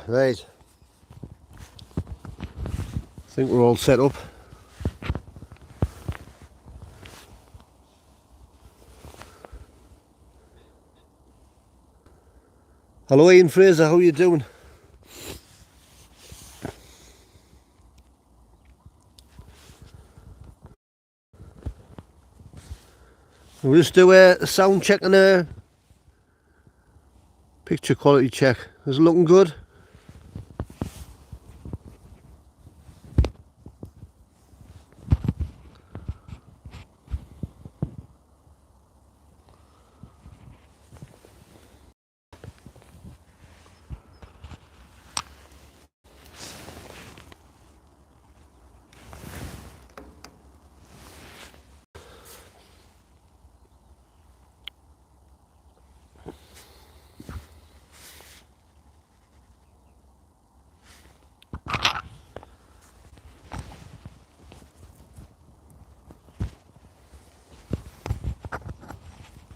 Right, I think we're all set up. Hello Ian Fraser, how are you doing? We'll just do a sound check and a picture quality check. Is it looking good?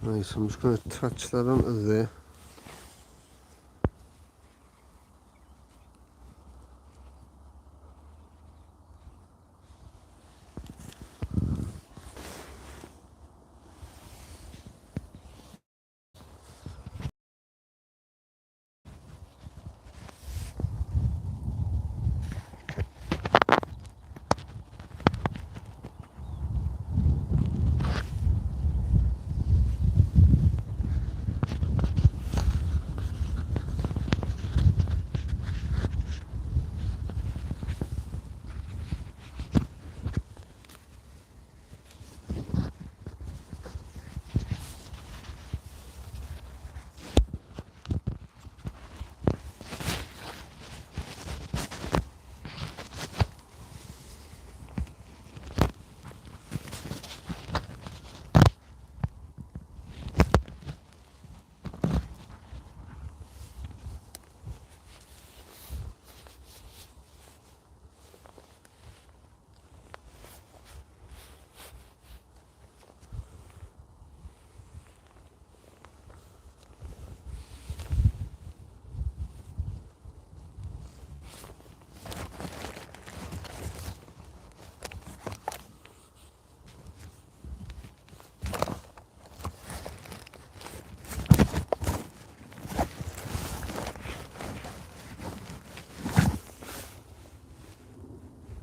Right, so I'm just going to attach that onto there.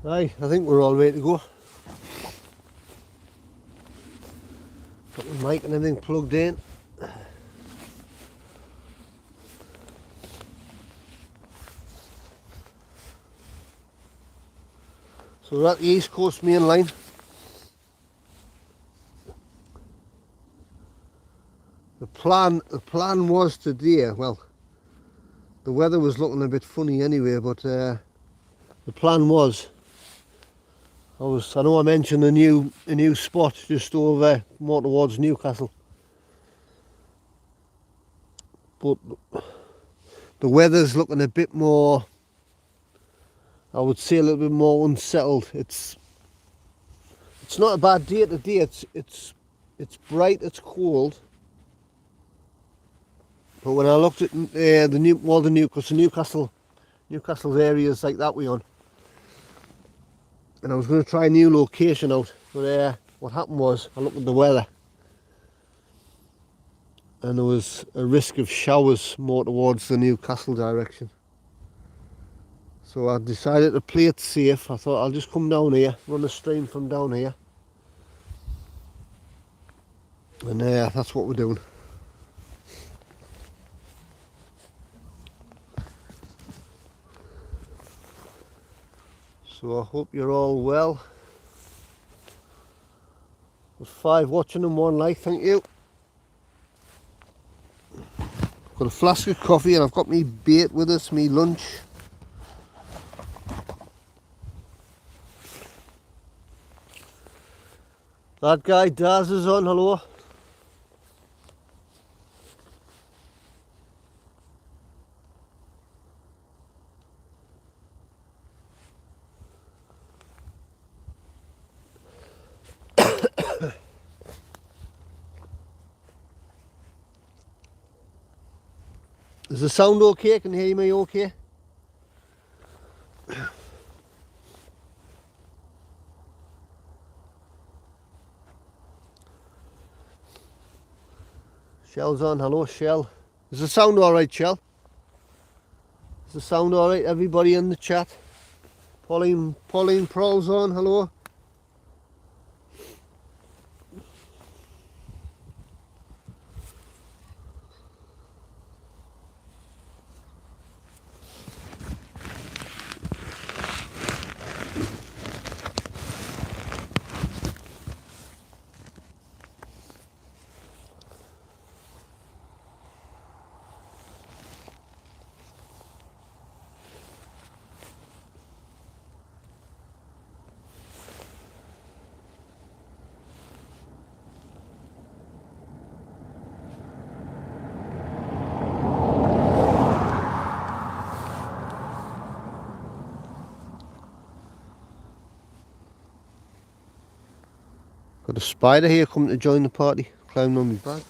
Right, I think we're all ready to go. Got the mic and everything plugged in. So we're at the East Coast Main Line. The plan was today, well, the weather was looking a bit funny anyway, but the plan was, I know I mentioned a new spot just over more towards Newcastle, but the weather's looking a bit more, I would say a little bit more unsettled. It's not a bad day today. It's bright, it's cold. But when I looked at Newcastle's areas like that we on, and I was going to try a new location out, but what happened was I looked at the weather, and there was a risk of showers more towards the Newcastle direction. So I decided to play it safe. I thought I'll just come down here, run a stream from down here, and that's what we're doing. So I hope you're all well. There's 5 watching and 1 like, thank you. Got a flask of coffee and I've got me bait with us, me lunch. That guy Daz is on, hello. Is the sound okay? Can you hear me okay? Shell's on, hello Shell. Is the sound alright, Shell? Is the sound alright, everybody in the chat? Pauline Prowl's on, hello. Got a spider here coming to join the party, climbing on my back.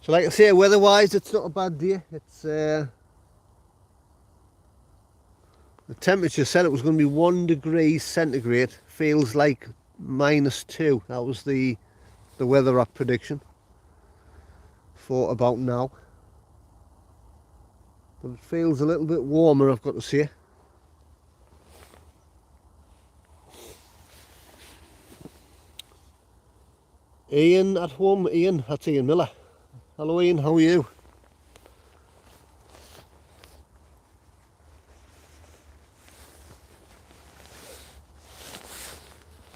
So like I say, weather-wise, it's not a bad day. It's the temperature said it was going to be 1 degree centigrade. Feels like -2. That was the weather app prediction for about now. But it feels a little bit warmer, I've got to say. Ian at home, Ian, that's Ian Miller. Hello Ian, how are you?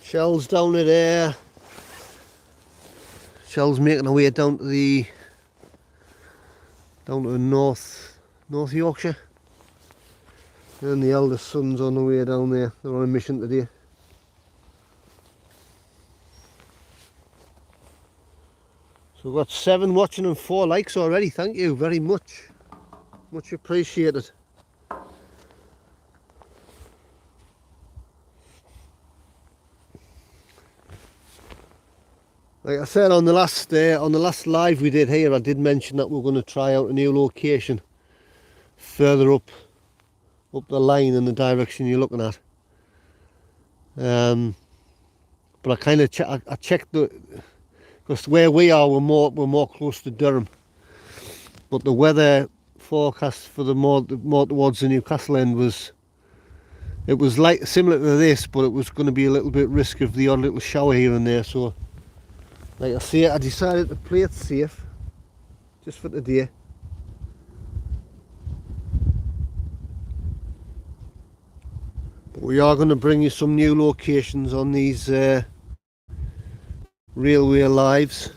Shell's down at there. Shell's making her way down to North Yorkshire. And the eldest son's on the way down there. They're on a mission today. So we've got 7 watching and 4 likes already. Thank you very much. Much appreciated. Like I said on the last live we did here, I did mention that we're going to try out a new location further up the line in the direction you're looking at. But I kind of checked because where we are, we're more close to Durham. But the weather forecast for the more towards the Newcastle end was like similar to this, but it was going to be a little bit risk of the odd little shower here and there. So, like I say, I decided to play it safe just for today. But we are going to bring you some new locations on these railway lives.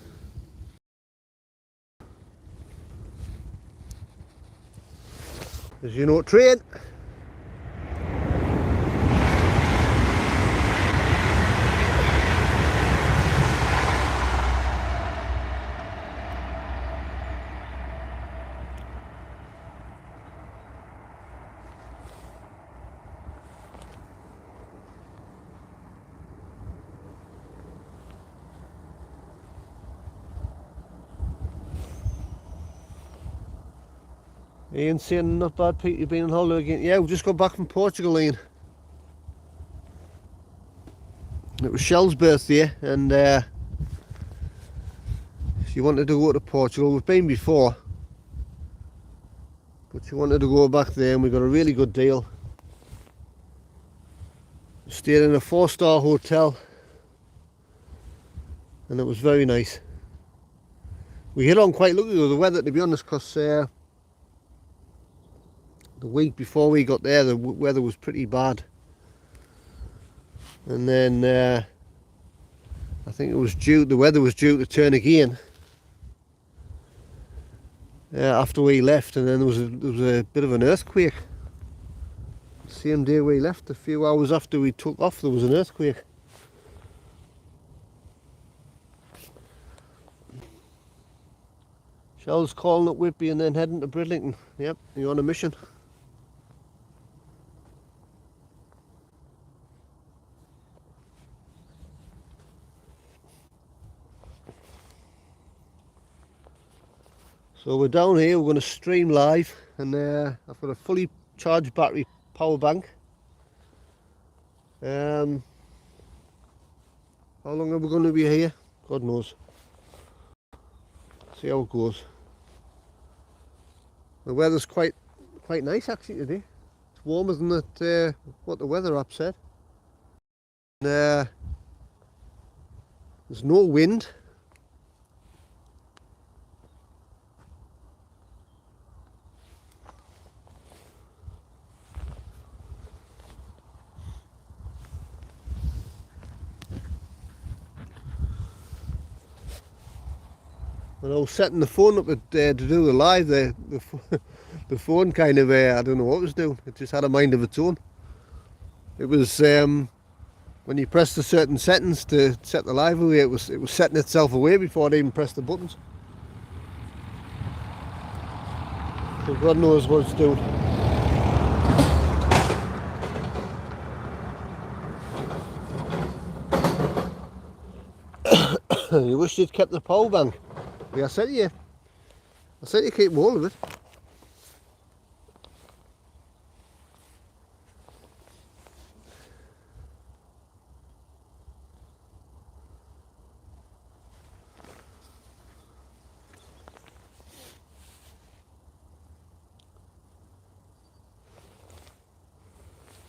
As you know, train. Ian saying not bad, Pete, you've been on holiday again. Yeah, we've just got back from Portugal, Ian. It was Shell's birthday and she wanted to go to Portugal. We've been before, but she wanted to go back there and we got a really good deal. We stayed in a 4-star hotel and it was very nice. We hit on quite lucky with the weather, to be honest, because the week before we got there the weather was pretty bad. And then I think the weather was due to turn again after we left, and then there was a bit of an earthquake. Same day we left, a few hours after we took off, there was an earthquake. Shell's calling at Whitby and then heading to Bridlington. Yep, you're on a mission. So we're down here, we're going to stream live, and I've got a fully charged battery power bank. How long are we going to be here? God knows. See how it goes. The weather's quite nice actually today. It's warmer than what the weather app said. And, there's no wind. When I was setting the phone up to do the live, the phone kind of, I don't know what it was doing. It just had a mind of its own. It was when you pressed a certain settings to set the live away, it was setting itself away before I even pressed the buttons. So God knows what it's doing. You wish you'd kept the power bank. Yeah, I said to you keep hold of it.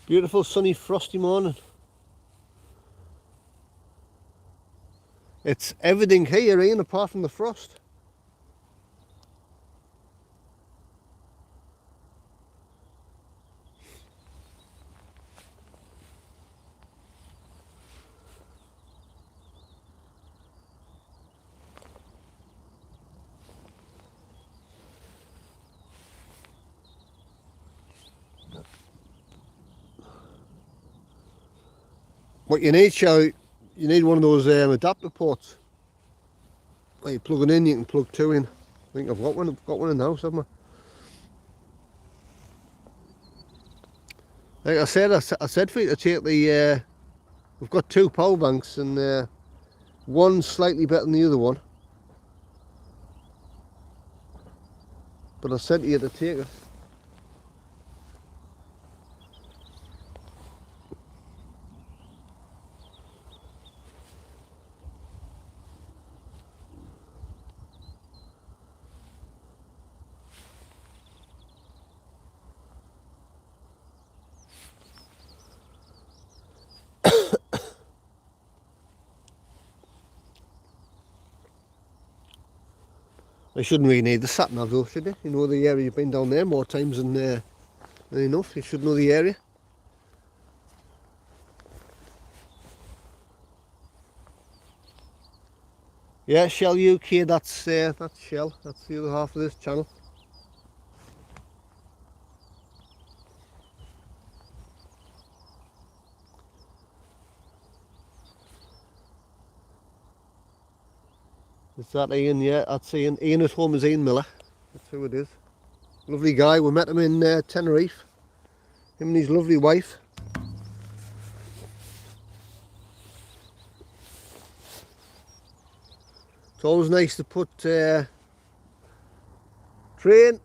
Beautiful sunny frosty morning. It's everything here, Ian, apart from the frost. What you need, Shell, you need one of those adapter ports. When you plug it in, you can plug two in. I think I've got one in the house, haven't I? Like I said for you to take the, we've got two power banks and one's slightly better than the other one. But I said to you to take it. I shouldn't really need the sat nav though, should you? You know the area, you've been down there more times than enough. You should know the area. Yeah, Shell UK, that's Shell. That's the other half of this channel. Is that Ian? Yeah, that's Ian. Ian at home is Ian Miller. That's who it is. Lovely guy. We met him in Tenerife. Him and his lovely wife. It's always nice to put train.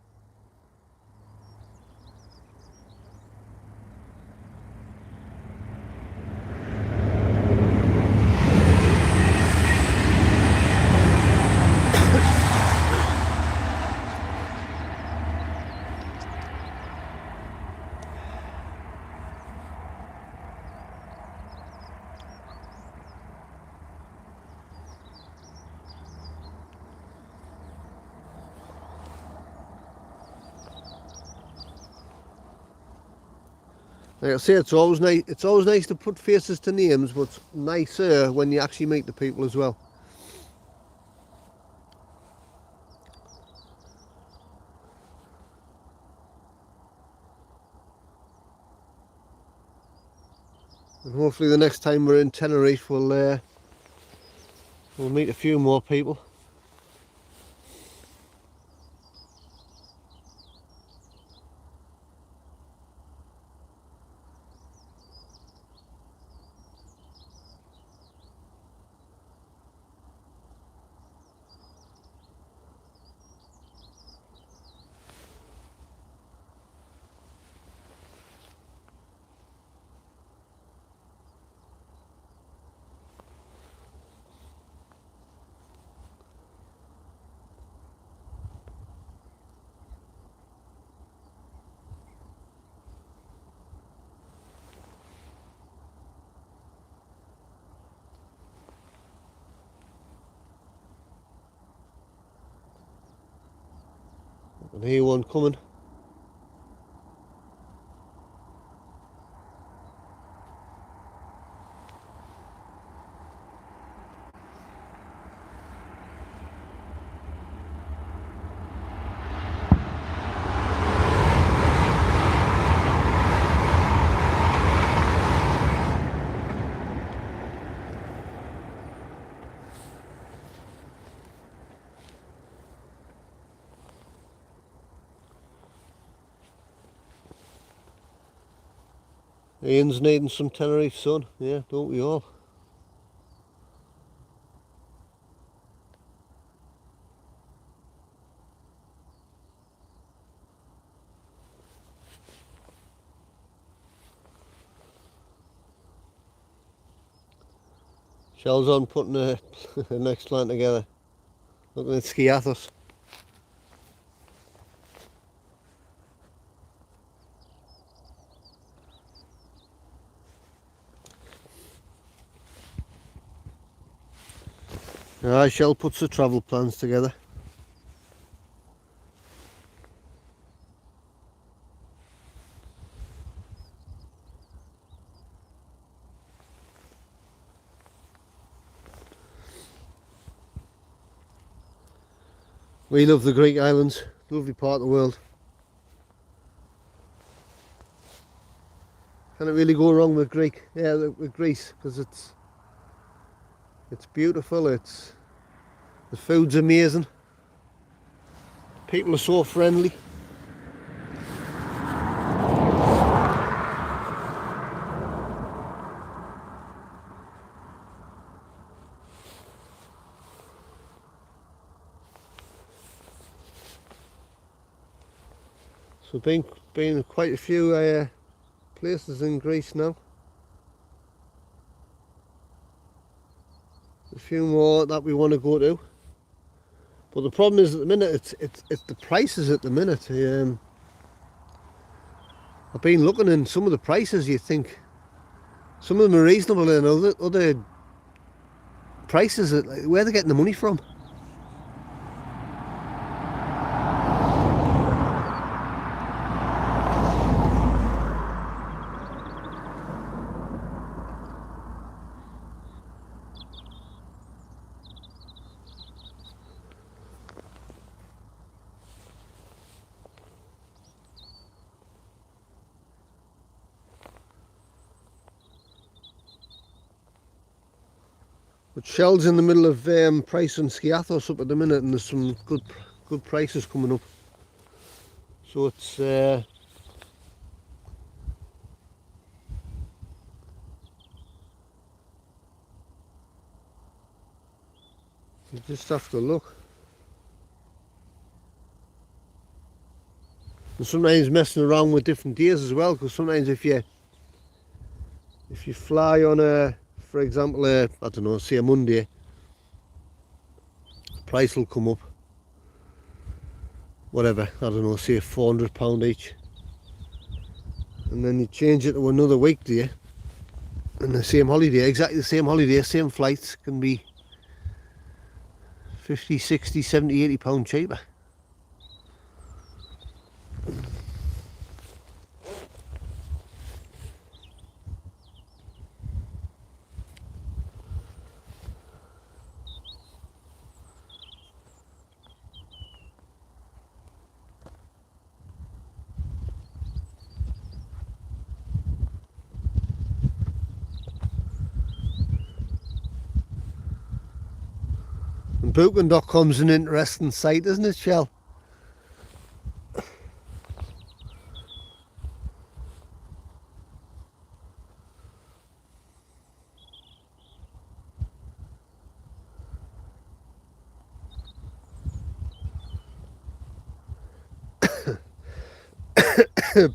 Like I say, it's always nice. It's always nice to put faces to names, but it's nicer when you actually meet the people as well. And hopefully, the next time we're in Tenerife, we'll meet a few more people. And here one coming. Ian's needing some Tenerife sun. Yeah, don't we all? Shell's on putting the next line together. Looking at Skiathos. Shell puts the travel plans together. We love the Greek islands. Lovely part of the world. Can it really go wrong with Greek? Yeah, with Greece, because it's beautiful. The food's amazing. People are so friendly. So been quite a few places in Greece now. A few more that we want to go to. But the problem is at the minute it's the prices at the minute. I've been looking in some of the prices. You think some of them are reasonable, and other prices where they're getting the money from. But Shell's in the middle of pricing Skiathos up at the minute, and there's some good prices coming up. So it's you just have to look. And sometimes messing around with different days as well, because sometimes if you fly on for example, I don't know, say a Monday, price will come up, whatever, I don't know, say £400 each, and then you change it to another weekday, and the same holiday, exactly the same holiday, same flights, can be 50, 60, 70, £80 cheaper. And Booking.com's an interesting site, isn't it, Shell?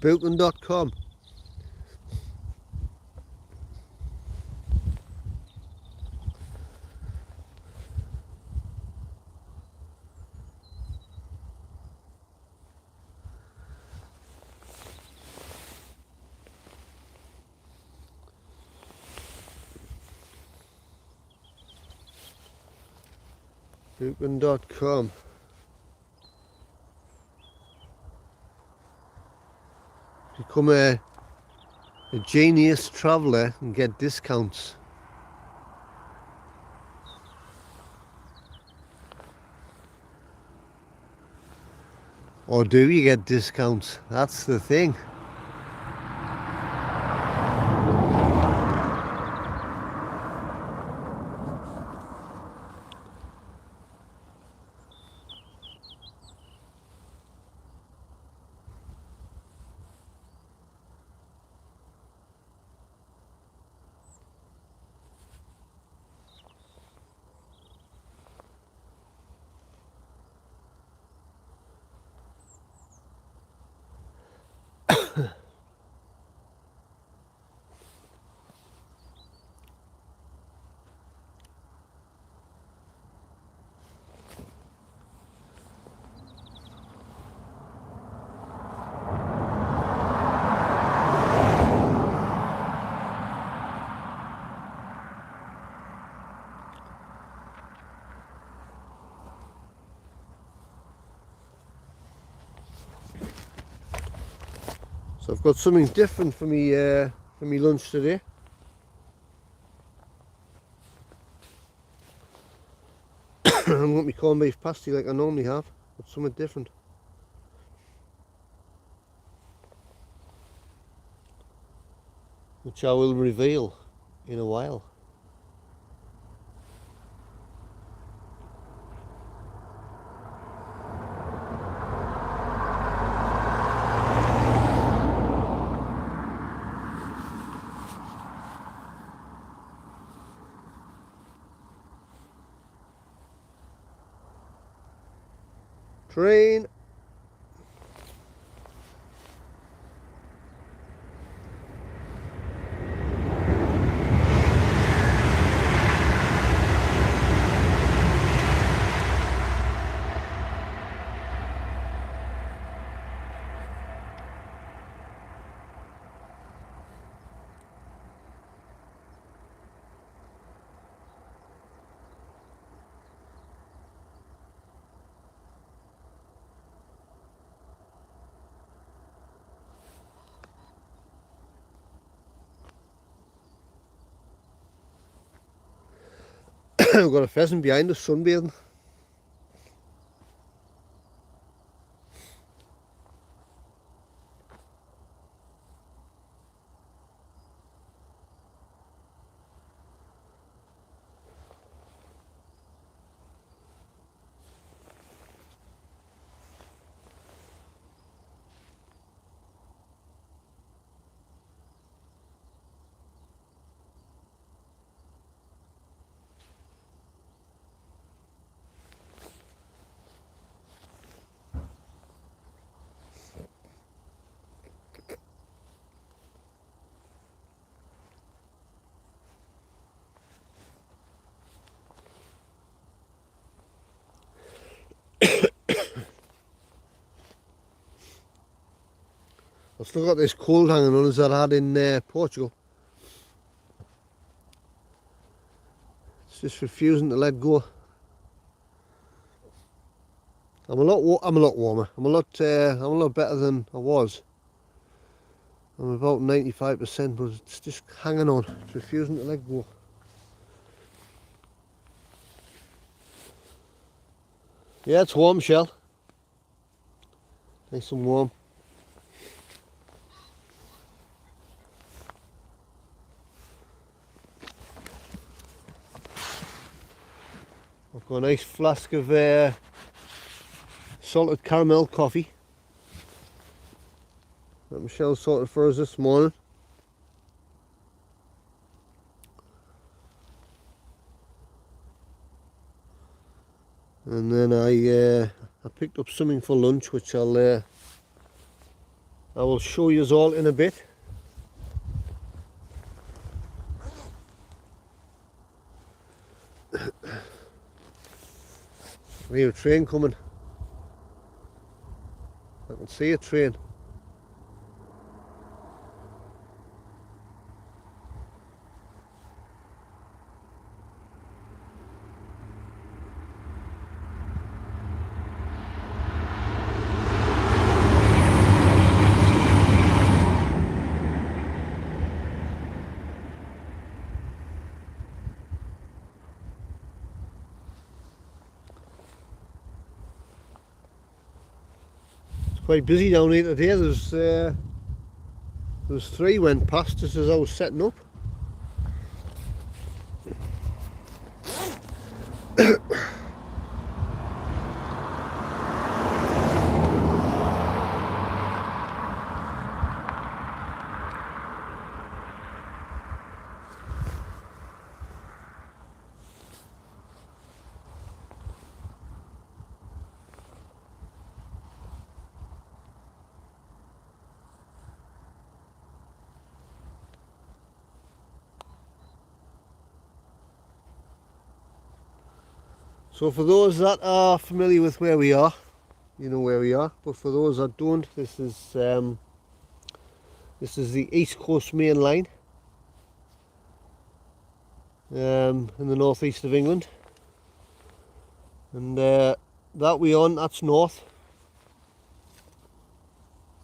Booking.com. Booking.com. Become a genius traveller and get discounts. Or do you get discounts? That's the thing. So I've got something different for me lunch today. I'm going to be corned beef pasty like I normally have, but something different. Which I will reveal in a while. Train. We've got a pheasant behind us sunbathing. I've still got this cold hanging on as I had in Portugal. It's just refusing to let go. I'm a lot warmer. I'm a lot better than I was. I'm about 95%, but it's just hanging on. It's refusing to let go. Yeah, it's warm, Shell. Nice and warm. I've got a nice flask of salted caramel coffee that Michelle sorted for us this morning. And then I picked up something for lunch, which I will show you all in a bit. I hear a train coming. I can see a train. Quite busy down here today. There's 3 went past just as I was setting up. So for those that are familiar with where we are, you know where we are. But for those that don't, this is the East Coast Main Line in the northeast of England, and that we on, that's north.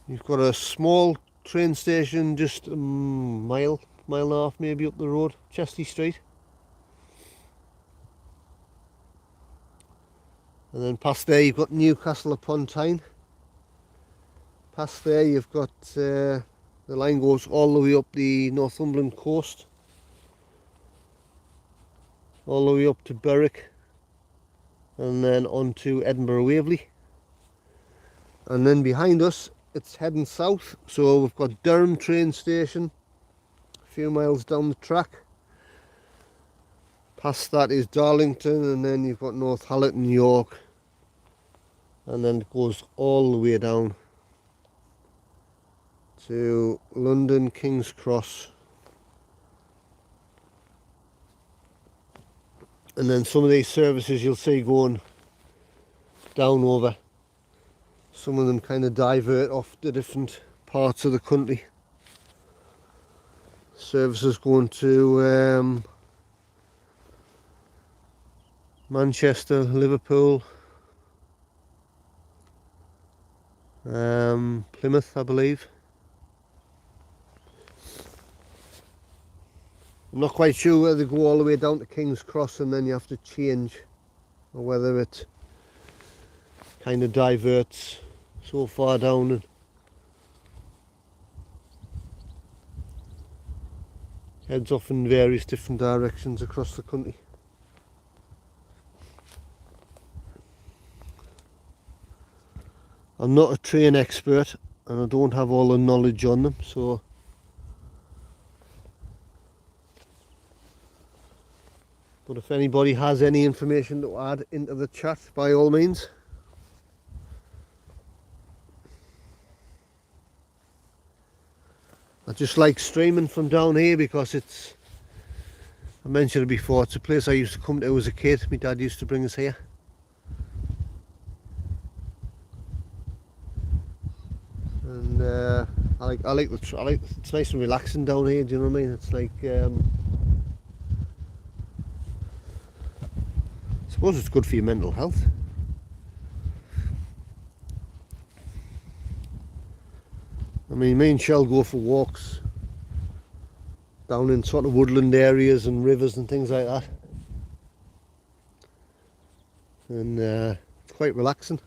You've got a small train station just a mile and a half maybe up the road, Chesty Street. And then past there you've got Newcastle upon Tyne. Past there you've got the line goes all the way up the Northumberland coast, all the way up to Berwick, and then on to Edinburgh Waverley. And then behind us it's heading south, so we've got Durham train station a few miles down the track. Past that is Darlington, and then you've got Northallerton, York, and then it goes all the way down to London, King's Cross. And then some of these services you'll see going down over. Some of them kind of divert off to different parts of the country. Services going to Manchester, Liverpool, Plymouth, I believe. I'm not quite sure whether they go all the way down to King's Cross and then you have to change, or whether it kind of diverts so far down and heads off in various different directions across the country. I'm not a train expert and I don't have all the knowledge on them, so but if anybody has any information to add into the chat, by all means. I just like streaming from down here because it's, I mentioned it before, it's a place I used to come to as a kid. My dad used to bring us here. And I like it's nice and relaxing down here. Do you know what I mean? It's like I suppose it's good for your mental health. I mean, me and Shell go for walks down in sort of woodland areas and rivers and things like that, and it's quite relaxing.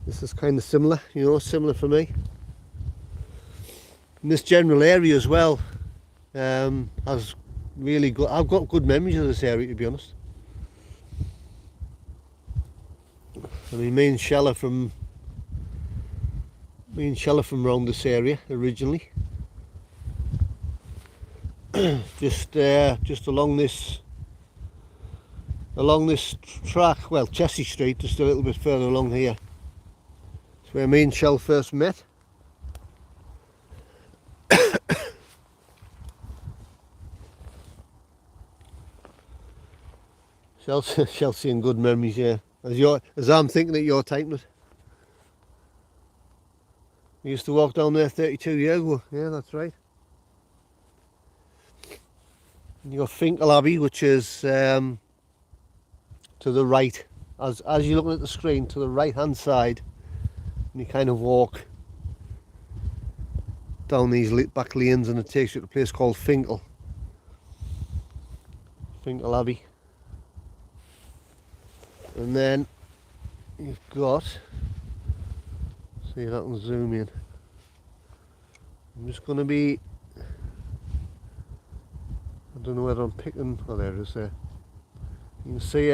This is kind of similar, you know, similar for me. In this general area as well, has really good. I've got good memories of this area, to be honest. I mean, me and Shell are from around this area originally. just along this track, well, Chessie Street, just a little bit further along here. It's where me and Shell first met. Shell's seeing good memories, yeah. As I'm thinking at your time, we used to walk down there 32 years ago. Yeah, that's right. And you got Finkel Abbey, which is to the right, as you're looking at the screen, to the right hand side, and you kind of walk down these back lanes, and it takes you to a place called Finkel Abbey. And then you've got, see if I can zoom in. I'm just going to be, I don't know whether I'm picking, oh there it is there. You can see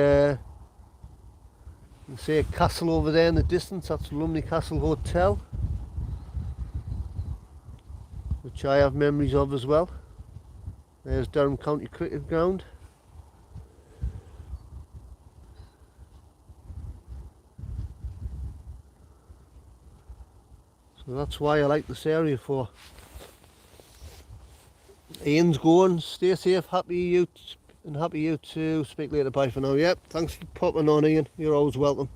a castle over there in the distance. That's Lumley Castle Hotel, which I have memories of as well. There's Durham County Cricket Ground. So that's why I like this area for. Ian's going, stay safe, happy you too. Speak later, bye for now. Yep, thanks for popping on, Ian, you're always welcome.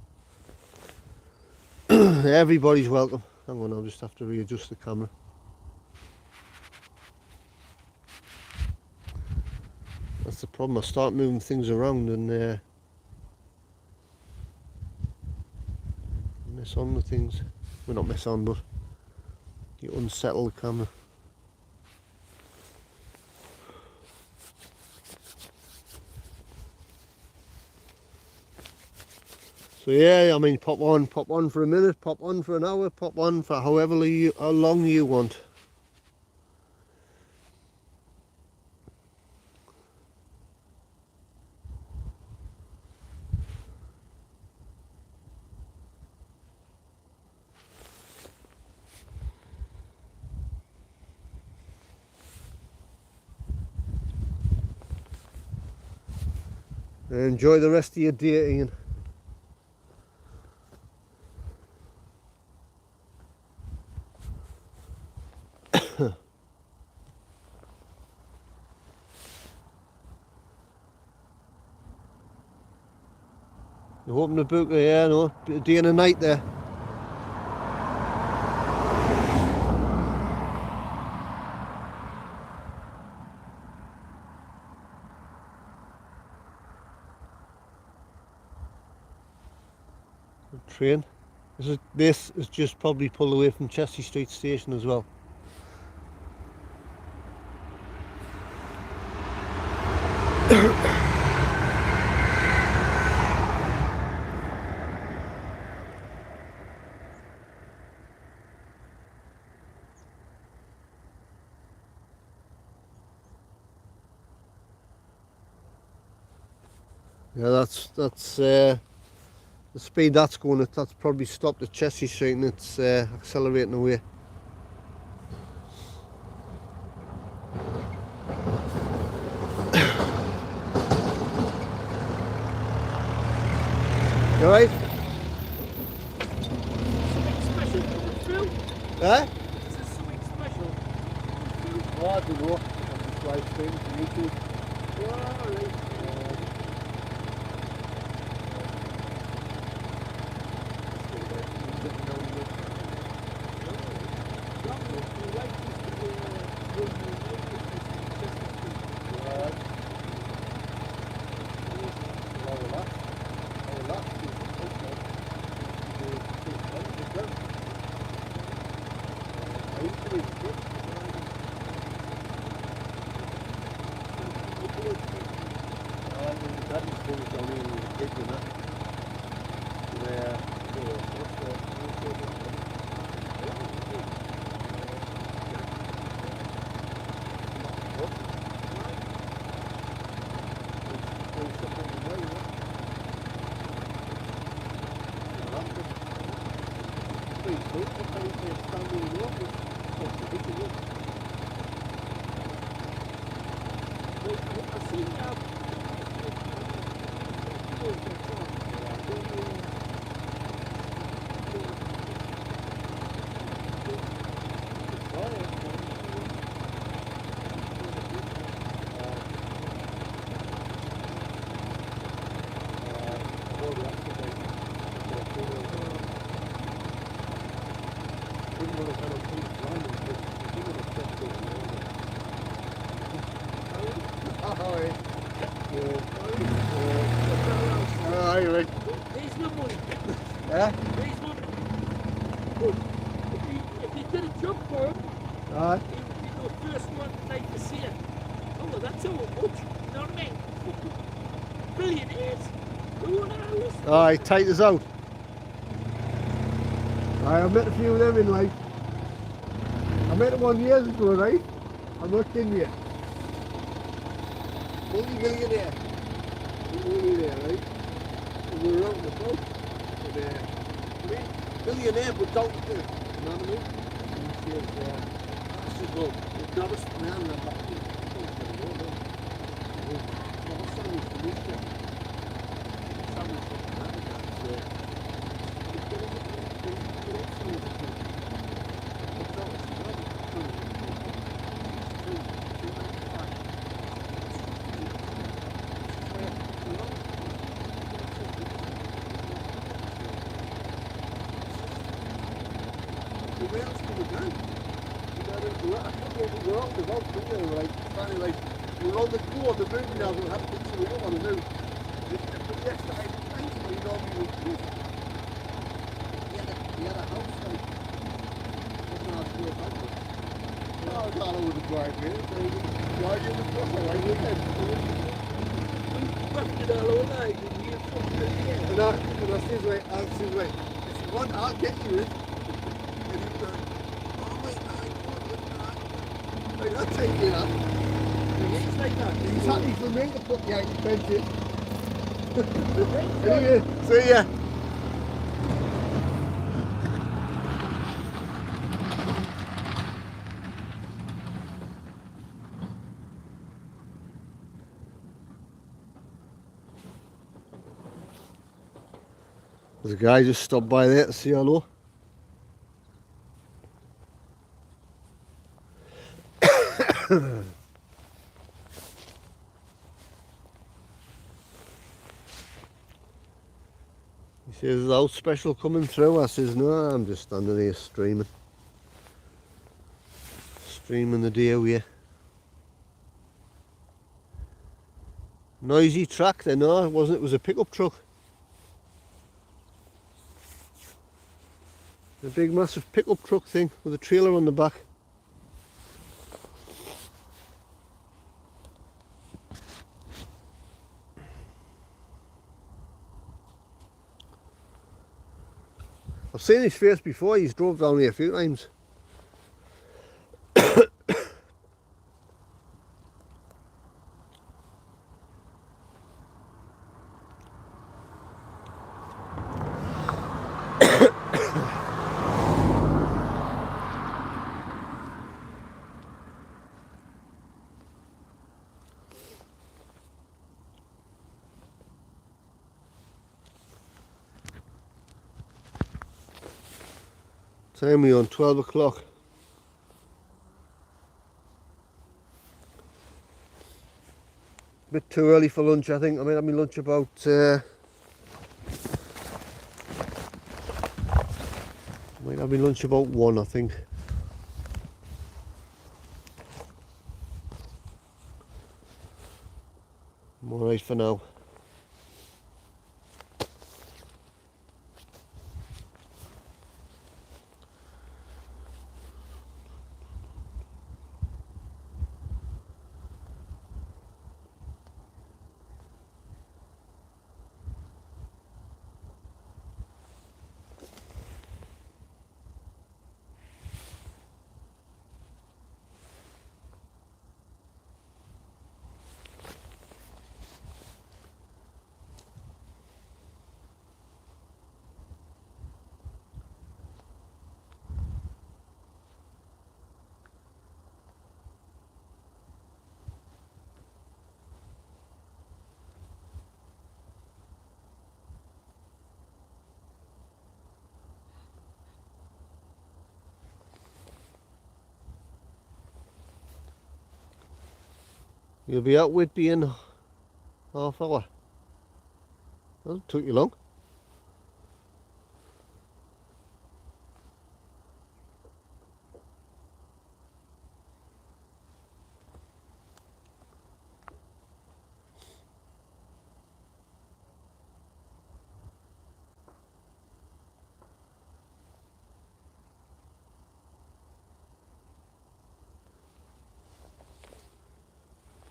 Everybody's welcome. Hang on, I'll just have to readjust the camera. That's the problem, I start moving things around and mess on the things. Well, not mess on, but you unsettle the camera. So yeah, I mean, pop on for a minute, pop on for an hour, pop on for how long you want. Enjoy the rest of your day, Ian. You're hoping to book a, yeah, no, a day and a night there. Train. This is just probably pulled away from Chessie Street Station as well. Yeah, that's the speed that's going at. That's probably stopped at Chessie Street and it's accelerating away. You alright? Something special coming through? Eh? Is there something special coming through? Oh, I don't know. I'm just live streaming from YouTube. Oh, alright. I've seen that. There's no money. Yeah? There's money. But if you did a job for him, Aye. he would be the first one like to see it. Oh, well, that's how much. You know what I mean? Fucking billionaires. Who on our list? Aye, tight us out. Aye, I met a few of them in life. I met one years ago, right? I'm not kidding you. Multi-millionaire. Millionaire, right? And we were out and about. And, I mean, millionaire but down to earth. You know what I mean? And he says, I said, well, the dumbest man in the back. We're on the floor of the movie now, we'll have to put something on the move. But yesterday, thankfully, nobody was good. He had a house, like, wasn't our school house. I was all over the drive, man. So he was driving the cross away with him. Fucking it all over night. You fucking billionaire. And I says, wait, if you want, I'll get you it. And he was like, oh, wait, no, wait, I'll take you up. It's like that. He's happy for me to put the 80 pence in. The Anyway, see ya. There's a guy just stopped by there to say hello. He says, is out special coming through? I says, no, I'm just standing here streaming. Streaming the day away. Noisy tractor, no, it wasn't, it was a pickup truck. A big massive pickup truck thing with a trailer on the back. I've seen his face before, he's drove down here a few times. Time we on 12 o'clock. Bit too early for lunch, I think. I might have my lunch about might have my lunch about 1, I think. I'm alright for now. You'll be out Whitby in half hour. Well, took you long.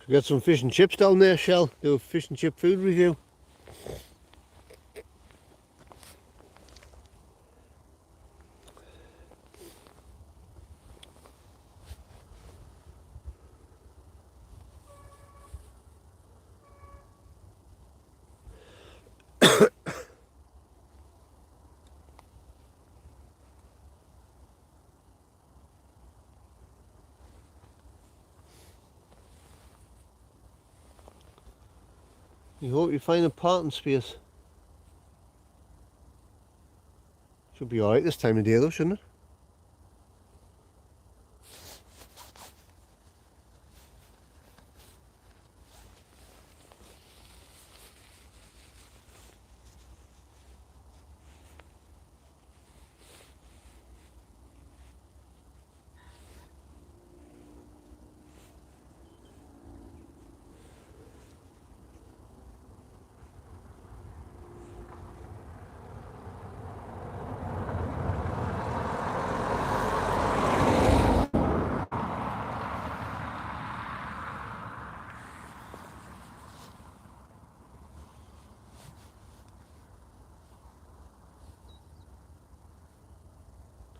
Should get some fish and chips down there, Shell. Do a fish and chip food review. You hope you find a parking space. Should be alright this time of day though, shouldn't it?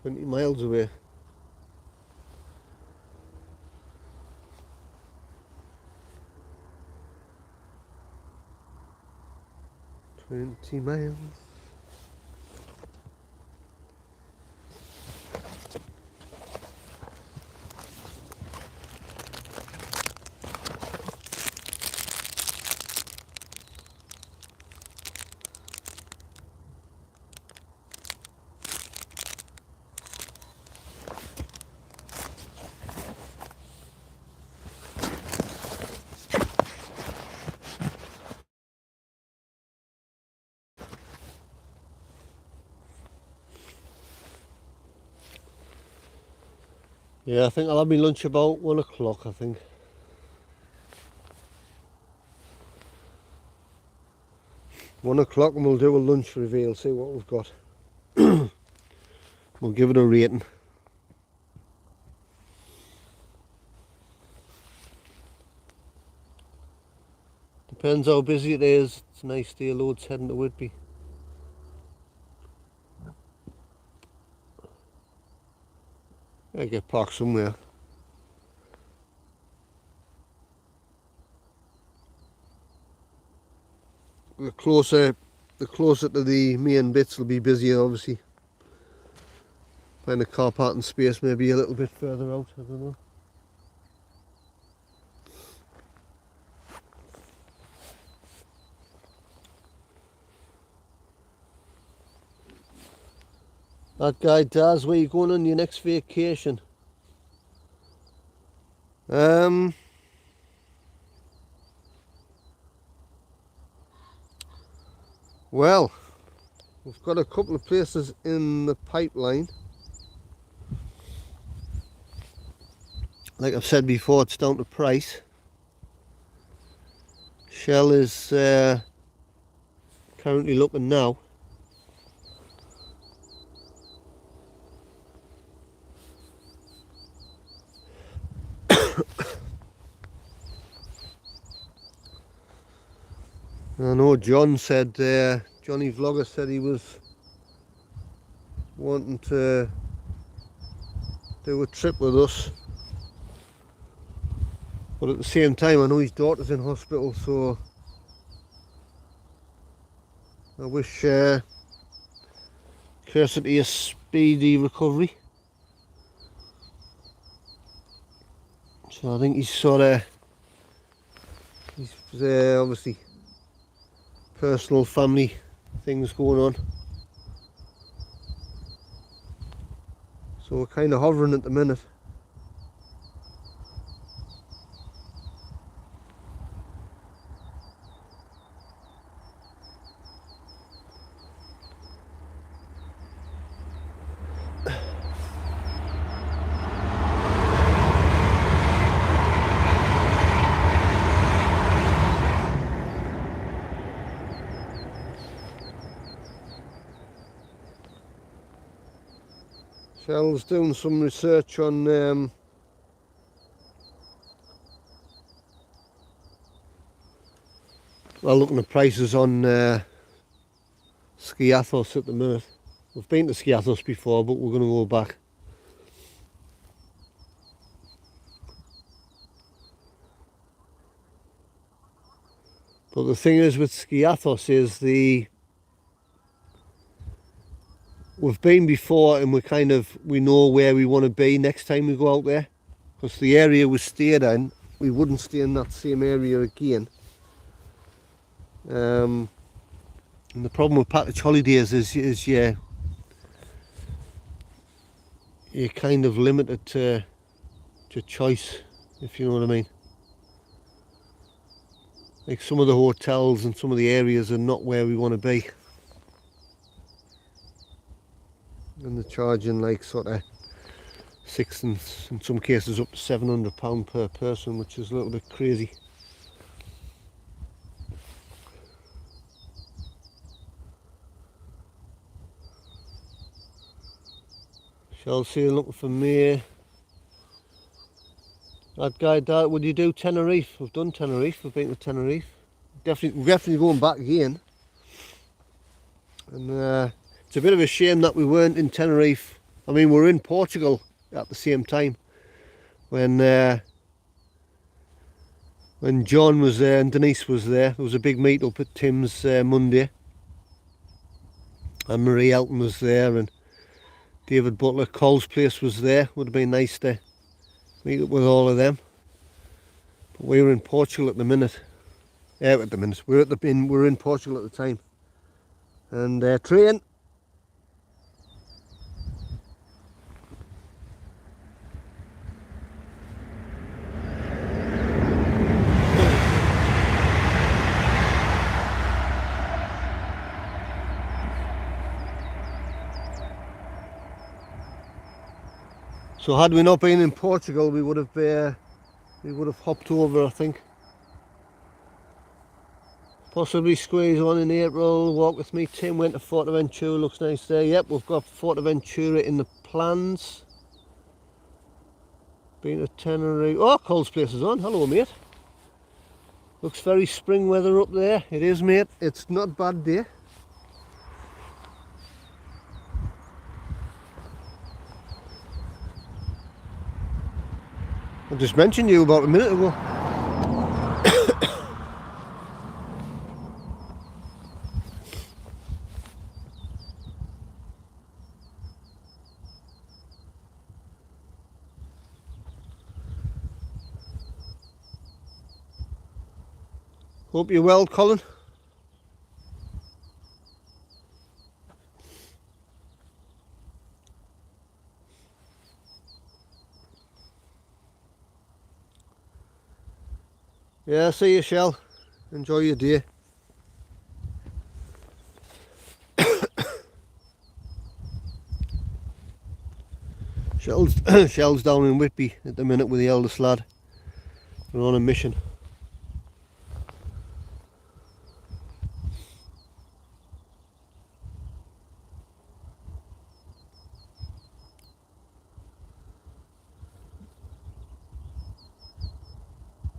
$20 miles away. $20 miles. Yeah, I think I'll have my lunch about 1 o'clock, I think. One o'clock and we'll do a lunch reveal, see what we've got. We'll give it a rating. Depends how busy it is. It's a nice day, loads heading to Whitby. I get parked somewhere. The closer to the main bits will be busier, obviously. Find a car parking space maybe a little bit further out, I don't know. That guy Daz, where you going on your next vacation? Well, we've got a couple of places in the pipeline. Like I've said before, it's down to price. Shell is currently looking now. I know John said, Johnny Vlogger said he was wanting to do a trip with us. But at the same time, I know his daughter's in hospital, so I wish Kirsty a speedy recovery. So I think he's obviously personal family things going on. So we're kind of hovering at the minute. Shell's doing some research on well, looking at prices on Skiathos at the minute. We've been to Skiathos before, but we're going to go back. But the thing is with Skiathos is we've been before and we know where we want to be next time we go out there. Because the area we stayed in, we wouldn't stay in that same area again. And the problem with package holidays is you're kind of limited to choice, if you know what I mean. Like some of the hotels and some of the areas are not where we want to be. And they're charging like sort of £600 and in some cases up to £700 per person, which is a little bit crazy. Chelsea looking for me. That guy, Dad, would you do Tenerife? We've done Tenerife, we've been to Tenerife. Definitely going back again. And it's a bit of a shame that we weren't in Tenerife. I mean, we're in Portugal at the same time. When John was there and Denise was there, there was a big meet up at Tim's Monday. And Marie Elton was there and David Butler, Cole's place was there. Would have been nice to meet up with all of them. But we were in Portugal at the minute. We're in Portugal at the time. And train. So had we not been in Portugal, we would have hopped over, I think. Possibly squeeze on in April. Walk with me. Tim went to Forteventura. Looks nice there. Yep, we've got Forteventura in the plans. Been to Tenerife. Oh, Cole's place is on. Hello, mate. Looks very spring weather up there. It is, mate. It's not a bad day. I just mentioned you about a minute ago. Hope you're well, Colin. Yeah, see you, Shell. Enjoy your day. Shell's down in Whitby at the minute with the eldest lad. We're on a mission.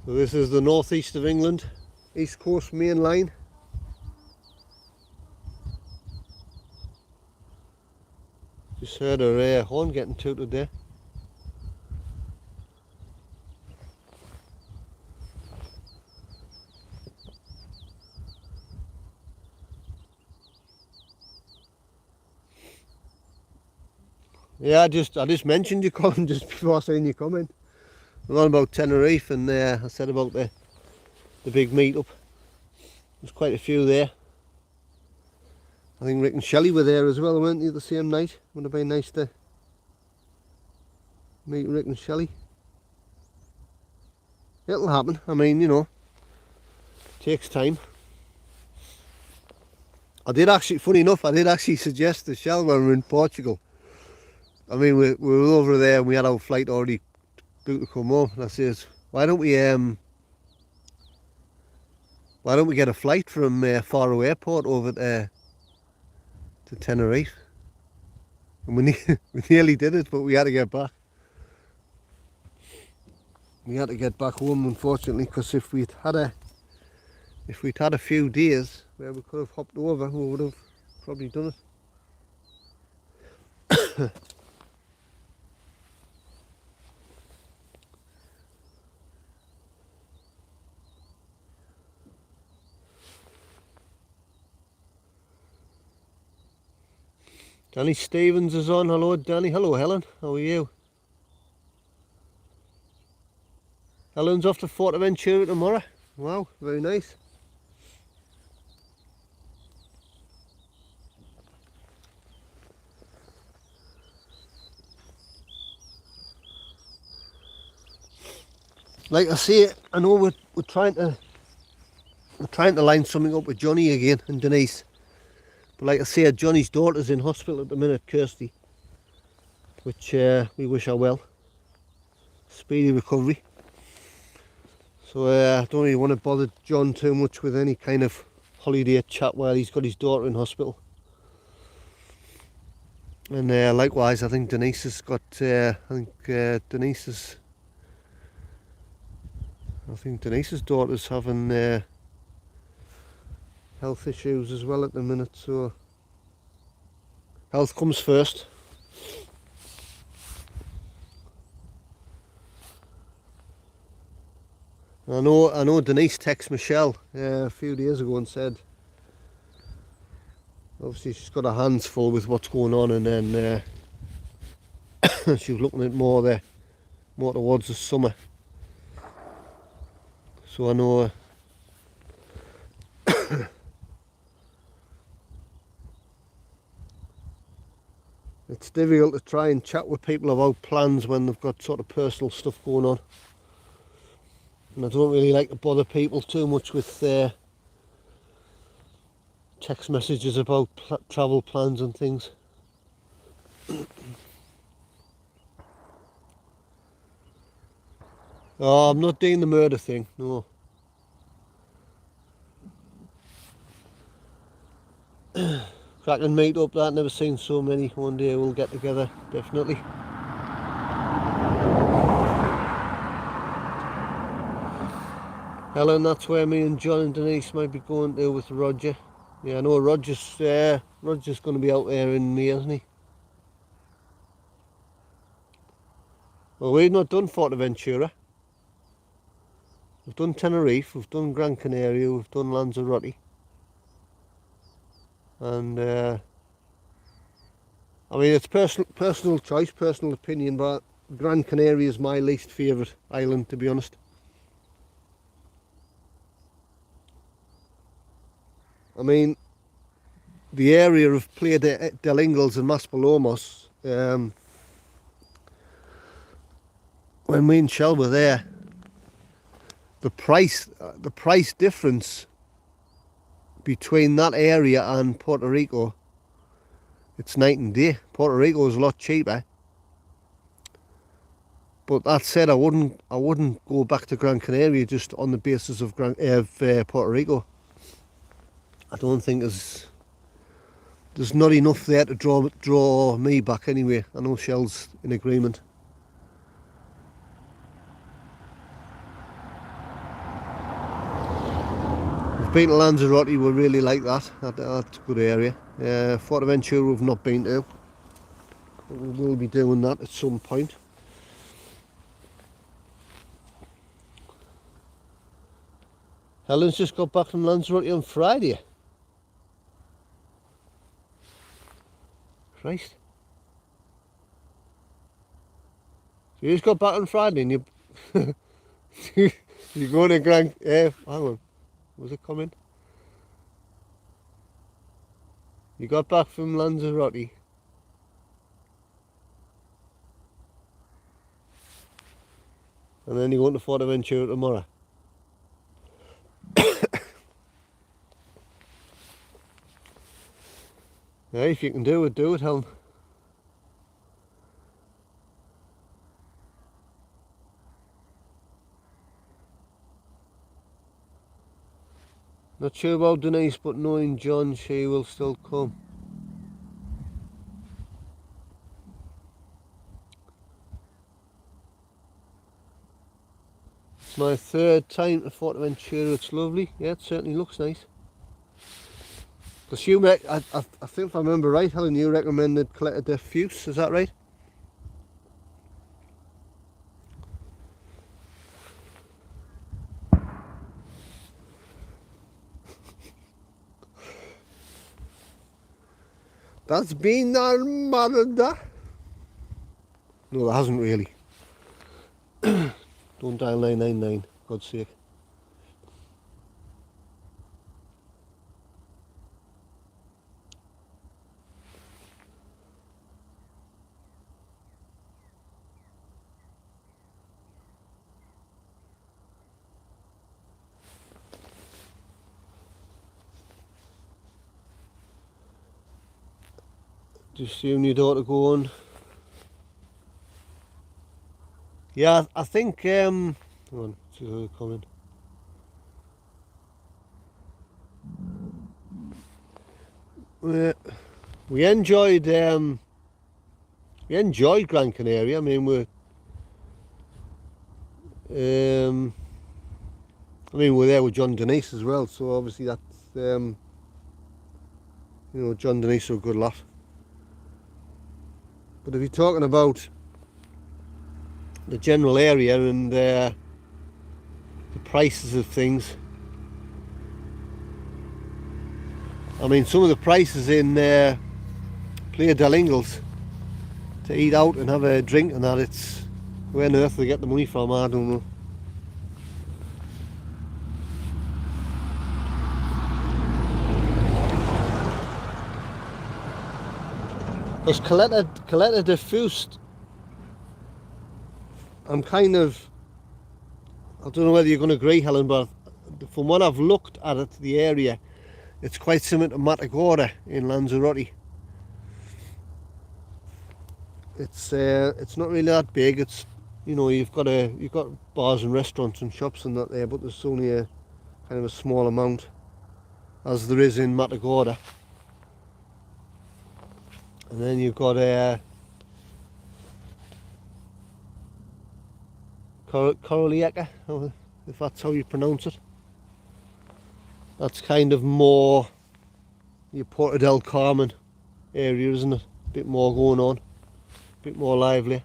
So this is the northeast of England, East Coast Main Line. Just heard a horn getting tooted there. Yeah, I just mentioned you, Colin, just before I seen you comment. We're on about Tenerife, and I said about the big meet-up. There's quite a few there. I think Rick and Shelley were there as well, weren't they, the same night? Would have been nice to meet Rick and Shelley. It'll happen. I mean, you know, it takes time. Funny enough, I did actually suggest to Shell when we were in Portugal. I mean, we were over there and we had our flight already booked to come home. And I says, why don't we get a flight from Faro Airport over to Tenerife? And we nearly did it, but we had to get back. We had to get back home, unfortunately, because if we'd had a few days where we could have hopped over, we would have probably done it. Danny Stevens is on. Hello, Danny. Hello, Helen. How are you? Helen's off to Forteventura tomorrow. Wow, very nice. Like I say, I know we're trying to line something up with Johnny again and Denise. But like I say, Johnny's daughter's in hospital at the minute, Kirsty, which we wish her well. Speedy recovery. So I don't really want to bother John too much with any kind of holiday chat while he's got his daughter in hospital. And likewise, I think Denise has got. Denise's daughter's having health issues as well at the minute. So health comes first. I know Denise texted Michelle a few days ago and said obviously she's got her hands full with what's going on, and then she was looking at more towards the summer. So I know it's difficult to try and chat with people about plans when they've got sort of personal stuff going on. And I don't really like to bother people too much with text messages about travel plans and things. Oh, I'm not doing the murder thing, no. Cracking meet up that, never seen so many. One day we'll get together, definitely. Helen, that's where me and John and Denise might be going to with Roger. Yeah, I know Roger's going to be out there in May, isn't he? Well, we've not done Forteventura. We've done Tenerife, we've done Gran Canaria, we've done Lanzarote. And I mean, it's personal choice, personal opinion, but Gran Canaria is my least favourite island, to be honest. I mean, the area of Playa del Ingles and Maspalomas, when me and Shell were there, the price difference between that area and Puerto Rico, it's night and day. Puerto Rico is a lot cheaper. But that said, I wouldn't go back to Gran Canaria just on the basis of Puerto Rico. I don't think there's not enough there to draw me back anyway. I know Shell's in agreement. We've been to Lanzarote, we really like that. That's a good area. Forteventura we've not been to. We will be doing that at some point. Helen's just got back from Lanzarote on Friday. Christ. So you just got back on Friday and you're going to Gran... hang on. Was it coming? You got back from Lanzarote. And then you're going to Forteventura tomorrow. Yeah, if you can do it, Helen. Not sure about Denise, but knowing John, she will still come. my third time to Forteventura. It's lovely. Yeah, it certainly looks nice. Because I think if I remember right, Helen, you recommended Caleta de Fuse, is that right? That's been our mother. No, it hasn't really. Don't dial 999, God's sake. Just you and your daughter go on. Yeah, I think, hold on, see who's coming. We enjoyed Gran Canaria. I mean, we're there with John Denise as well, so obviously that's you know, John Denise are a good lot. But if you're talking about the general area and the prices of things, I mean, some of the prices in Playa del Ingles to eat out and have a drink and that, it's where on earth they get the money from, I don't know. Because Caleta de Fust, I'm kind of, I don't know whether you're going to agree, Helen, but from what I've looked at it, the area, it's quite similar to Matagorda in Lanzarote. It's not really that big. It's, you know, you've got bars and restaurants and shops and that there, but there's only a kind of a small amount, as there is in Matagorda. And then you've got Corolieka, if that's how you pronounce it. That's kind of more your Porta del Carmen area, isn't it? A bit more going on, a bit more lively.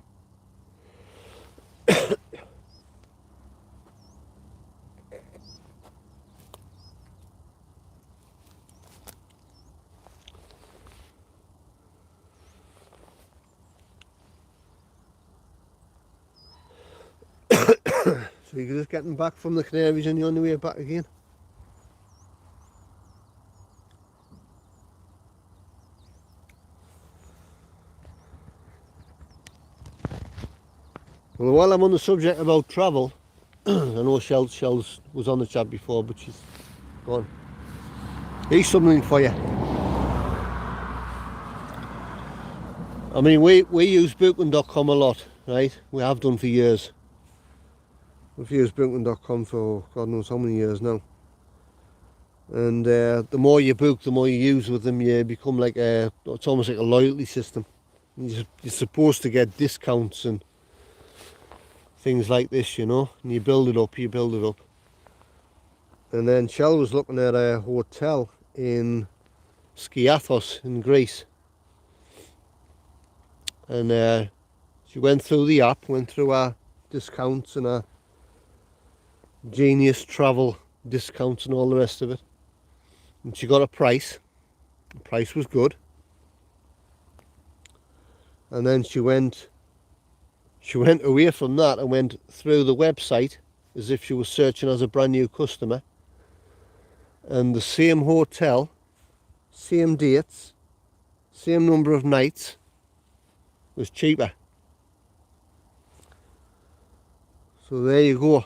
So you're just getting back from the Canaries and you're on the way back again? Well, while I'm on the subject about travel, I know Shells was on the chat before, but she's gone. Here's something for you. I mean, we use Booking.com a lot, right? We have done for years. We've used Booking.com for God knows how many years now. And the more you book, the more you use with them, you become like it's almost like a loyalty system. You're supposed to get discounts and things like this, you know, and you build it up. And then Shell was looking at a hotel in Skiathos in Greece. And she went through the app, went through our discounts and our Genius travel discounts and all the rest of it. And she got a price. The price was good. And then she went away from that and went through the website as if she was searching as a brand new customer. And the same hotel, same dates, same number of nights was cheaper. So there you go.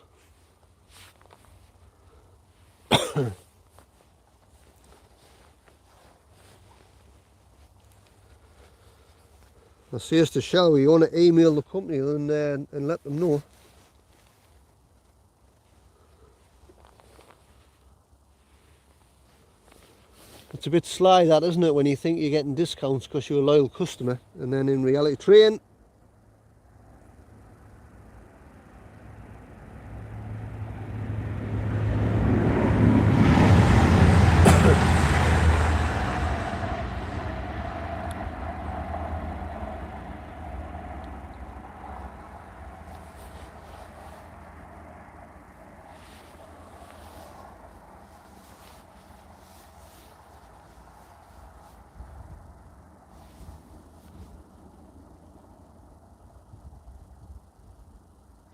I says to Shell, we want to email the company and let them know. It's a bit sly, that, isn't it, when you think you're getting discounts because you're a loyal customer, and then in reality, train.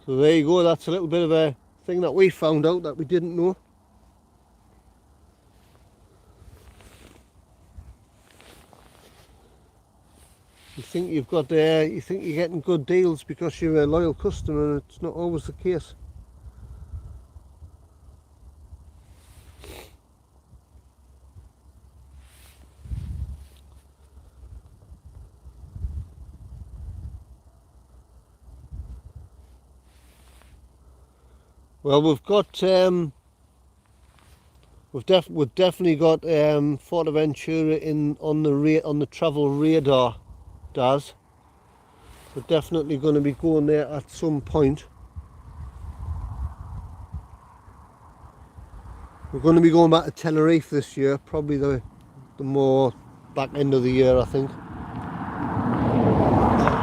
So there you go, that's a little bit of a thing that we found out that we didn't know. You think you've got you think you're getting good deals because you're a loyal customer, and it's not always the case. Well, we've got we've definitely got Forteventura in on the travel radar, Daz. We're definitely going to be going there at some point. We're going to be going back to Tenerife this year, probably the more back end of the year, I think.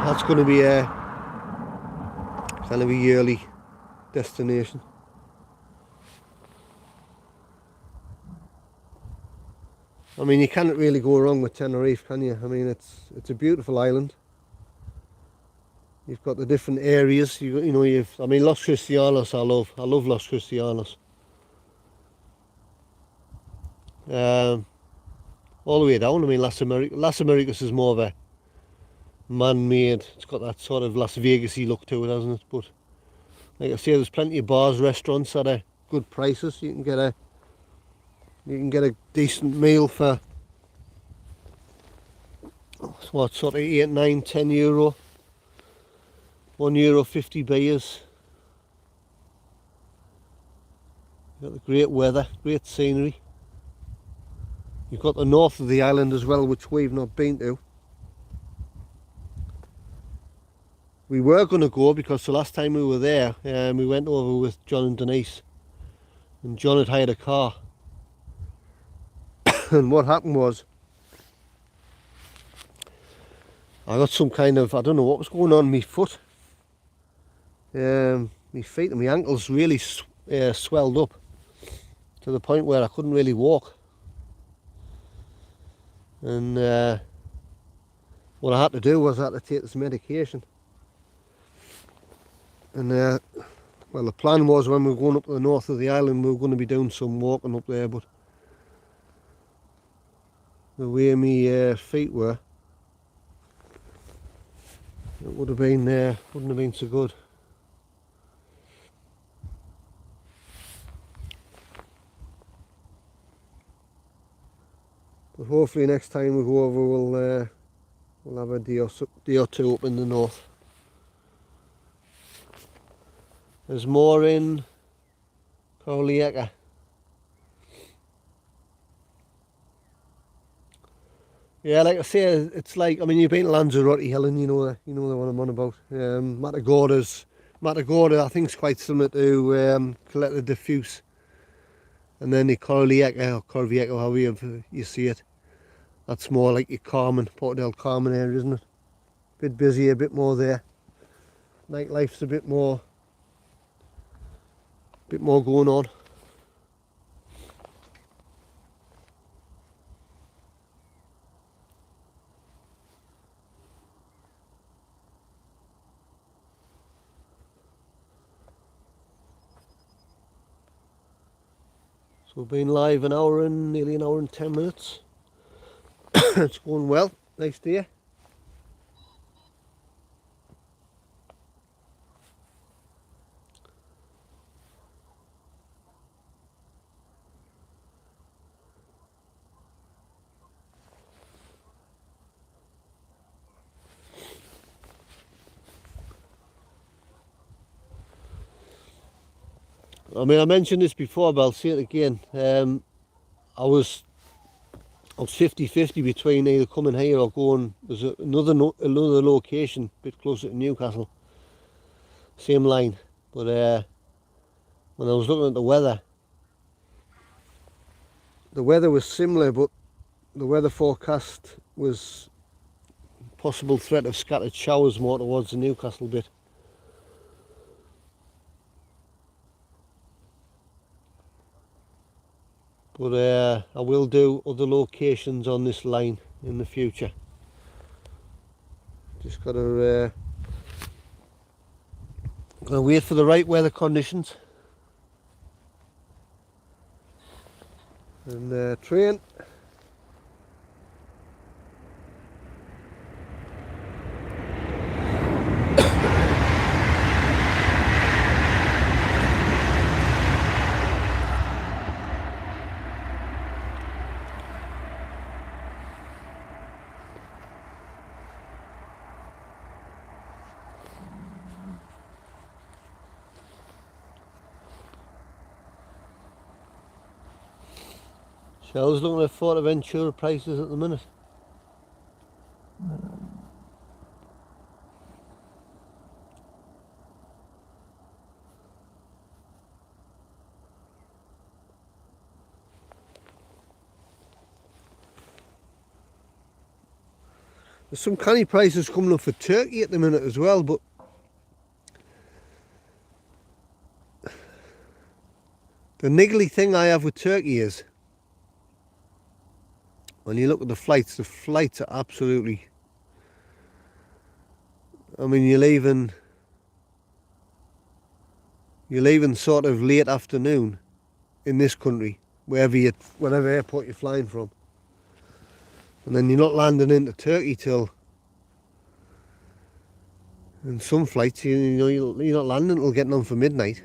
That's going to be a kind of a yearly destination. I mean, you can't really go wrong with Tenerife, can you? I mean, it's a beautiful island. You've got the different areas. You know, I mean, Los Cristianos. I love Los Cristianos. All the way down. I mean, Las Americas is more of a man-made. It's got that sort of Las Vegas-y look to it, hasn't it? But like I say, there's plenty of bars, restaurants at a good prices. You can get a decent meal for what, sort of 8, 9, 10 euro. €1.50 beers. You've got the great weather, great scenery. You've got the north of the island as well, which we've not been to. We were going to go because the last time we were there, we went over with John and Denise, and John had hired a car. And what happened was, I got some kind of, I don't know what was going on with my foot. My feet and my ankles really swelled up to the point where I couldn't really walk. And what I had to do was I had to take this medication. And well, the plan was when we were going up to the north of the island, we were going to be doing some walking up there, but the way my feet were, it wouldn't have been so good. But hopefully next time we go over, we'll have a day or two up in the north. There's more in Corleaca. Yeah, like I say, it's like, I mean, you've been to Lanzarote, Helen, you know the one I'm on about. Matagorda, I think, is quite similar to Caleta de Fuse. And then the Corleaca, or Corveaca, however you see it. That's more like your Porto del Carmen area, isn't it? A bit busier, a bit more there. Nightlife's a bit more going on. So we've been live nearly an hour and 10 minutes. It's going well. Nice day. I mean, I mentioned this before, but I'll say it again. I was 50-50 between either coming here or going. There's another location a bit closer to Newcastle, same line. But when I was looking at the weather was similar, but the weather forecast was possible threat of scattered showers more towards the Newcastle bit. But I will do other locations on this line in the future. Just got Gonna wait for the right weather conditions. And train. So I was looking at Fortaventura prices at the minute. There's some canny prices coming up for Turkey at the minute as well, but the niggly thing I have with Turkey is when you look at the flights are absolutely, I mean, you're leaving sort of late afternoon in this country, whatever airport you're flying from. And then you're not landing into Turkey till, in some flights, you're not landing until getting on for midnight.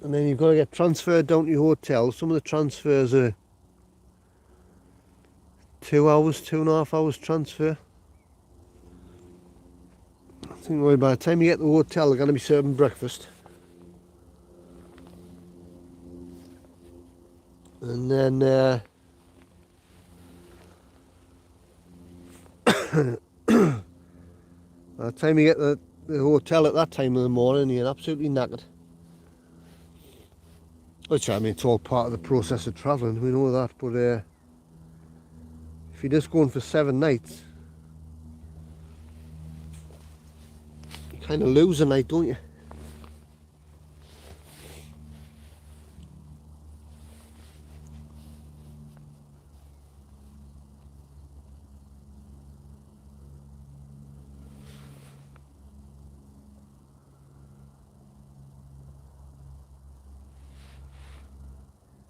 And then you've got to get transferred down to your hotel. Some of the transfers are 2 hours, 2.5 hours transfer. I think well, by the time you get to the hotel, they're going to be serving breakfast. And then by the time you get to the hotel at that time of the morning, you're absolutely knackered. Which, I mean, it's all part of the process of travelling, we know that, but if you're just going for 7 nights, you kind of lose a night, don't you?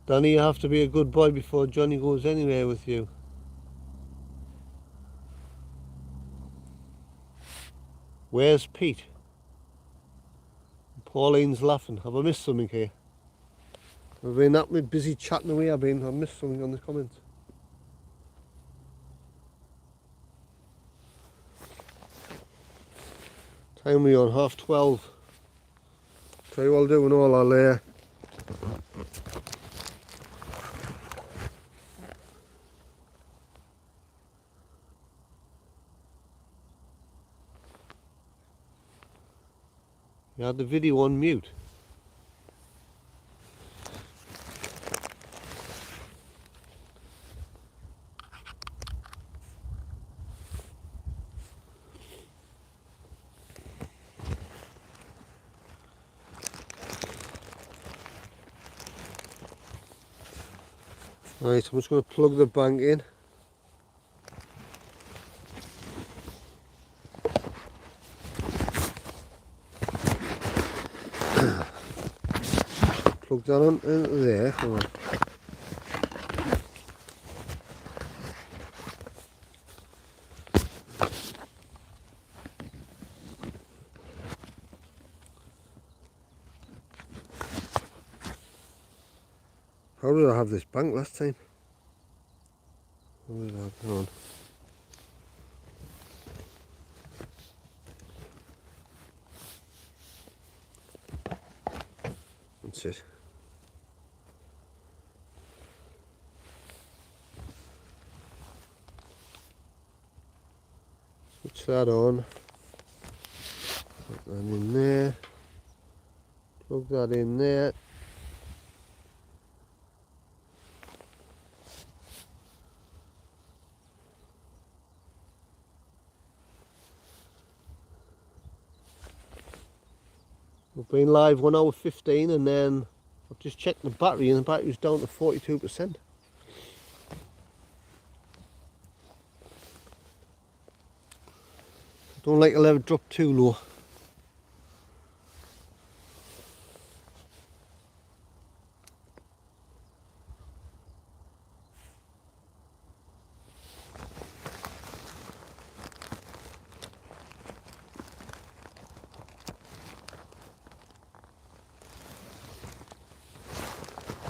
Danny, you have to be a good boy before Johnny goes anywhere with you. Where's Pete? Pauline's laughing. Have I missed something here? I've been that busy chatting away, I've missed something on the comments. Time we on 12:30. Tell you what I'll do and all, I'll you had the video on mute. Right, I'm just going to plug the bank in. Plug that on into there. Come on. How did I have this bank last time? How did I have it on? That's it. Switch that on. Put that in there. Plug that in there. We've been live 1 hour 15, and then I've just checked the battery and the battery's down to 42%. Don't like to let it drop too low.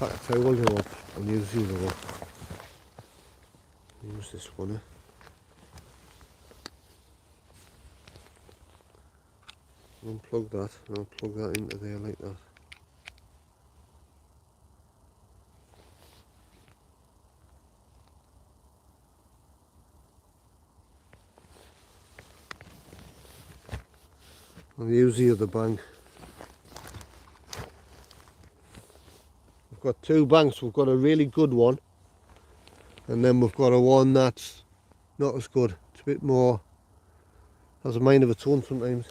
pack of towels you up and use the other one. Use this one, Unplug that and I'll plug that into there like that. I'll use the other bank. We've got two banks. We've got a really good one and then we've got a one that's not as good. It's a bit more, has a mind of its own sometimes.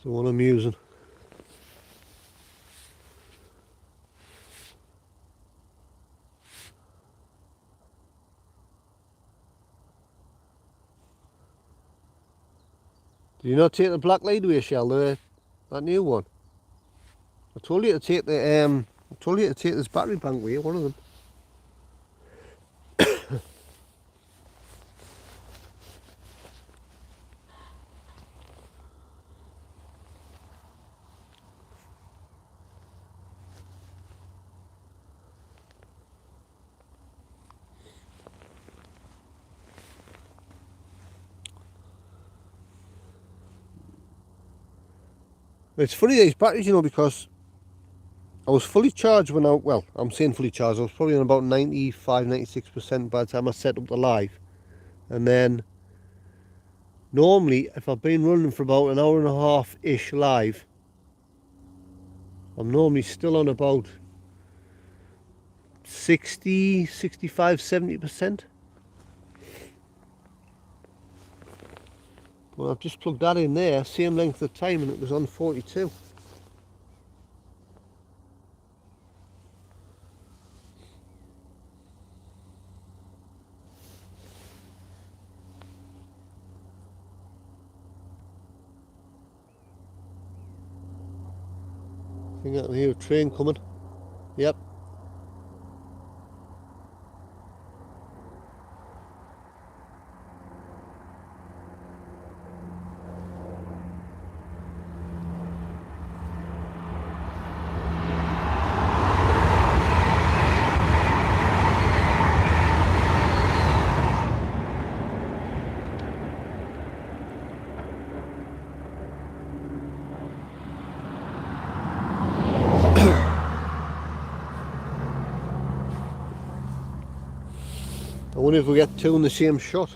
So what I'm using. Do you not take the black lead with you, Shell? That new one. I told you to take the I told you to take this battery bank with you, one of them. It's funny these batteries, you know, because I was fully charged when well, I'm saying fully charged, I was probably on about 95, 96% by the time I set up the live. And then, normally, if I've been running for about an hour and a half-ish live, I'm normally still on about 60, 65, 70%. Well, I've just plugged that in there, same length of time, and it was on 42. I think I can hear a train coming. Yep. I wonder if we get two in the same shot.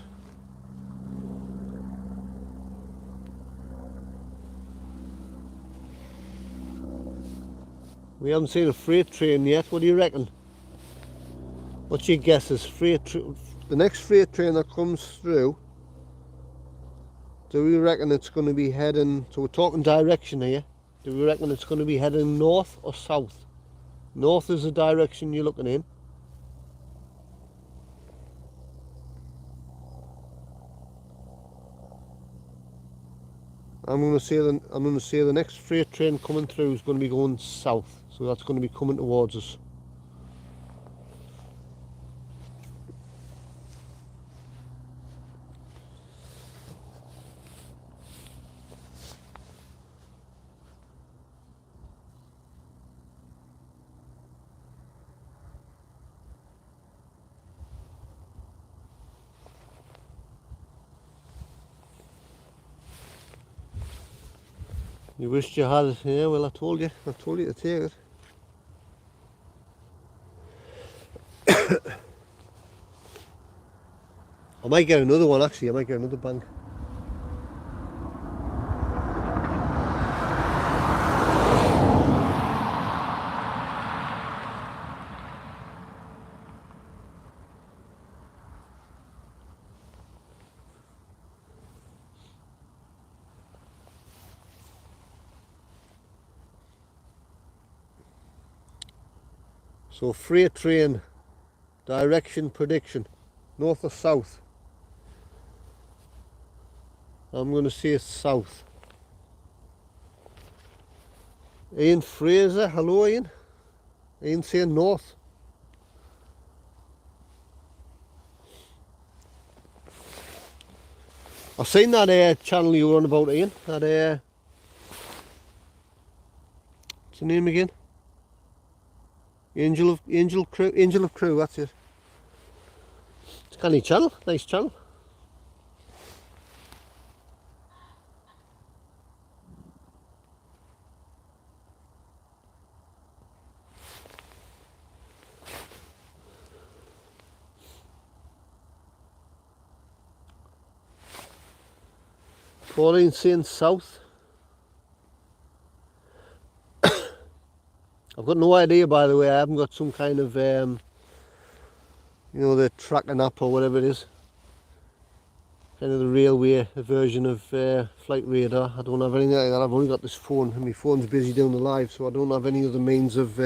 We haven't seen a freight train yet. What do you reckon? What's your guesses? The next freight train that comes through, do we reckon it's going to be heading, so we're talking direction here, do we reckon it's going to be heading north or south? North is the direction you're looking in. I'm going to say the next freight train coming through is going to be going south, so that's going to be coming towards us. You wished you had it. Yeah, well, I told you to take it. I might get another one actually, I might get another bank. So freight train, direction prediction, north or south? I'm going to say south. Ian Fraser, hello Ian. Ian saying north. I've seen that channel you were on about, Ian. That what's the name again? Angel of Crew. That's it. It's a canny channel. Nice channel. Pauline saying south. I've got no idea, by the way. I haven't got some kind of, you know, the tracking app or whatever it is. Kind of the railway version of Flight Radar. I don't have anything like that. I've only got this phone, and my phone's busy doing the live, so I don't have any other means of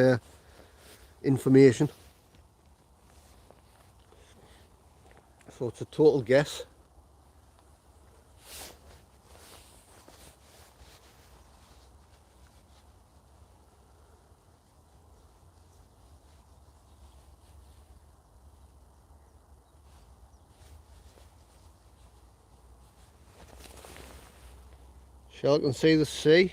information. So it's a total guess. Shall I can see the sea.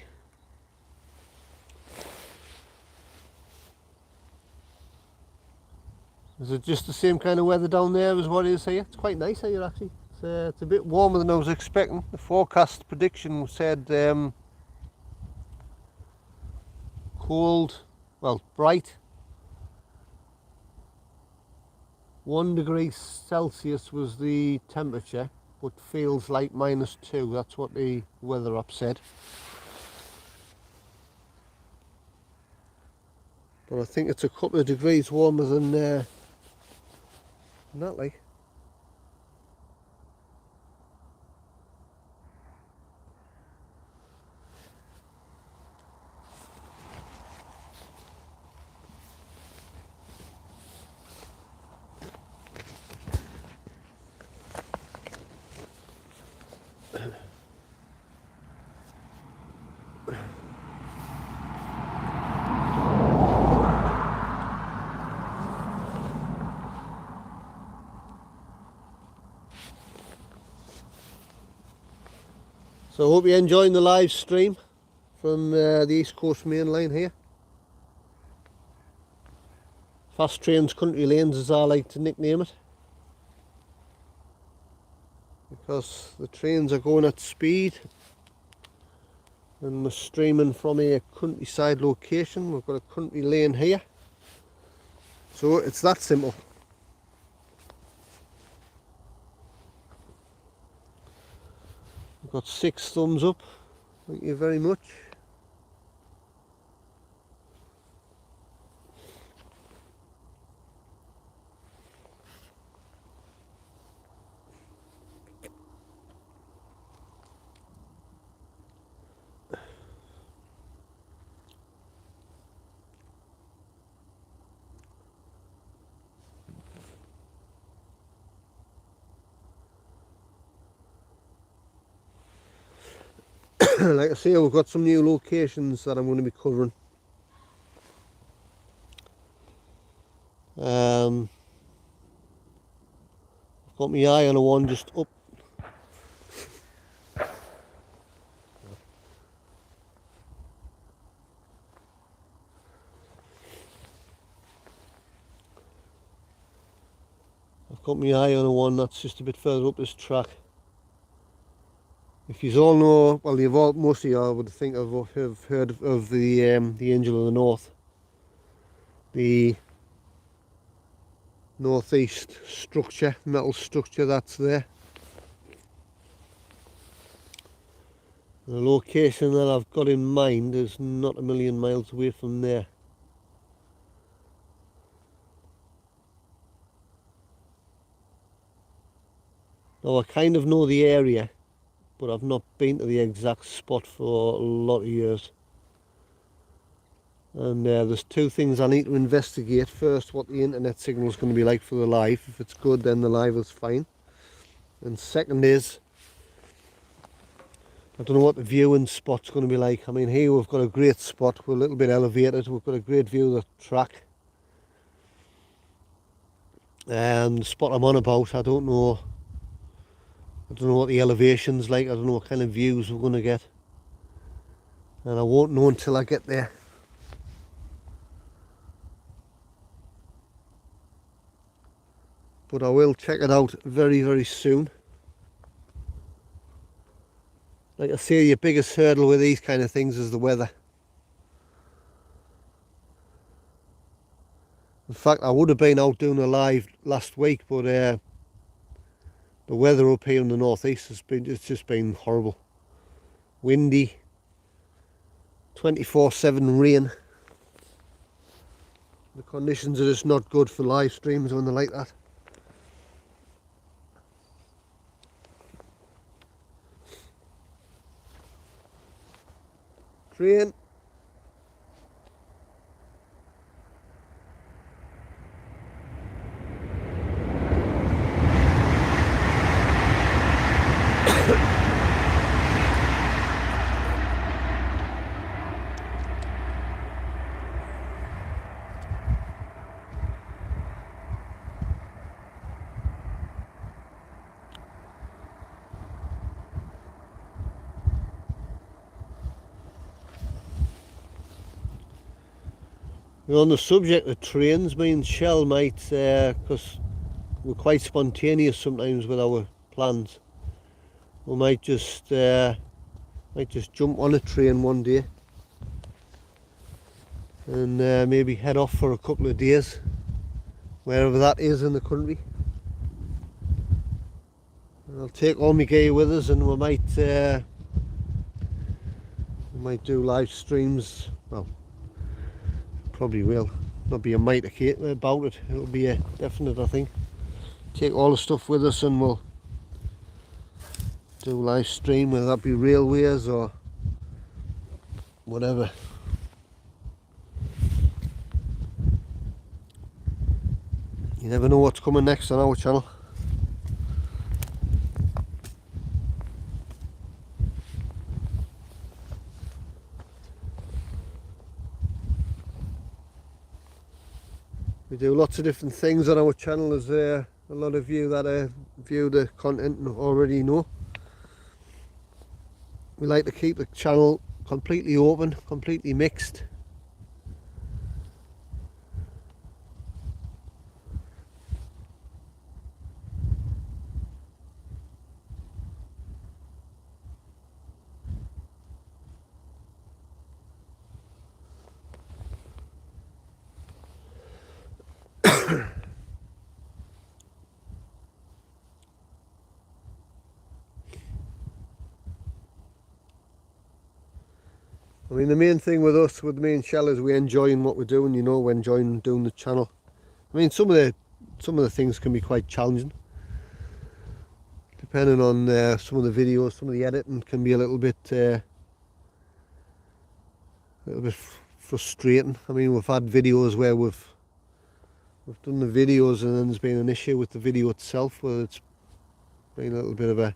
Is it just the same kind of weather down there as what it is here? It's quite nice here actually. It's a bit warmer than I was expecting. The forecast prediction said cold, well, bright. 1 degree Celsius was the temperature, but feels like -2. That's what the weather app said. But I think it's a couple of degrees warmer than that, like. So I hope you're enjoying the live stream from the East Coast Main Line here. Fast Trains Country Lanes, as I like to nickname it, because the trains are going at speed and we're streaming from a countryside location. We've got a country lane here, so it's that simple. We've got 6 thumbs up. Thank you very much. Like I say, we've got some new locations that I'm going to be covering. I've got my eye on a one just up. I've got my eye on a one that's just a bit further up this track. If you all know, well, you've all, most of you all would think have heard of the Angel of the North, the northeast structure, metal structure that's there. The location that I've got in mind is not a million miles away from there. Now I kind of know the area, but I've not been to the exact spot for a lot of years. And there's 2 things I need to investigate. First, what the internet signal is going to be like for the live. If it's good, then the live is fine. And second is, I don't know what the viewing spot's going to be like. I mean, here we've got a great spot. We're a little bit elevated. We've got a great view of the track. The spot I'm on about, I don't know I don't know what the elevation's like. I don't know what kind of views we're going to get. And I won't know until I get there. But I will check it out very, very soon. Like I say, your biggest hurdle with these kind of things is the weather. In fact, I would have been out doing a live last week, but the weather up here in the northeast it's just been horrible. Windy, 24/7 rain. The conditions are just not good for live streams when they're like that. Train. On the subject of trains, me and Shell might, because we're quite spontaneous sometimes with our plans, we might just jump on a train one day and maybe head off for a couple of days, wherever that is in the country. And I'll take all my gear with us, and we might do live streams. Well, probably will. Not be a might about it. It'll be a definite, I think. Take all the stuff with us and we'll do live stream, whether that be railways or whatever. You never know what's coming next on our channel. We do lots of different things on our channel, as a lot of you that view the content already know. We like to keep the channel completely open, completely mixed. I mean, the main thing with us, with me and Shell, is we're enjoying what we're doing. You know, we're enjoying doing the channel. I mean, some of the things can be quite challenging, depending on some of the videos. Some of the editing can be a little bit frustrating. I mean, we've had videos where we've done the videos and then there's been an issue with the video itself, where it's been a little bit of a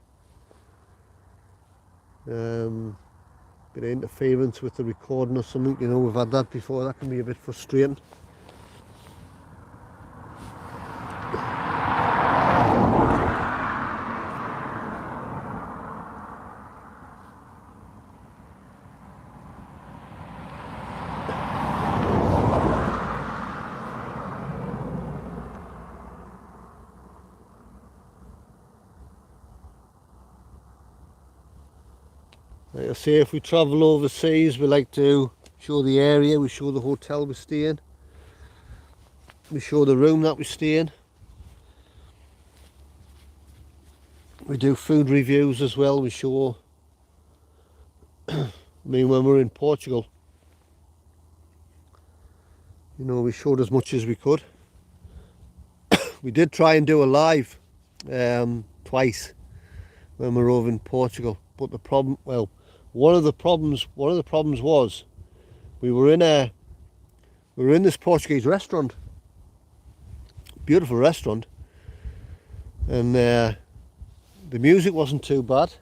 bit of interference with the recording or something. You know, we've had that before. That can be a bit frustrating. Like I say, if we travel overseas, we like to show the area, we show the hotel we stay in, we show the room that we stay in. We do food reviews as well. We show, I mean, when we're in Portugal, you know, we showed as much as we could. We did try and do a live twice when we were over in Portugal, but the problem, well, one of the problems was we were in this Portuguese restaurant, beautiful restaurant, and the music wasn't too bad.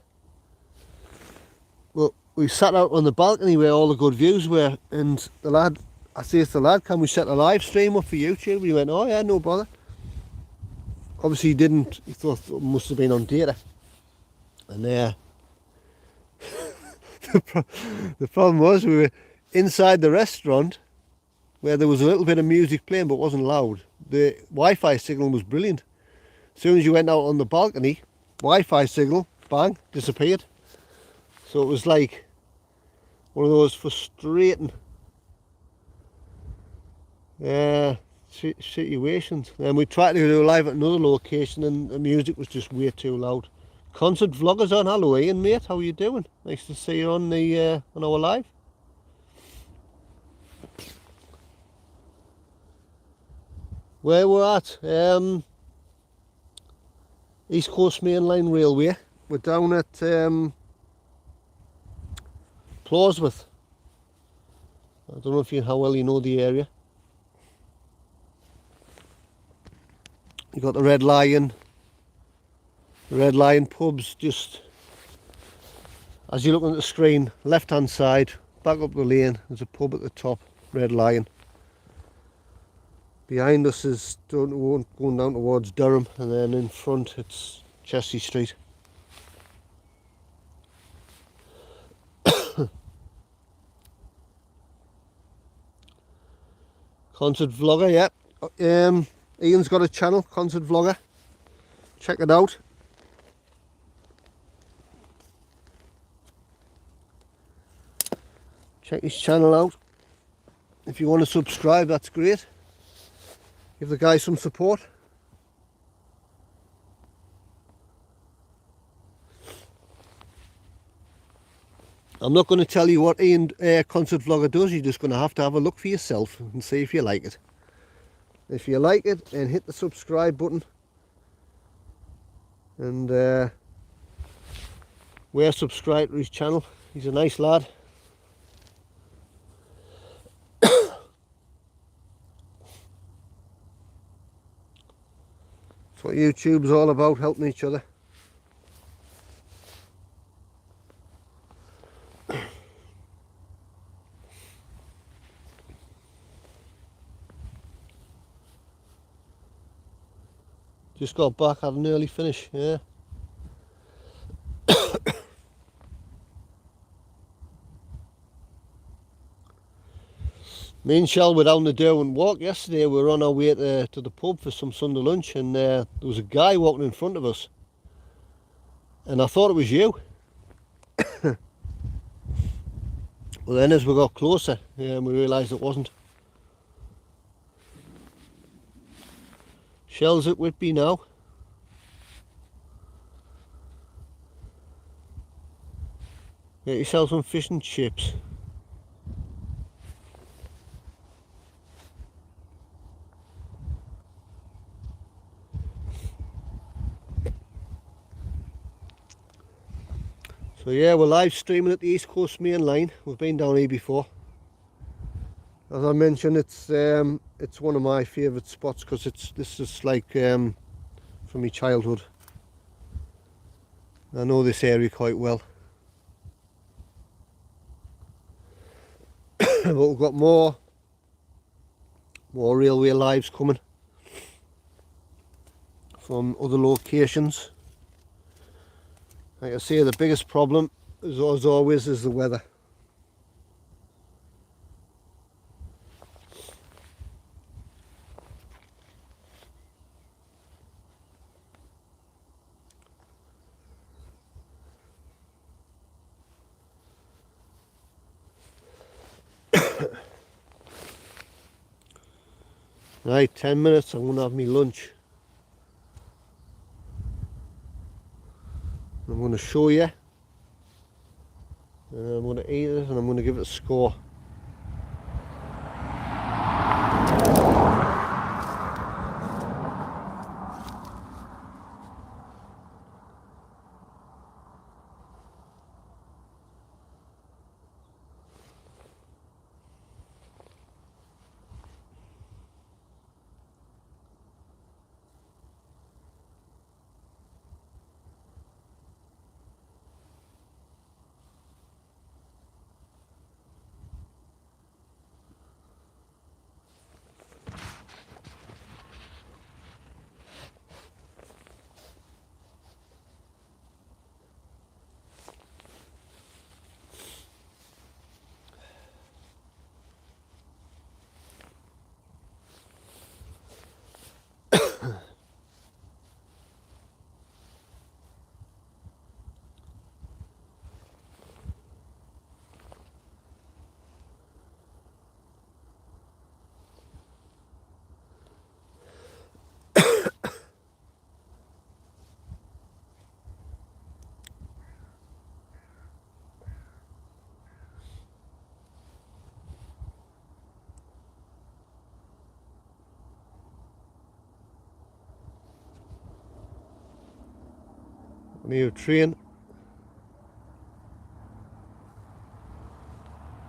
Well, we sat out on the balcony where all the good views were, and I said to the lad, can we set a live stream up for YouTube? He went, oh yeah, no bother. Obviously he didn't, he thought it must have been on data. And the problem was we were inside the restaurant where there was a little bit of music playing but wasn't loud. The Wi-Fi signal was brilliant. As soon as you went out on the balcony, Wi-Fi signal, bang, disappeared. So it was like one of those frustrating situations. And we tried to do live at another location and the music was just way too loud. Concert vloggers on. Hello Ian, mate, how are you doing? Nice to see you on the on our live. Where we're at, East Coast Main Line Railway. We're down at Plawsworth. I don't know if how well you know the area. You got the Red Lion pubs just as you look at the screen, left hand side, back up the lane, there's a pub at the top, Red Lion. Behind us is going down towards Durham, and then in front it's Chelsea Street. Concert Vlogger, yeah. Ian's got a channel, Concert Vlogger. Check it out. Check his channel out. If you want to subscribe, that's great. Give the guy some support. I'm not going to tell you what Ian Concert Vlogger does. You're just going to have a look for yourself and see if you like it. If you like it, then hit the subscribe button. And we're subscribed to his channel. He's a nice lad. That's what YouTube's all about, helping each other. Just got back, had an early finish, yeah. Me and Shell were down the Derwent Walk yesterday. We were on our way to the pub for some Sunday lunch, and there was a guy walking in front of us. And I thought it was you. Well, then as we got closer, we realised it wasn't. Shell's at Whitby now. Get yourself some fish and chips. So yeah, we're live streaming at the East Coast Main Line. We've been down here before. As I mentioned, it's one of my favourite spots because this is like from my childhood. I know this area quite well. But we've got more railway lives coming from other locations. Like I say, the biggest problem, as always, is the weather. Right, 10 minutes, I'm going to have my lunch. I'm going to show you, and I'm going to eat it, and I'm going to give it a score. New train.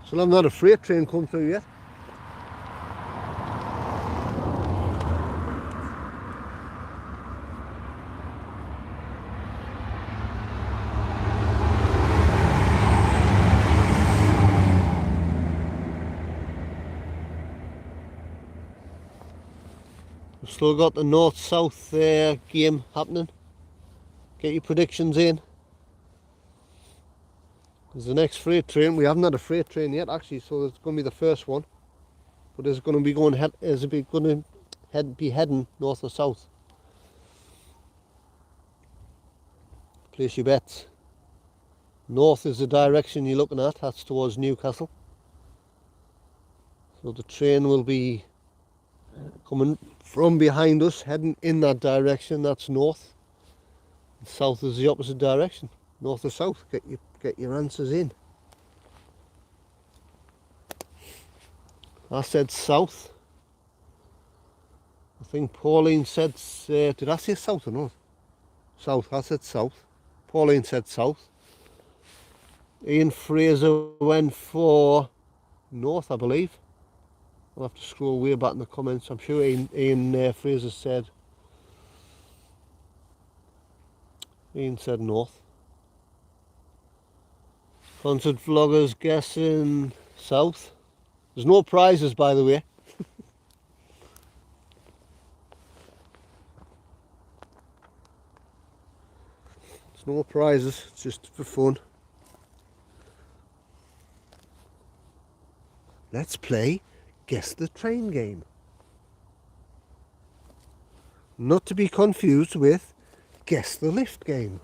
Still have not a freight train come through yet. We've still got the north-south game happening. Get your predictions in. There's the next freight train. We haven't had a freight train yet, actually, so it's going to be the first one. But it's going to be going be heading north or south. Place your bets. North is the direction you're looking at. That's towards Newcastle. So the train will be coming from behind us, heading in that direction. That's north. And south is the opposite direction. North or south. Get your answers in. I said south. I think Pauline said, did I say south or north? South, I said south. Pauline said south. Ian Fraser went for north, I believe. I'll have to scroll way back in the comments. I'm sure Ian Fraser said. Ian said north. Concert vloggers guessing south. There's no prizes, by the way. There's no prizes, it's just for fun. Let's play Guess the Train game. Not to be confused with Guess the Lift game.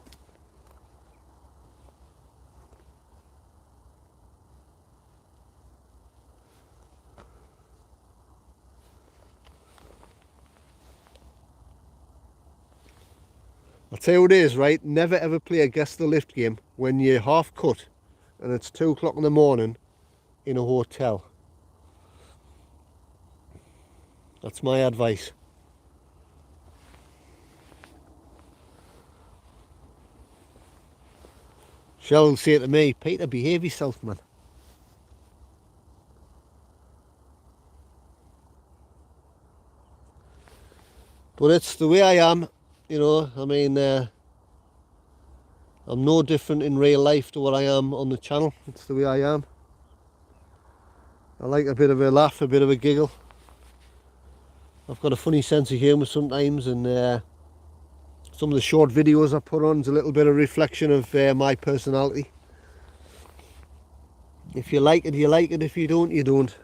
I'll tell you what it is, right? Never ever play a Guess the Lift game when you're half cut and it's 2 o'clock in the morning in a hotel. That's my advice. Shell will say to me, Peter, behave yourself, man. But it's the way I am, you know. I mean, I'm no different in real life to what I am on the channel. It's the way I am. I like a bit of a laugh, a bit of a giggle. I've got a funny sense of humour sometimes, and some of the short videos I put on is a little bit of reflection of my personality. If you like it, you like it. If you don't, you don't.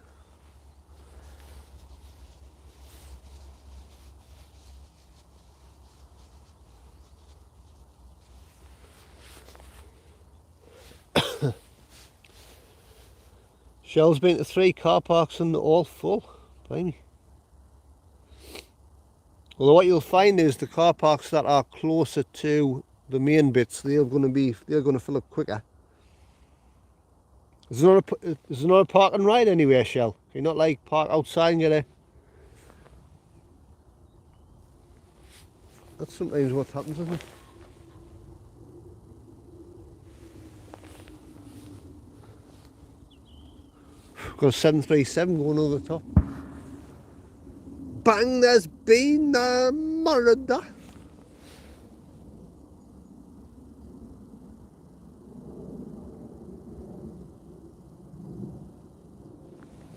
Shell's been to 3 car parks and they're all full. Blimey. Although what you'll find is the car parks that are closer to the main bits, they're going to fill up quicker. Is there not a park and ride anywhere, Shell? Can you not like park outside and get a... That's sometimes what happens, isn't it? Got a 737 going over the top. Bang, there's been a murder.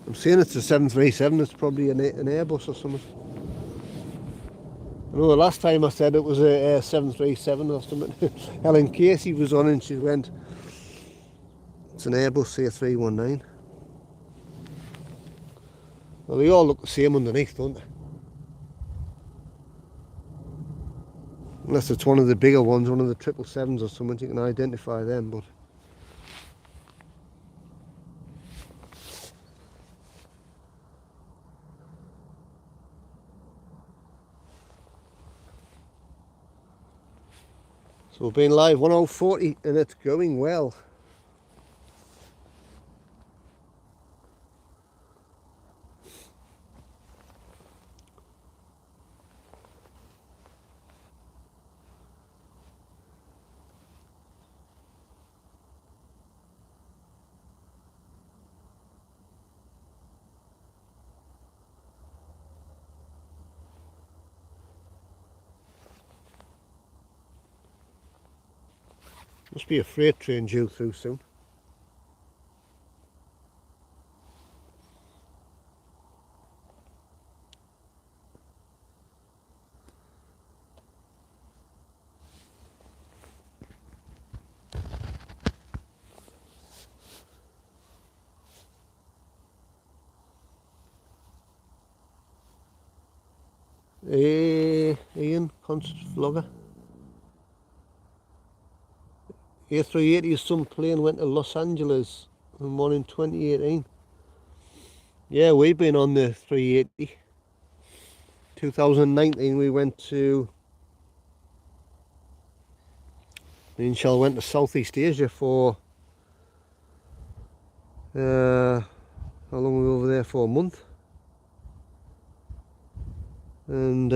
I'm saying it's a 737, it's probably an Airbus or something. I know the last time I said it was a 737 or something. Helen Casey was on and she went, it's an Airbus A319. Well, they all look the same underneath, don't they? Unless it's one of the bigger ones, one of the 777s or something, you can identify them, but... So we've been live 1 hour 40 and it's going well. Must be a freight train due through soon. Ian, concert vlogger. A380 some plane went to Los Angeles and won in 2018. Yeah, we've been on the 380. 2019 we went to, me and Shell went to Southeast Asia for, how long were we over there for? A month. And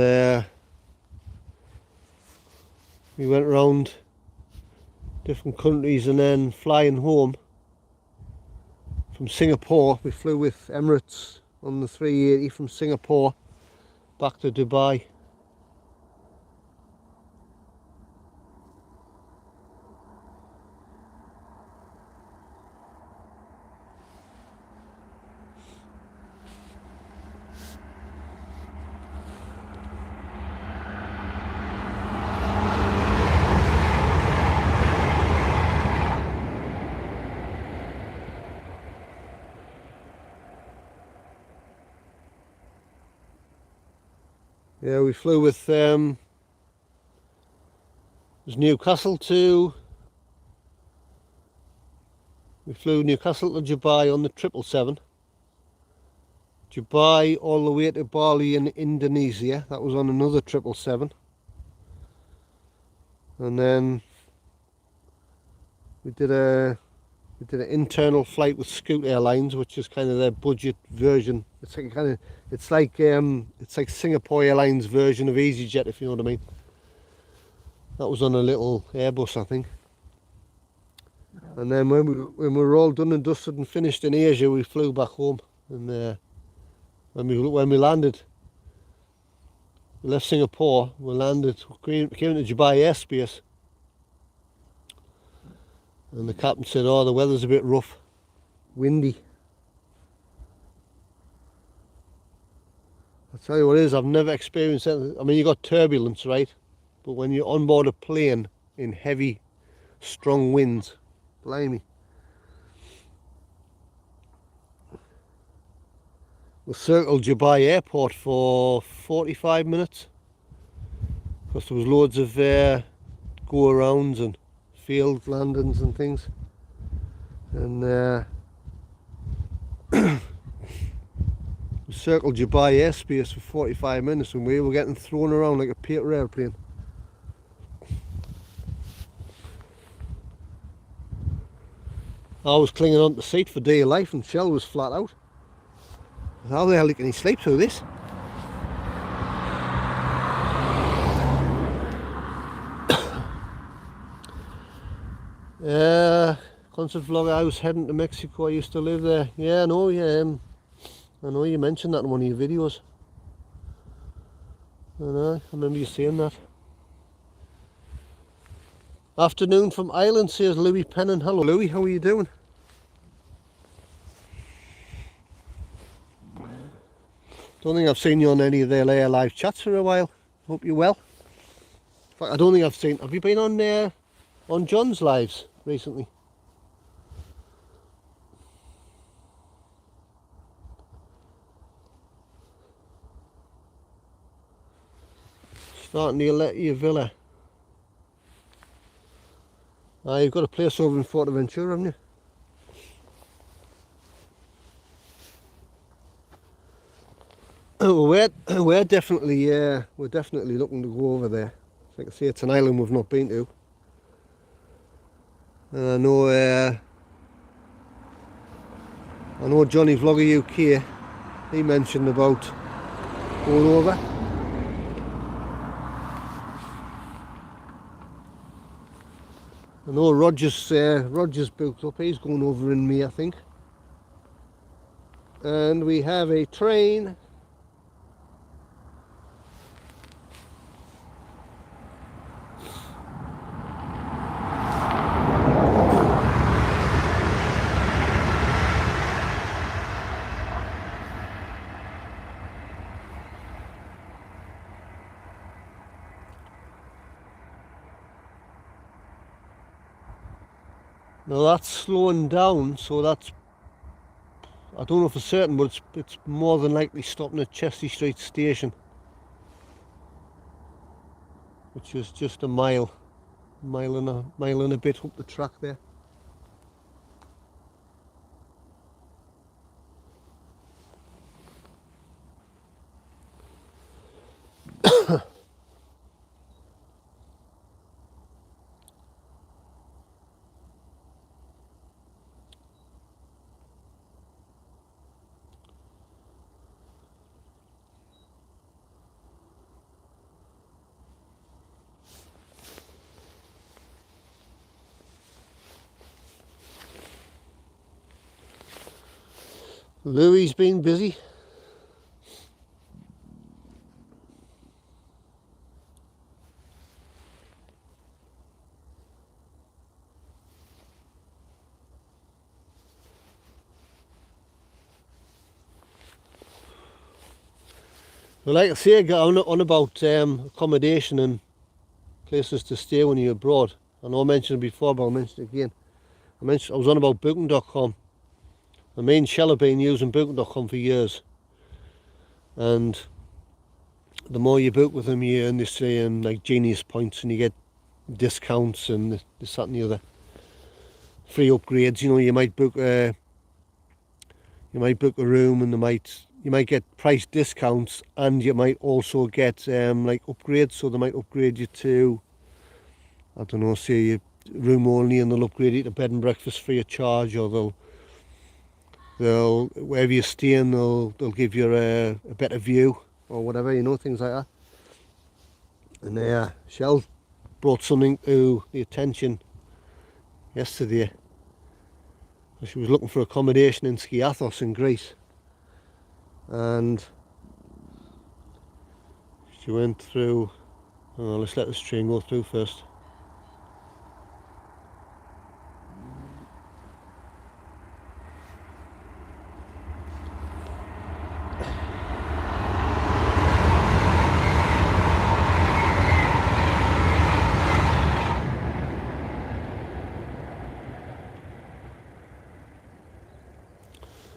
we went around different countries and then flying home from Singapore. We flew with Emirates on the 380 from Singapore back to Dubai. Yeah, we flew with it was Newcastle to, we flew Newcastle to Dubai on the 777. Dubai all the way to Bali in Indonesia, that was on another 777. And then we did an internal flight with Scoot Airlines, which is kind of their budget version. It's like it's like Singapore Airlines version of EasyJet, if you know what I mean. That was on a little Airbus, I think. And then when we were all done and dusted and finished in Asia, we flew back home. And when we landed, we left Singapore. We landed, came to Dubai airspace. And the captain said, "Oh, the weather's a bit rough, windy." I'll tell you what it is, I've never experienced anything. I mean, you got turbulence, right? But when you're on board a plane in heavy, strong winds, blimey. We circled Dubai airport for 45 minutes. Because there was loads of go-arounds and field landings and things. And we circled Dubai airspace for 45 minutes and we were getting thrown around like a paper airplane. I was clinging on to the seat for dear life and Shell was flat out. How the hell can he sleep through this? Concert vlogger, I was heading to Mexico, I used to live there. Yeah, I know, I know you mentioned that in one of your videos. I remember you saying that. Afternoon from Ireland, says Louis Pennon. Hello Louis, how are you doing? Don't think I've seen you on any of their live chats for a while. Hope you're well. In fact, I don't think I've seen, have you been on John's lives recently? Starting to let your villa. You've got a place over in Forteventura, haven't you? We're definitely looking to go over there. Like I say, it's an island we've not been to. And I know Johnny Vlogger UK, he mentioned about going over. I know Roger's booked up, he's going over in May, I think. And we have a train. Now that's slowing down, so that's, I don't know for certain, but it's more than likely stopping at Chelsea Street Station, which is just a mile and a bit up the track there. Louis been busy. Well, like I say, I got on about accommodation and places to stay when you're abroad. I know I mentioned it before, but I'll mention it again. I was on about Booking.com. Me and Shell have been using Booking.com for years, and the more you book with them, you earn this like Genius points, and you get discounts and this, that, and the other. Free upgrades. You know, you might book a room, and you might get price discounts, and you might also get like upgrades. So they might upgrade you to, I don't know, say you room only, and they'll upgrade you to bed and breakfast free of charge, or they'll wherever you're staying, they'll give you a better view or whatever, you know, things like that. And Shell brought something to the attention yesterday. She was looking for accommodation in Skiathos in Greece, and she went through, oh, let's let this train go through first.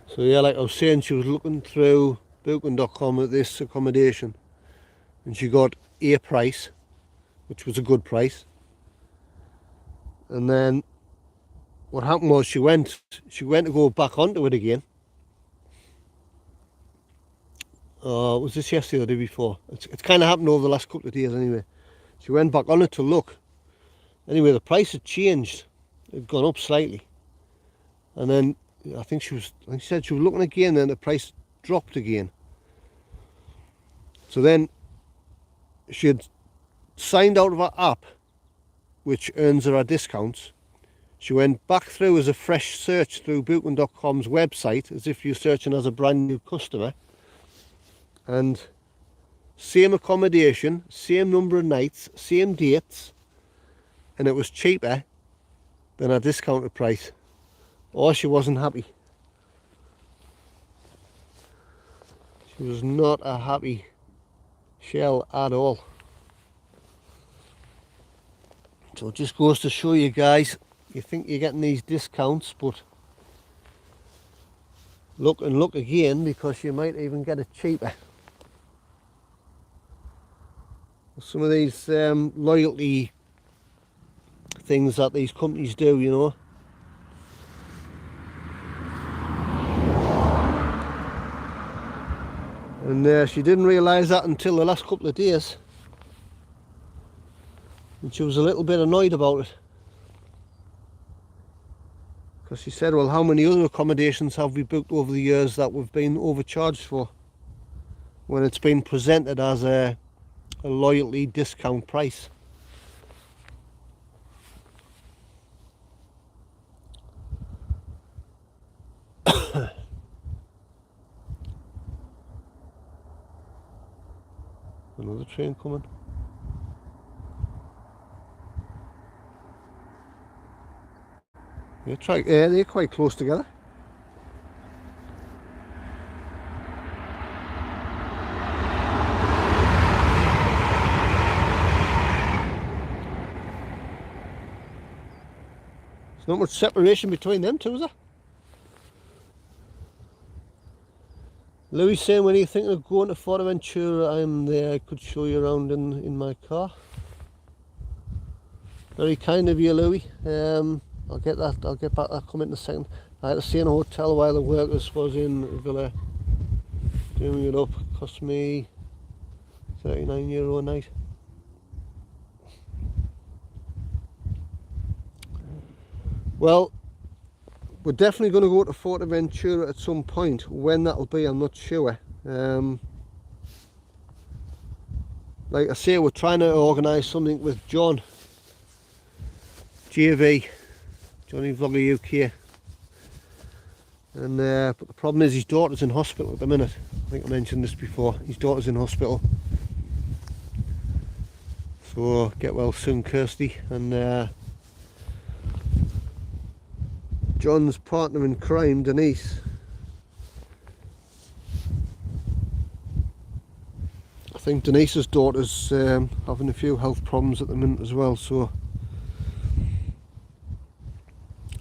So yeah, like I was saying, she was looking through Booking.com at this accommodation, and she got a price, which was a good price. And then what happened was she went to go back onto it again. Was this yesterday or the day before? It's kind of happened over the last couple of days anyway. She went back on it to look. Anyway, the price had changed. It had gone up slightly. And then I think she said she was looking again, then the price dropped again. So then she had signed out of her app, which earns her discounts. She went back through as a fresh search through Booking.com's website, as if you're searching as a brand new customer. And same accommodation, same number of nights, same dates, and it was cheaper than her discounted price. Or she wasn't happy. She was not a happy Shell at all. So it just goes to show you guys, you think you're getting these discounts, but look and look again, because you might even get it cheaper. Some of these loyalty things that these companies do, you know. And she didn't realise that until the last couple of days. And she was a little bit annoyed about it. Because she said, well, how many other accommodations have we booked over the years that we've been overcharged for? When it's been presented as a loyalty discount price. Another train coming. Yeah, they're quite close together. There's not much separation between them two, is there? Louis saying, when are you thinking of going to Fuerteventura? I'm there, I could show you around in my car. Very kind of you, Louis. I'll get back that comment in a second. I had to stay in a hotel while the workers was in Villa doing it up. Cost me €39 a night. Well, we're definitely going to go to Fuerteventura at some point. When that'll be, I'm not sure. Like I say, we're trying to organise something with John JV, Johnny Vlogger UK. And but the problem is his daughter's in hospital at the minute. I think I mentioned this before. His daughter's in hospital. So get well soon, Kirsty. And John's partner in crime, Denise, I think Denise's daughter's having a few health problems at the minute as well. So,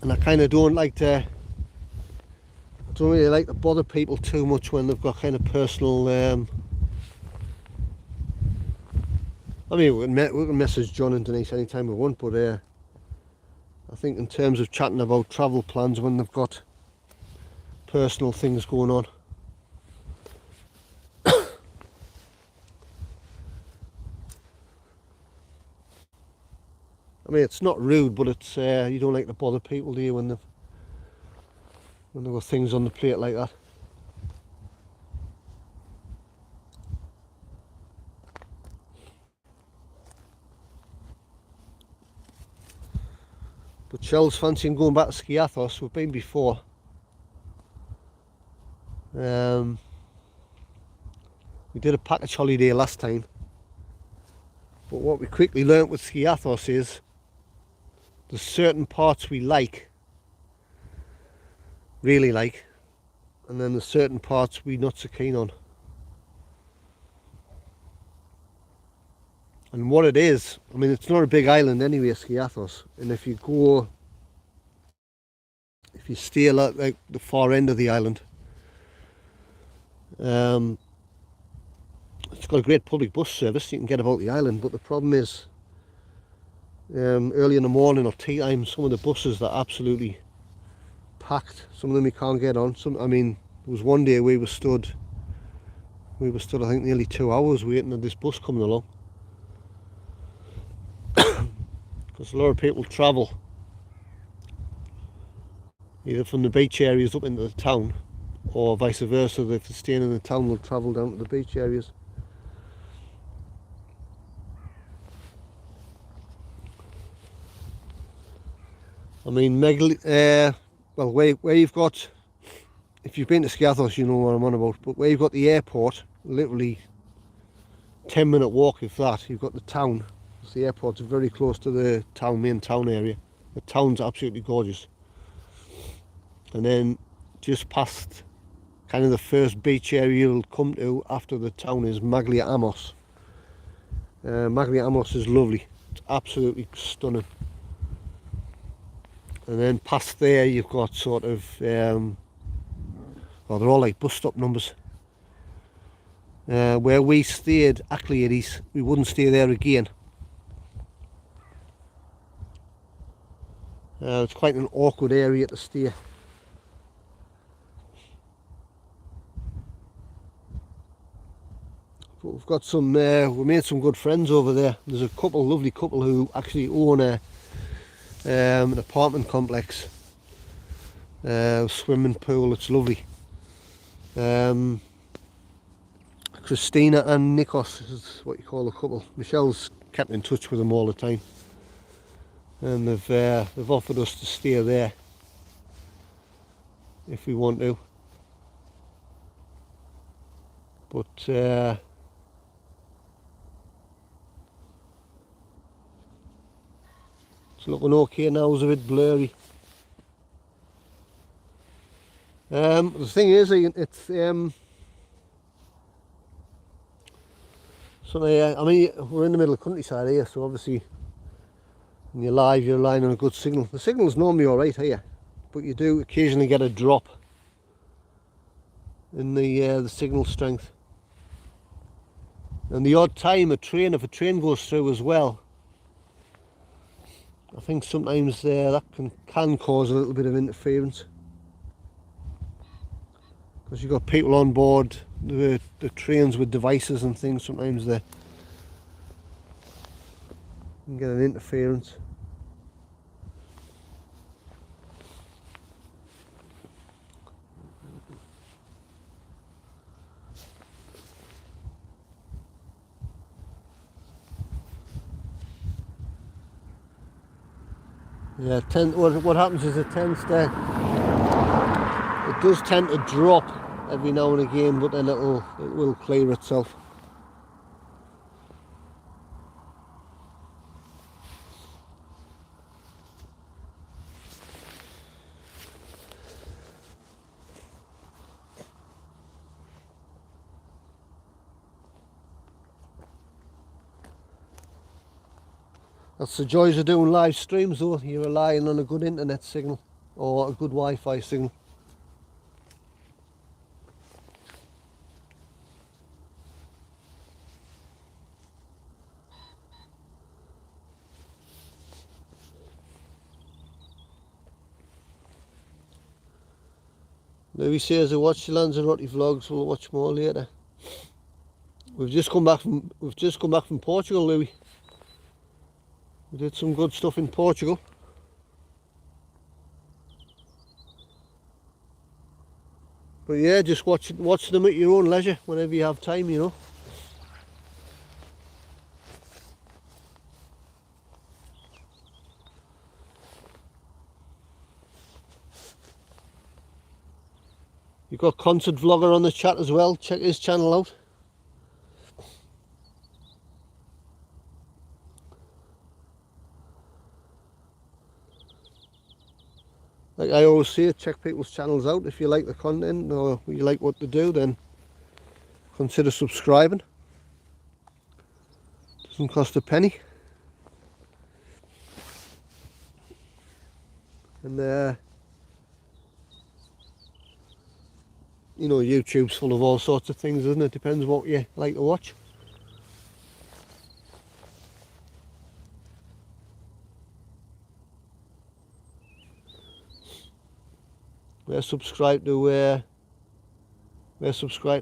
and I kind of don't really like to bother people too much when they've got kind of personal. I mean, we can message John and Denise anytime we want, but I think in terms of chatting about travel plans when they've got personal things going on. I mean, it's not rude, but it's you don't like to bother people, do you, when they've got things on the plate like that. But Shell's fancying going back to Skiathos. We've been before. We did a package holiday last time. But what we quickly learnt with Skiathos is there's certain parts we really like, and then there's certain parts we're not so keen on. And what it is, I mean, it's not a big island anyway, Skiathos, and if you stay at like the far end of the island, it's got a great public bus service. You can get about the island, but the problem is early in the morning or tea time, some of the buses are absolutely packed. Some of them you can't get on. I mean, there was one day we were stood I think nearly 2 hours waiting for this bus coming along, because a lot of people travel either from the beach areas up into the town, or vice versa. If they're staying in the town, they'll travel down to the beach areas. I mean, well, where you've got, if you've been to Skiathos, you know what I'm on about, but where you've got the airport, literally 10-minute walk, if that, you've got the town. The airport's very close to the main town area. The town's absolutely gorgeous. And then just past kind of the first beach area you'll come to after the town is Maglia Amos. Maglia Amos is lovely. It's absolutely stunning. And then past there you've got sort of, well, they're all like bus stop numbers. Where we stayed, Acliades, we wouldn't stay there again. It's quite an awkward area to stay. But we've got some, we made some good friends over there. There's a lovely couple who actually own an apartment complex, swimming pool. It's lovely. Christina and Nikos is what you call the couple. Michelle's kept in touch with them all the time, and they've offered us to stay there if we want to. But it's looking okay now. It's a bit blurry. The thing is, it's so I mean, we're in the middle of the countryside here, so obviously When you're live, you're relying on a good signal. The signal's normally alright here, but you do occasionally get a drop in the signal strength. And the odd time if a train goes through as well, I think sometimes that can cause a little bit of interference. Because you've got people on board the trains with devices and things, sometimes they can get an interference. Yeah, what happens is it does tend to drop every now and again, but then it will clear itself. That's the joys of doing live streams though, you're relying on a good internet signal or a good Wi-Fi signal. Louis says I watch the Lanzarote vlogs, we'll watch more later. We've just come back from Portugal, Louis. We did some good stuff in Portugal. But yeah, just watch them at your own leisure whenever you have time, you know. You've got Concert Vlogger on the chat as well, check his channel out. Like I always say, check people's channels out. If you like the content or you like what they do, then consider subscribing. Doesn't cost a penny. And you know, YouTube's full of all sorts of things, isn't it? Depends what you like to watch. We're subscribed to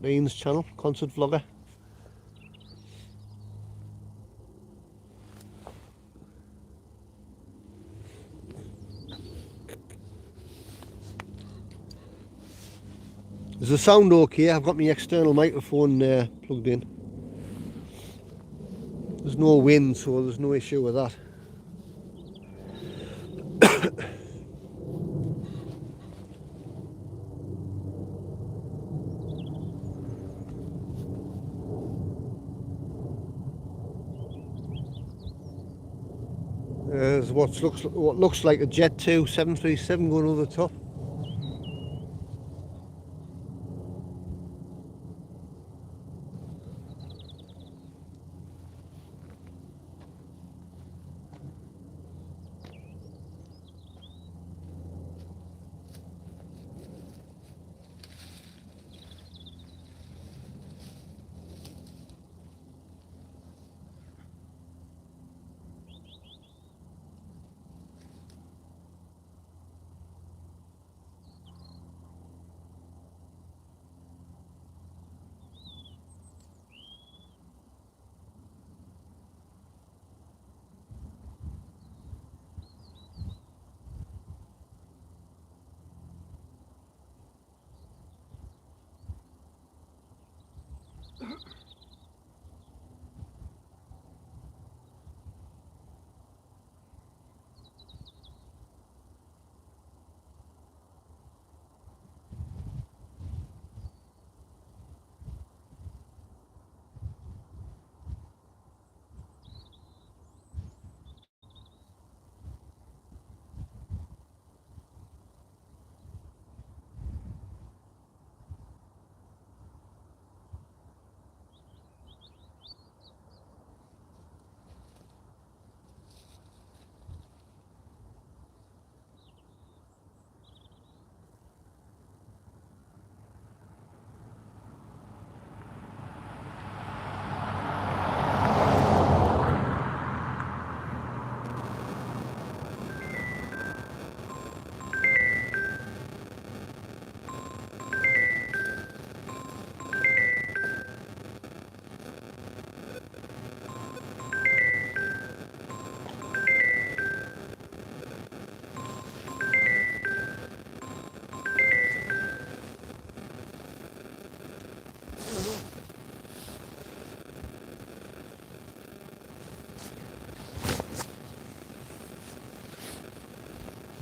Ian's channel, Concert Vlogger. Is the sound okay? I've got my external microphone plugged in. There's no wind, so there's no issue with that. There's what looks like a Jet 2 737 going over the top.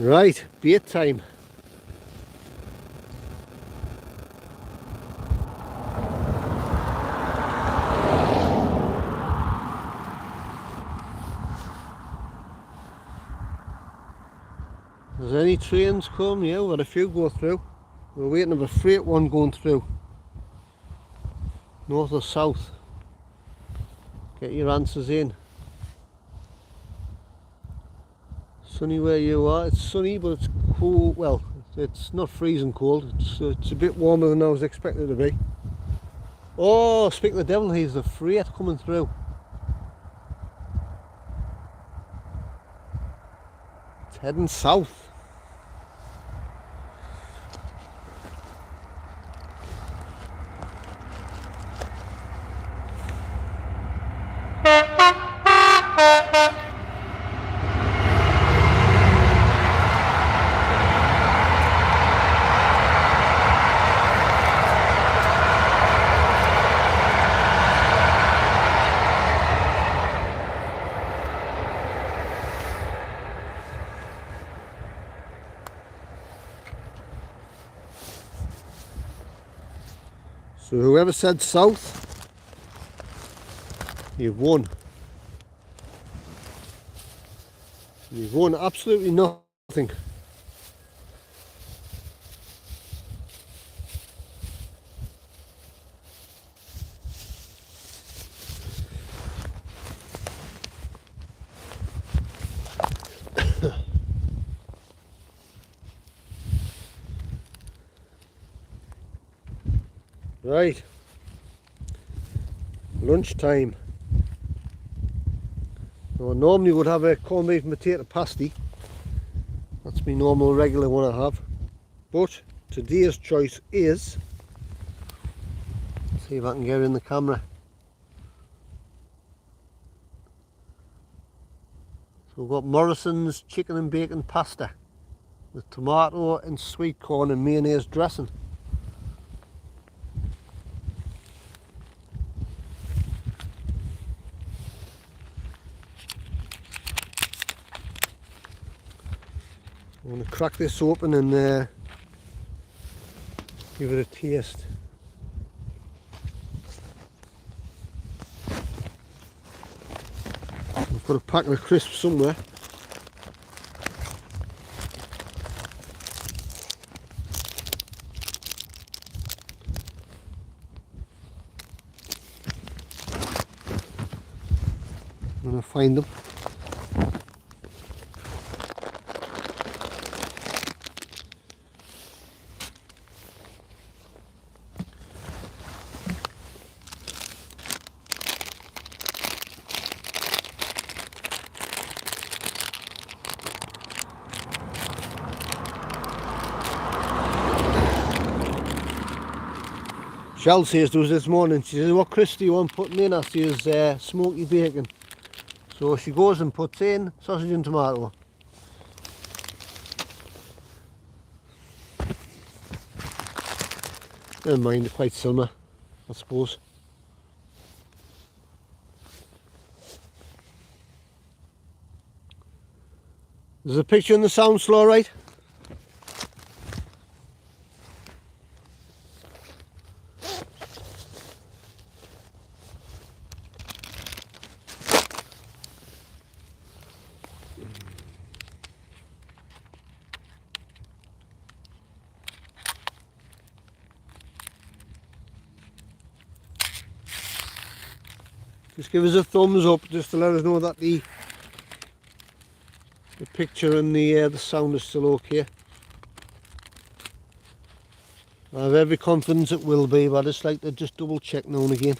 Right, bait time. There's any trains come? Yeah, we've had a few go through. We're waiting for a freight one going through. North or south? Get your answers in. Sunny where you are. It's sunny, but it's cool. Well, it's not freezing cold. It's a bit warmer than I was expecting it to be. Oh, speaking of the devil, here's the freight coming through. It's heading south. So whoever said south, you've won. You've won absolutely nothing. Right, lunchtime. So I normally would have a corned beef and potato pasty. That's my normal regular one I have. But today's choice is, see if I can get it in the camera. So we've got Morrison's chicken and bacon pasta with tomato and sweet corn and mayonnaise dressing. I'm going to crack this open and give it a taste. I've got a packet of crisps somewhere. I'm going to find them. Shell says to us this morning, she says, what crisps do you want putting in? I says, smoky bacon. So she goes and puts in sausage and tomato. Never mind, they're quite similar, I suppose. There's a picture in the sound slow, right? Just give us a thumbs up just to let us know that the picture and the sound is still okay. I have every confidence it will be, but I just like to just double check now and again.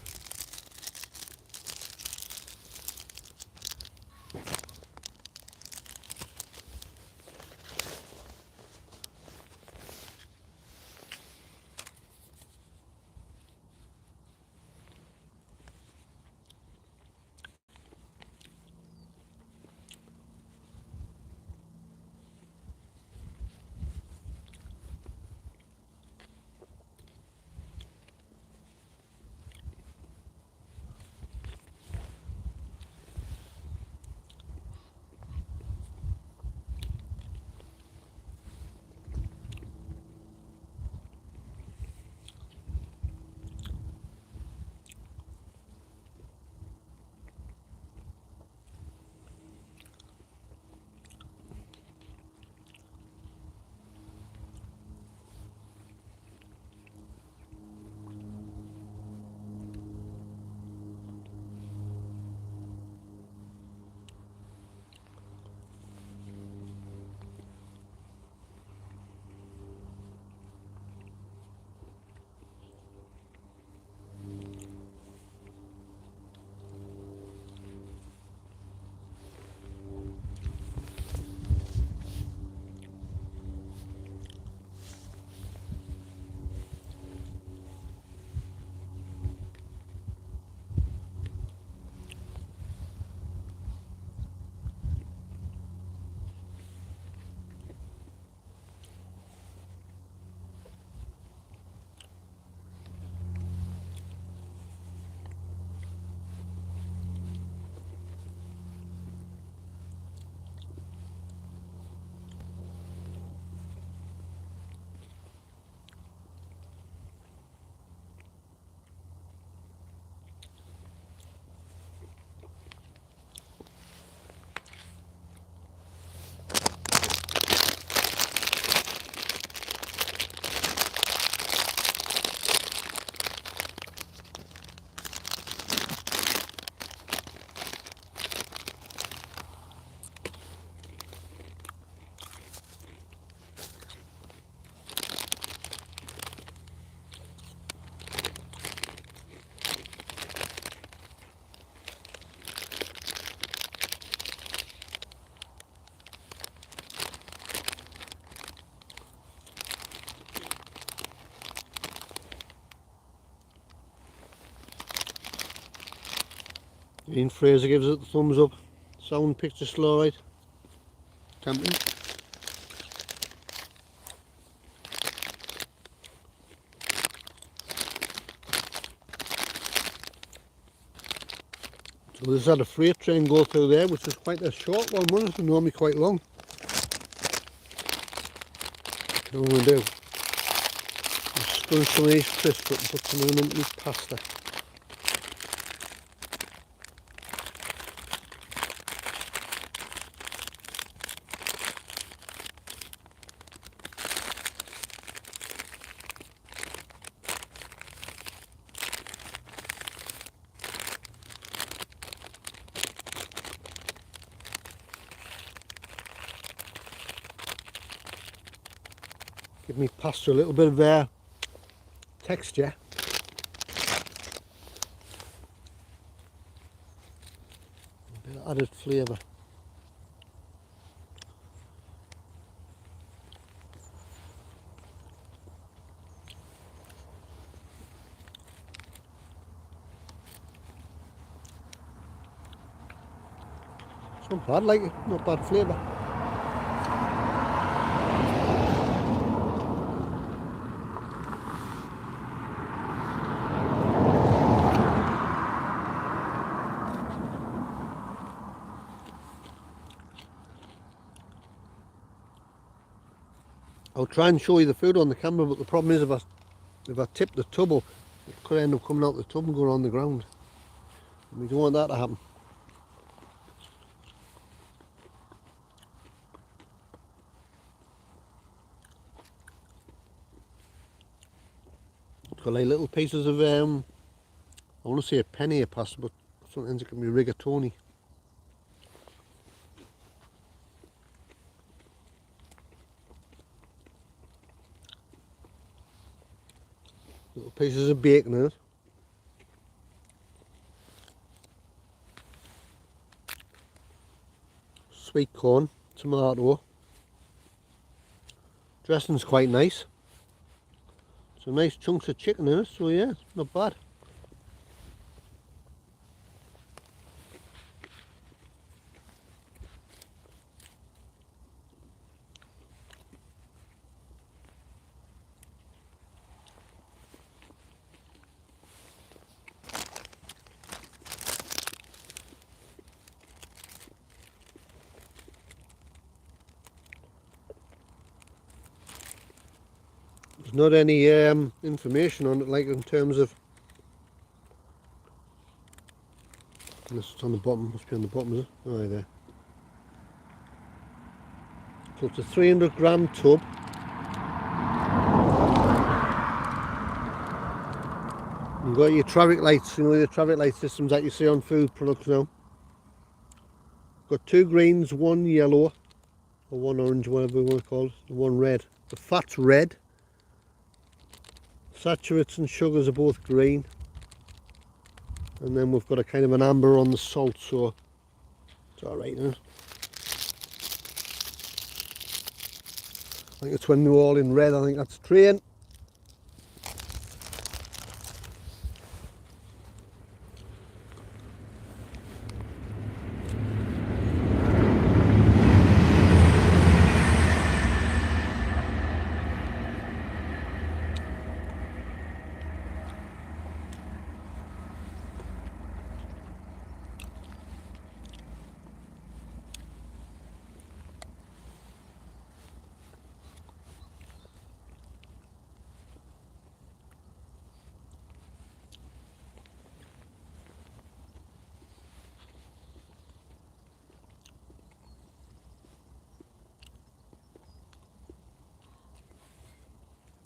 Ian Fraser gives it the thumbs up. Sound picture slow, right? Camping. So there's had a freight train go through there, which is quite a short one, wasn't it? Normally quite long. What I'm going to do is scrunch some of these crisps up and put some of them into my pasta. Give me pasta a little bit of texture. A bit of added flavour. It's not bad, like it, not bad flavour. I'll try and show you the food on the camera, but the problem is if I tip the tub up, it could end up coming out the tub and going on the ground. And we don't want that to happen. It's got like little pieces of I want to say a penny of pasta, but sometimes it can be rigatoni. Little pieces of bacon in it. Sweet corn, tomato. Dressing's quite nice. Some nice chunks of chicken in it, so yeah, not bad. There's not any information on it, like in terms of, unless it's on the bottom, must be on the bottom, is it? Oh, right there. So it's a 300 gram tub. You've got your traffic lights, you know, the traffic light systems that you see on food products now. Got 2 greens, 1 yellow, or 1 orange, whatever you want to call it, and 1 red. The fat's red. Saturates and sugars are both green. And then we've got a kind of an amber on the salt, so it's alright, isn't it? I think it's when they're all in red, I think that's train.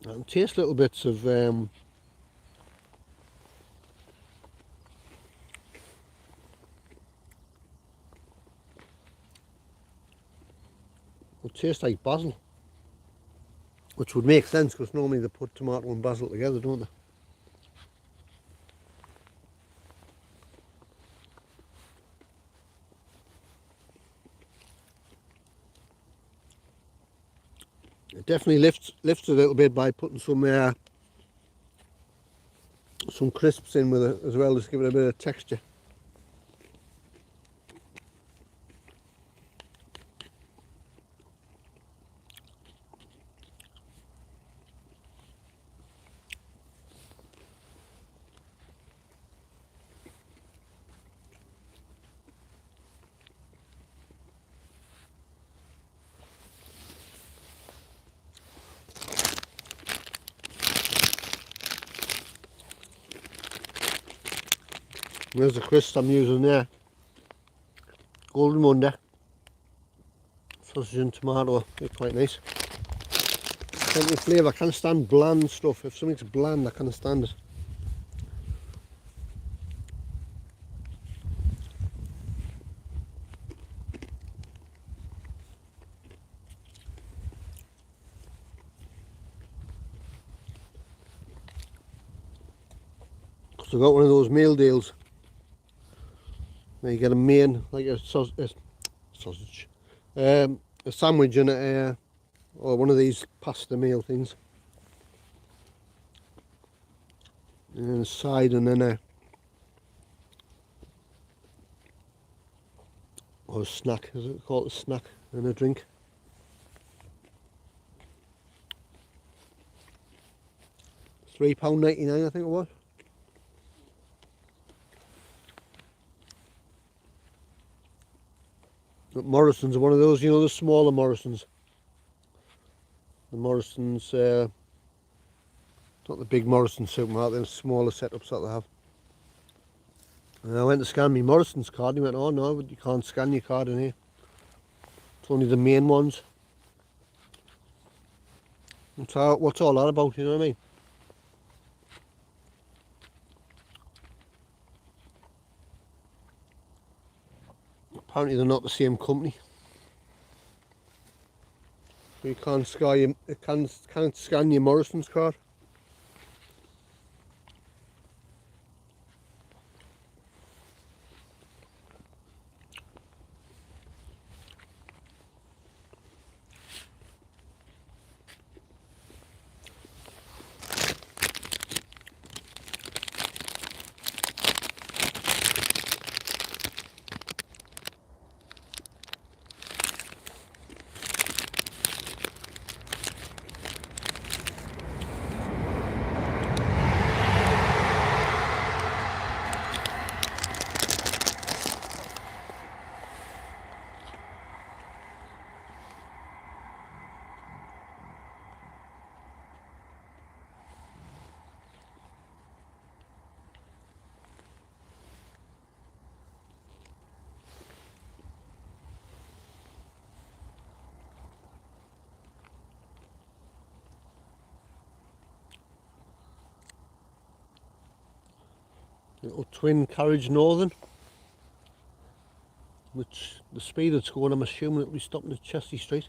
I can taste little bits of will taste like basil, which would make sense because normally they put tomato and basil together, don't they? It definitely lifts a little bit by putting some crisps in with it as well, just give it a bit of texture. There's the crisps I'm using there. Golden Monday. Sausage and tomato. They're quite nice. Plenty of flavour. I can't stand bland stuff. If something's bland, I can't stand it. So I got one of those meal deals. Now you get a main, like a sausage, a sandwich and or one of these pasta meal things, and then a side, and then or a snack, is it called a snack, and a drink. £3.99 I think it was. But Morrison's are one of those, you know, the smaller Morrison's. The Morrison's, not the big Morrison supermarket, the smaller setups that they have. And I went to scan my Morrison's card, and he went, oh no, you can't scan your card in here. It's only the main ones. What's all that about, you know what I mean? Apparently they're not the same company. So you can't scan your Morrison's card. Little twin carriage Northern, which the speed it's going, I'm assuming it'll be stopping at Chesty Street.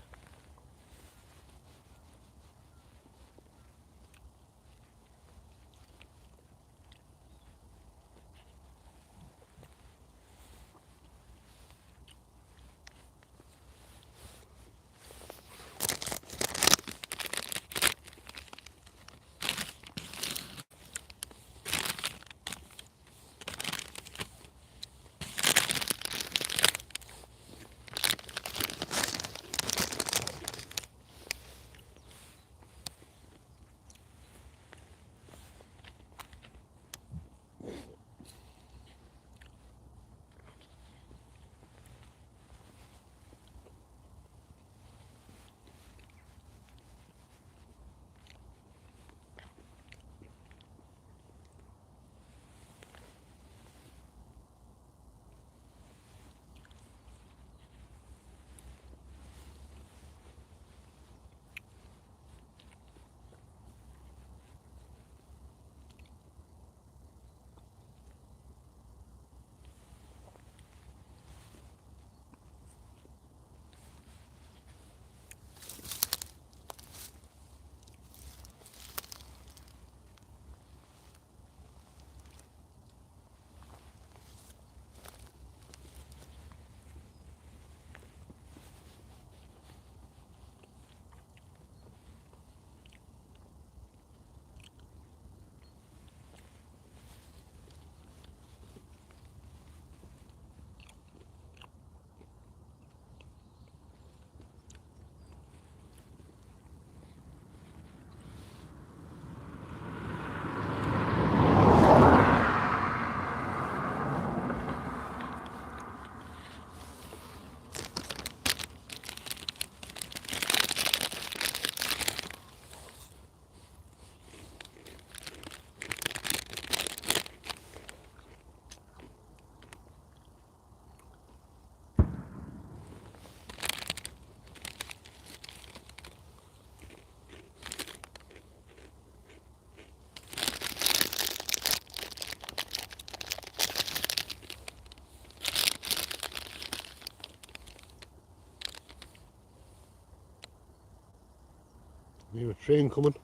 Hear a train coming.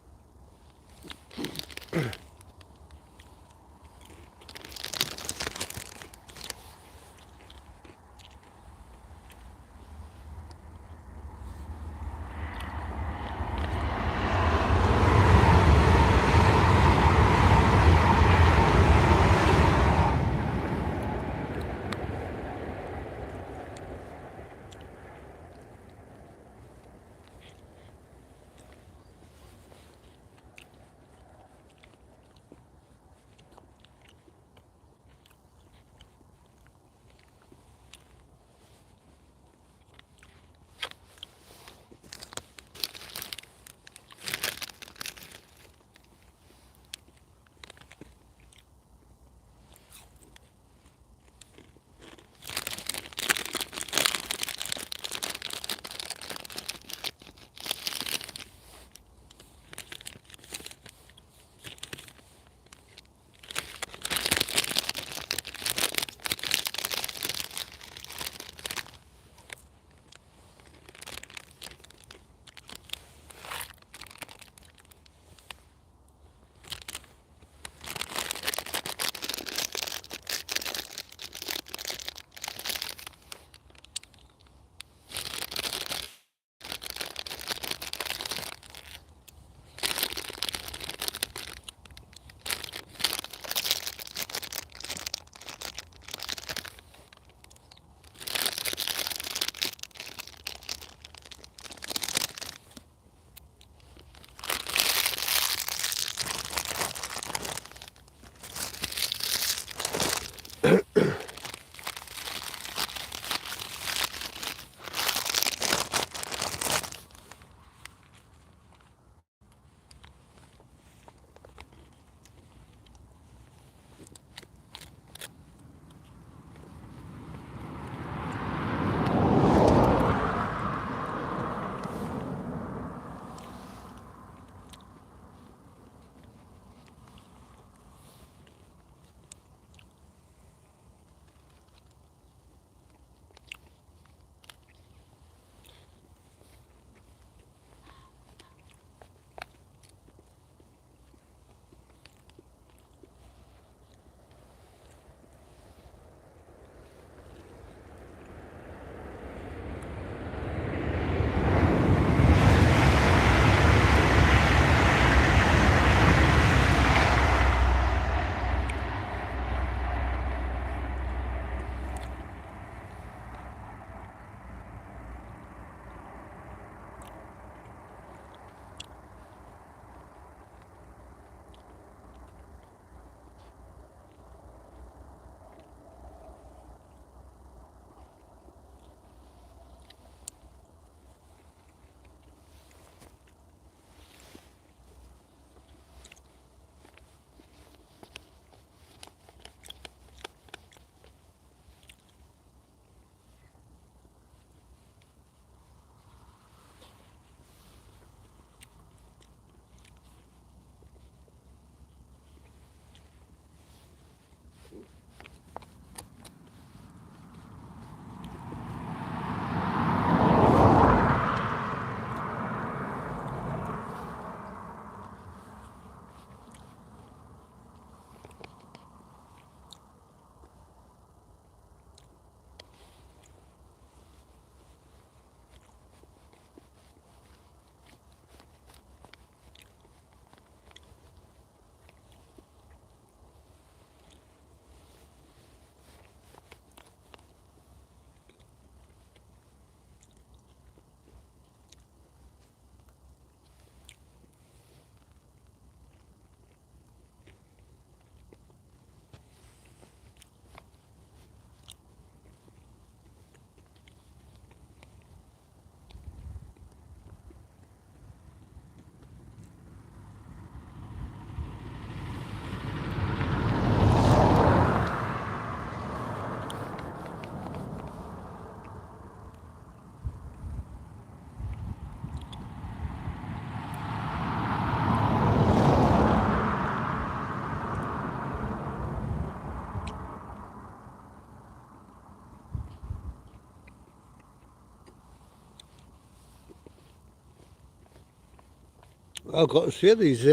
I've got to say these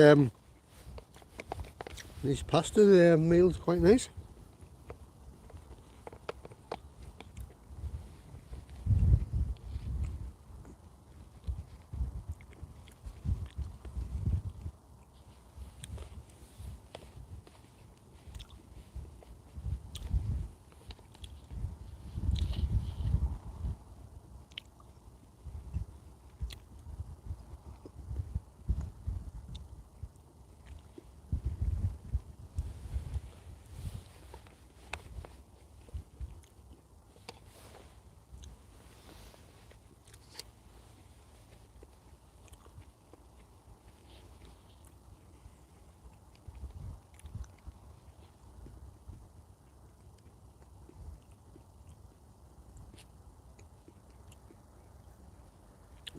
pasta meals are quite nice.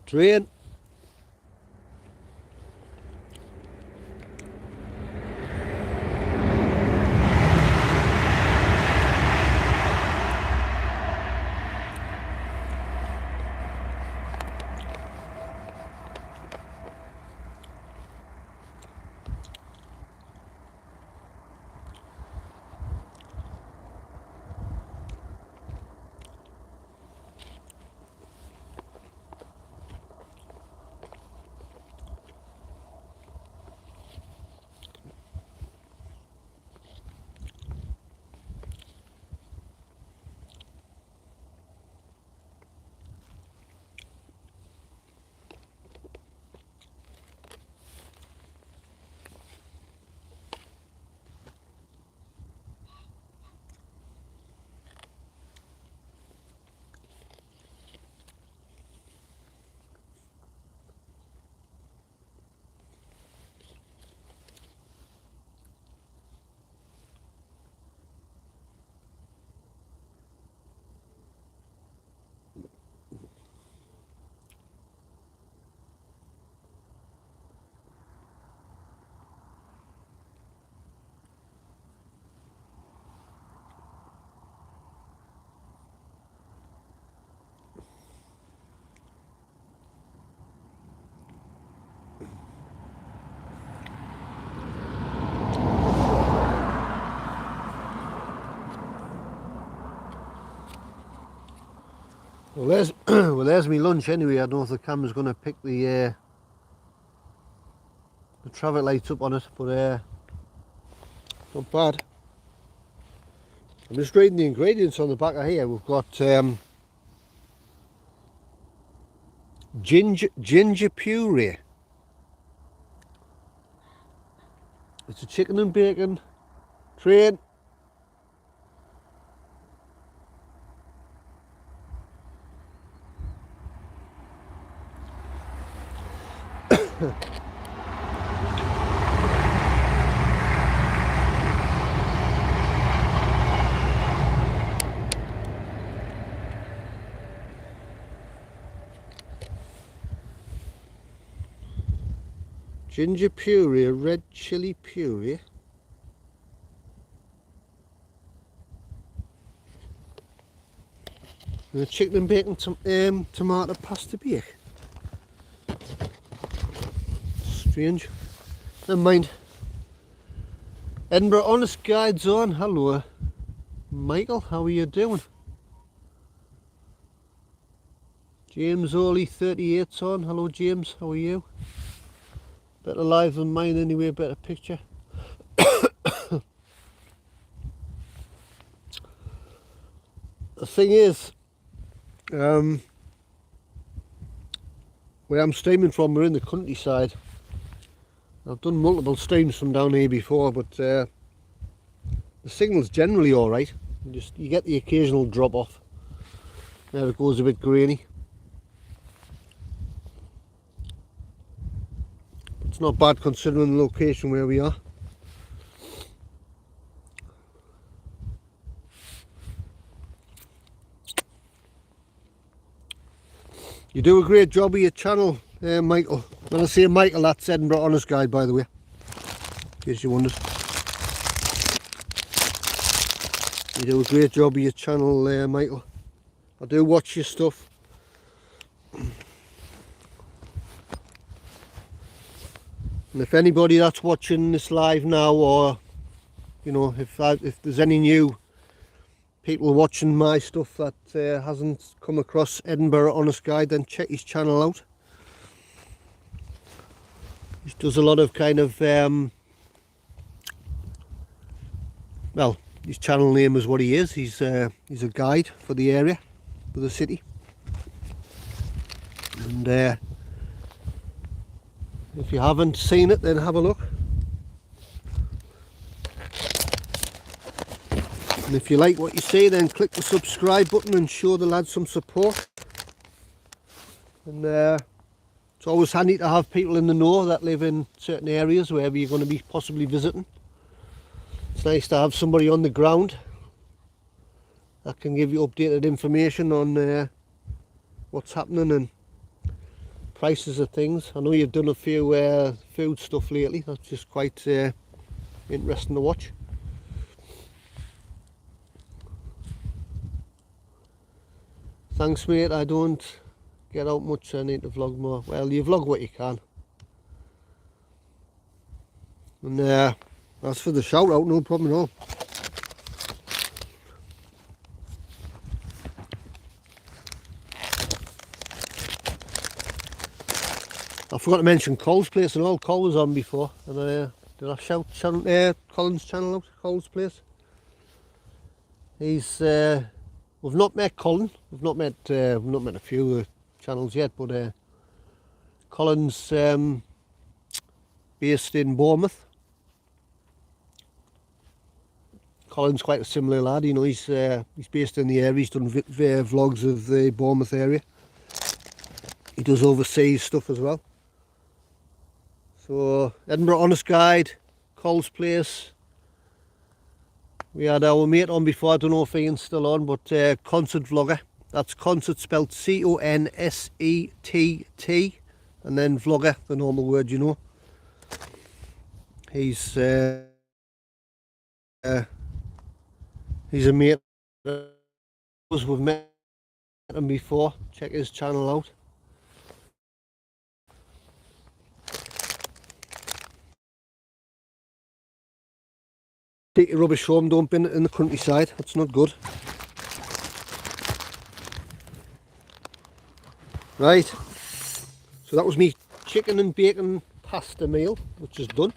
Train. Well, there's well, there's me lunch anyway. I don't know if the camera's going to pick the traffic lights up on it, but not bad. I'm just reading the ingredients on the back of here. We've got ginger puree. It's a chicken and bacon train. Ginger puree, red chili puree. And a chicken and bacon tomato pasta bake. Strange. Never mind. Edinburgh Honest Guides on. Hello, Michael. How are you doing? James Oley 38's on. Hello, James. How are you? Better live than mine anyway. Better picture. The thing is, where I'm streaming from, we're in the countryside. I've done multiple streams from down here before, but the signal's generally alright. You get the occasional drop off. There it goes a bit grainy. It's not bad considering the location where we are. You do a great job with your channel, Michael. When I say Michael, that's Edinburgh Honest Guide, by the way, in case you wondered. You do a great job with your channel, Michael. I do watch your stuff. And if anybody that's watching this live now, or you know, if there's any new people watching my stuff that hasn't come across Edinburgh Honest Guide, then check his channel out. He does a lot of kind of well, his channel name is what he is. He's a guide for the area, for the city. And if you haven't seen it, then have a look. And if you like what you see, then click the subscribe button and show the lads some support. And it's always handy to have people in the know that live in certain areas wherever you're going to be possibly visiting. It's nice to have somebody on the ground that can give you updated information on what's happening and prices of things. I know you've done a few food stuff lately. That's just quite interesting to watch. Thanks, mate. I don't get out much. I need to vlog more. Well, you vlog what you can. And as for the shout out, no problem at all. I forgot to mention Cole's Place and all. Cole was on before, and did I shout Colin's channel out? Cole's Place. He's we've not met Colin. We've not met a few channels yet, but Colin's based in Bournemouth. Colin's quite a similar lad. You know, he's based in the area. He's done vlogs of the Bournemouth area. He does overseas stuff as well. So Edinburgh Honest Guide, Cole's Place. We had our mate on before. I don't know if Ian's still on, but Concert Vlogger. That's Concert spelled C-O-N-S-E-T-T, and then Vlogger, the normal word, you know. He's a mate. We've met him before. Check his channel out. Take your rubbish home, don't bin it in the countryside. That's not good. Right, so that was me chicken and bacon pasta meal, which is done.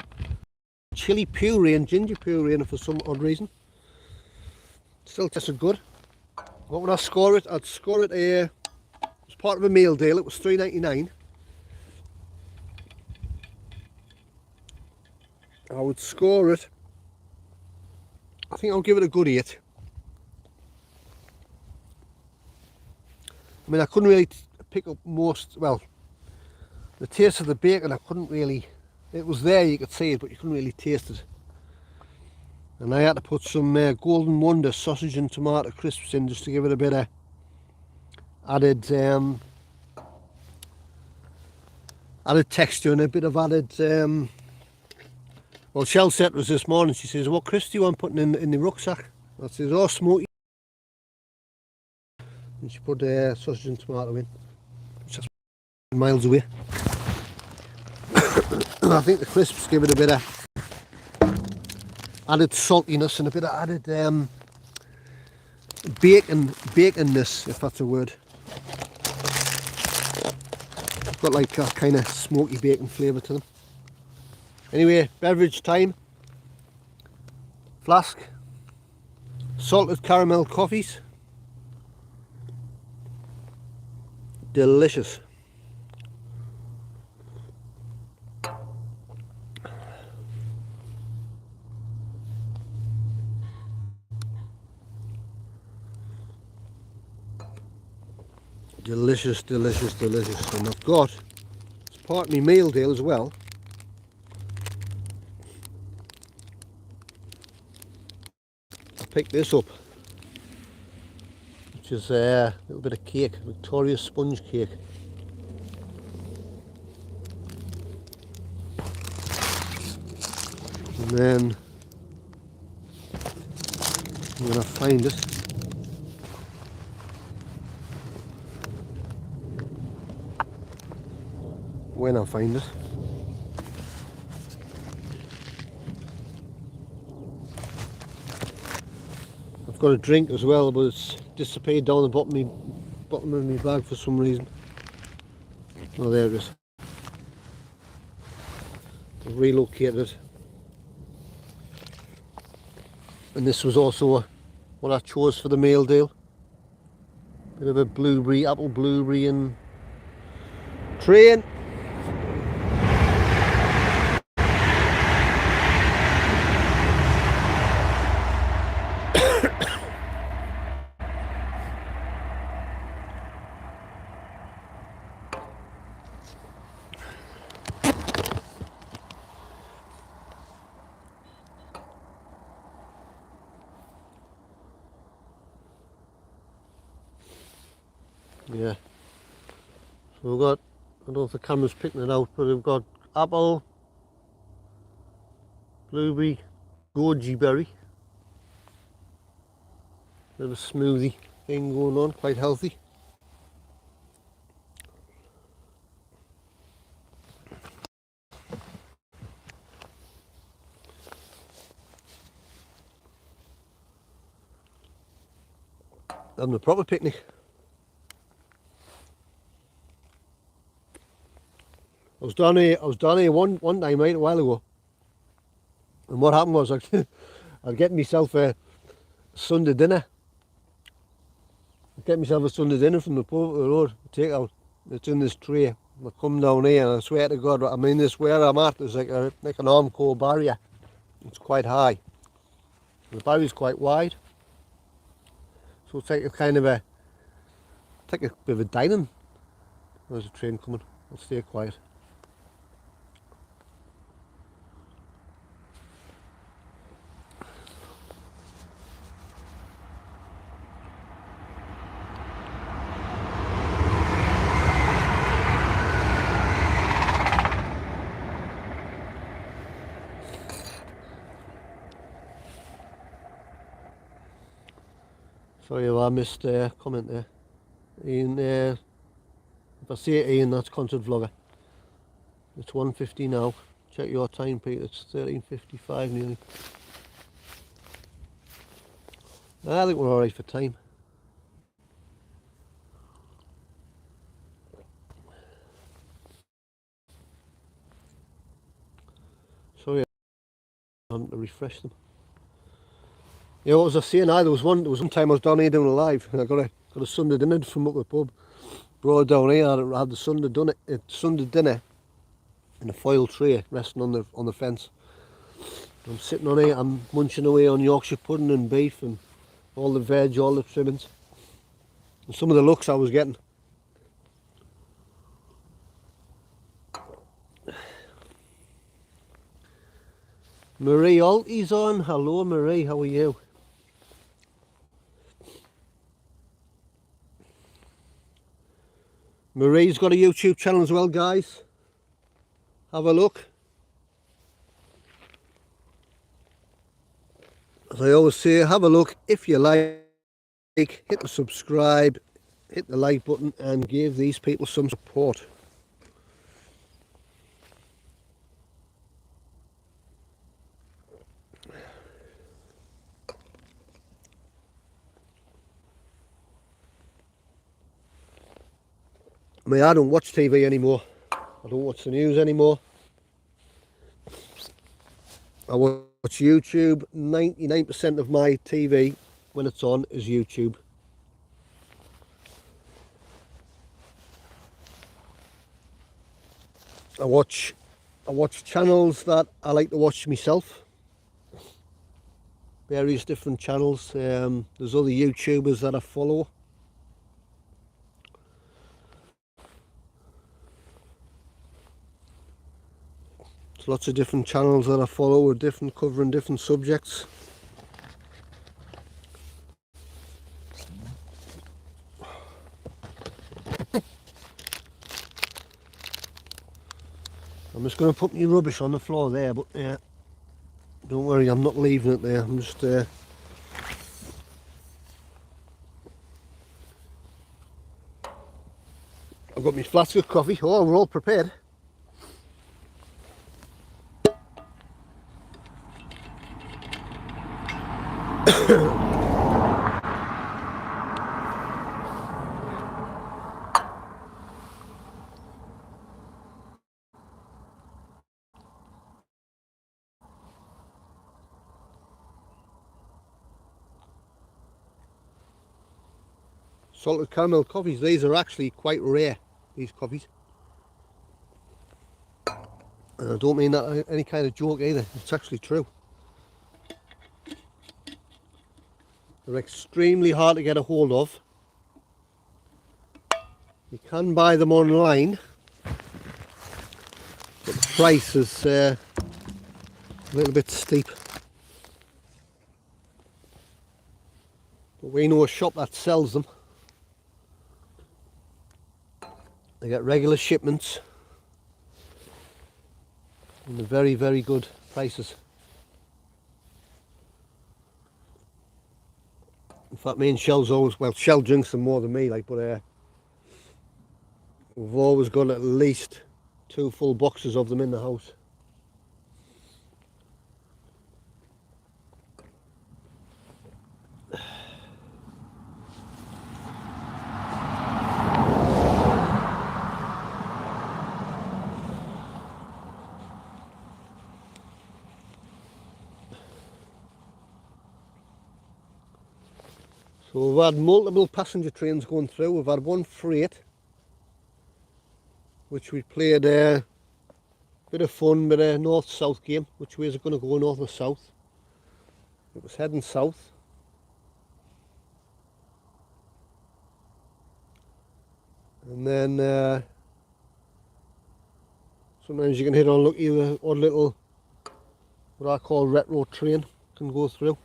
Chilli puree and ginger puree in it for some odd reason. Still tasted good. What would I score it? I'd score it as part of a meal deal. It was $3.99. I would score it, I think I'll give it a good 8. I mean, I couldn't really pick up most, well, the taste of the bacon I couldn't really, it was there, you could see it, but you couldn't really taste it. And I had to put some Golden Wonder sausage and tomato crisps in just to give it a bit of added texture and a bit of added well, Shell said to us this morning, she says, what crisps do you want putting in the rucksack? I says, oh, smoky. And she put sausage and tomato in, which is miles away. And I think the crisps give it a bit of added saltiness and a bit of added baconness, if that's a word. Got like a kind of smoky bacon flavour to them. Anyway, beverage time. Flask. Salted caramel coffees. Delicious. Delicious, delicious, delicious. And I've got, as part of my meal deal as well, I picked this up, which is a little bit of cake, Victoria sponge cake. And then I'm going to find it. When I find it. got a drink as well, but it's disappeared down the bottom of my bag for some reason. Oh, there it is. I've relocated. And this was also what I chose for the meal deal. Bit of a blueberry, apple blueberry and train. Yeah. So we've got, I don't know if the camera's picking it out, but we've got apple, blueberry, goji berry. Bit of a smoothie thing going on, quite healthy. Having a proper picnic. I was down here one time, right, a while ago, and what happened was I'd get myself a Sunday dinner. From the pub up the road, take out. It's in this tray. I come down here and I swear to God, I mean this where I'm at is like an Armco barrier. It's quite high. The barrier's quite wide. So it's like a kind of a bit of a dining. There's a train coming. I'll stay quiet. Sorry if I missed a comment there. Ian, if I say it, Ian, that's Concert Vlogger. It's 1:50 now. Check your time, Pete. It's 13:55 nearly. I think we're alright for time. Sorry, I haven't to refresh them. Yeah, what was I saying? There was one time I was down here doing a live, and I got a Sunday dinner from up the pub. Brought it down here. I had the Sunday dinner in a foil tray, resting on the fence. I'm sitting on here. I'm munching away on Yorkshire pudding and beef and all the veg, all the trimmings, and some of the looks I was getting. Marie Alty's on. Hello, Marie. How are you? Marie's got a YouTube channel as well, guys. Have a look. As I always say, have a look. If you like, hit the subscribe, hit the like button, and give these people some support. I mean, I don't watch TV anymore. I don't watch the news anymore. I watch YouTube. 99% of my TV, when it's on, is YouTube. I watch channels that I like to watch myself. Various different channels. There's other YouTubers that I follow. Lots of different channels that I follow with covering different subjects. I'm just going to put my rubbish on the floor there, but yeah, don't worry, I'm not leaving it there. I'm just I've got my flask of coffee. Oh, we're all prepared. salted caramel coffees. These are actually quite rare, these coffees. And I don't mean that any kind of joke either, it's actually true. They're extremely hard to get a hold of. You can buy them online, but the price is a little bit steep. But we know a shop that sells them. They get regular shipments and they're very, very good prices. In fact, me and Shell's always, well, Shell drinks them more than me, like, but we've always got at least 2 full boxes of them in the house. So we've had multiple passenger trains going through. We've had one freight, which we played a bit of fun, bit of north-south game. Which way is it going to go, north or south? It was heading south. And then sometimes you can hit on lucky with odd little, what I call retro train, can go through.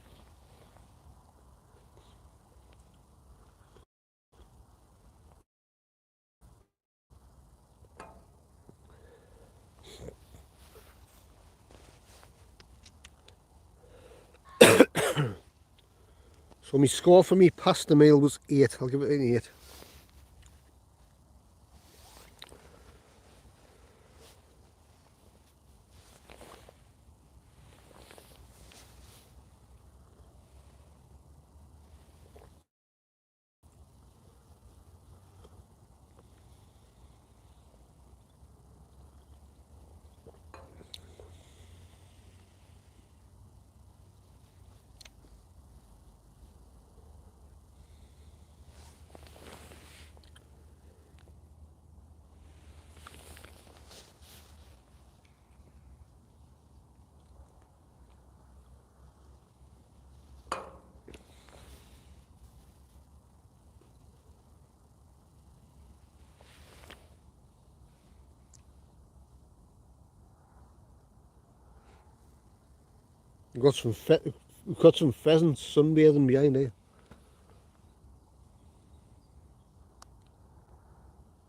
So my score for me pasta meal was 8. I'll give it an 8. We've got some pheasants sunbathing behind here.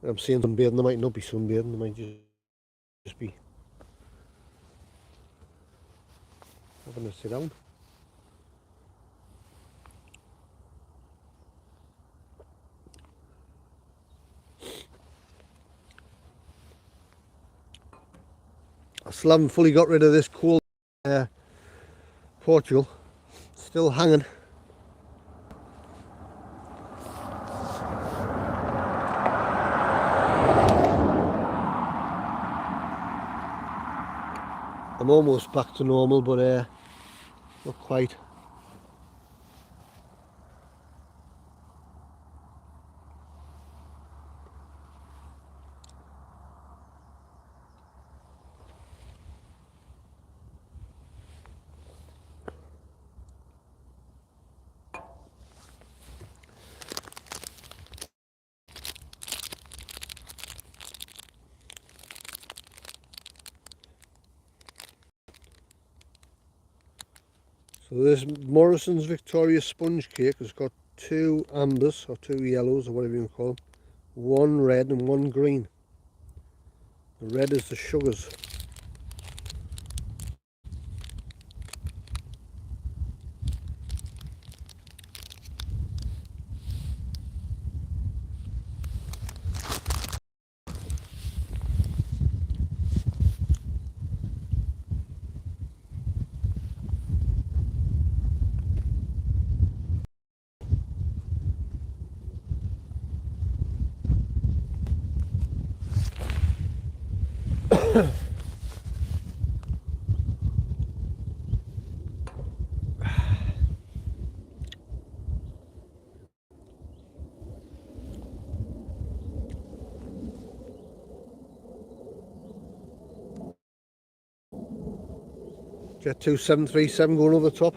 I'm saying sunbathing, they might not be sunbathing, they might just be having a sit down. I still haven't fully got rid of this cold Portugal, still hanging. I'm almost back to normal, but not quite. So this Morrison's Victoria sponge cake has got 2 ambers or 2 yellows or whatever you call them, 1 red and 1 green. The red is the sugars. Jet 2737 going over the top.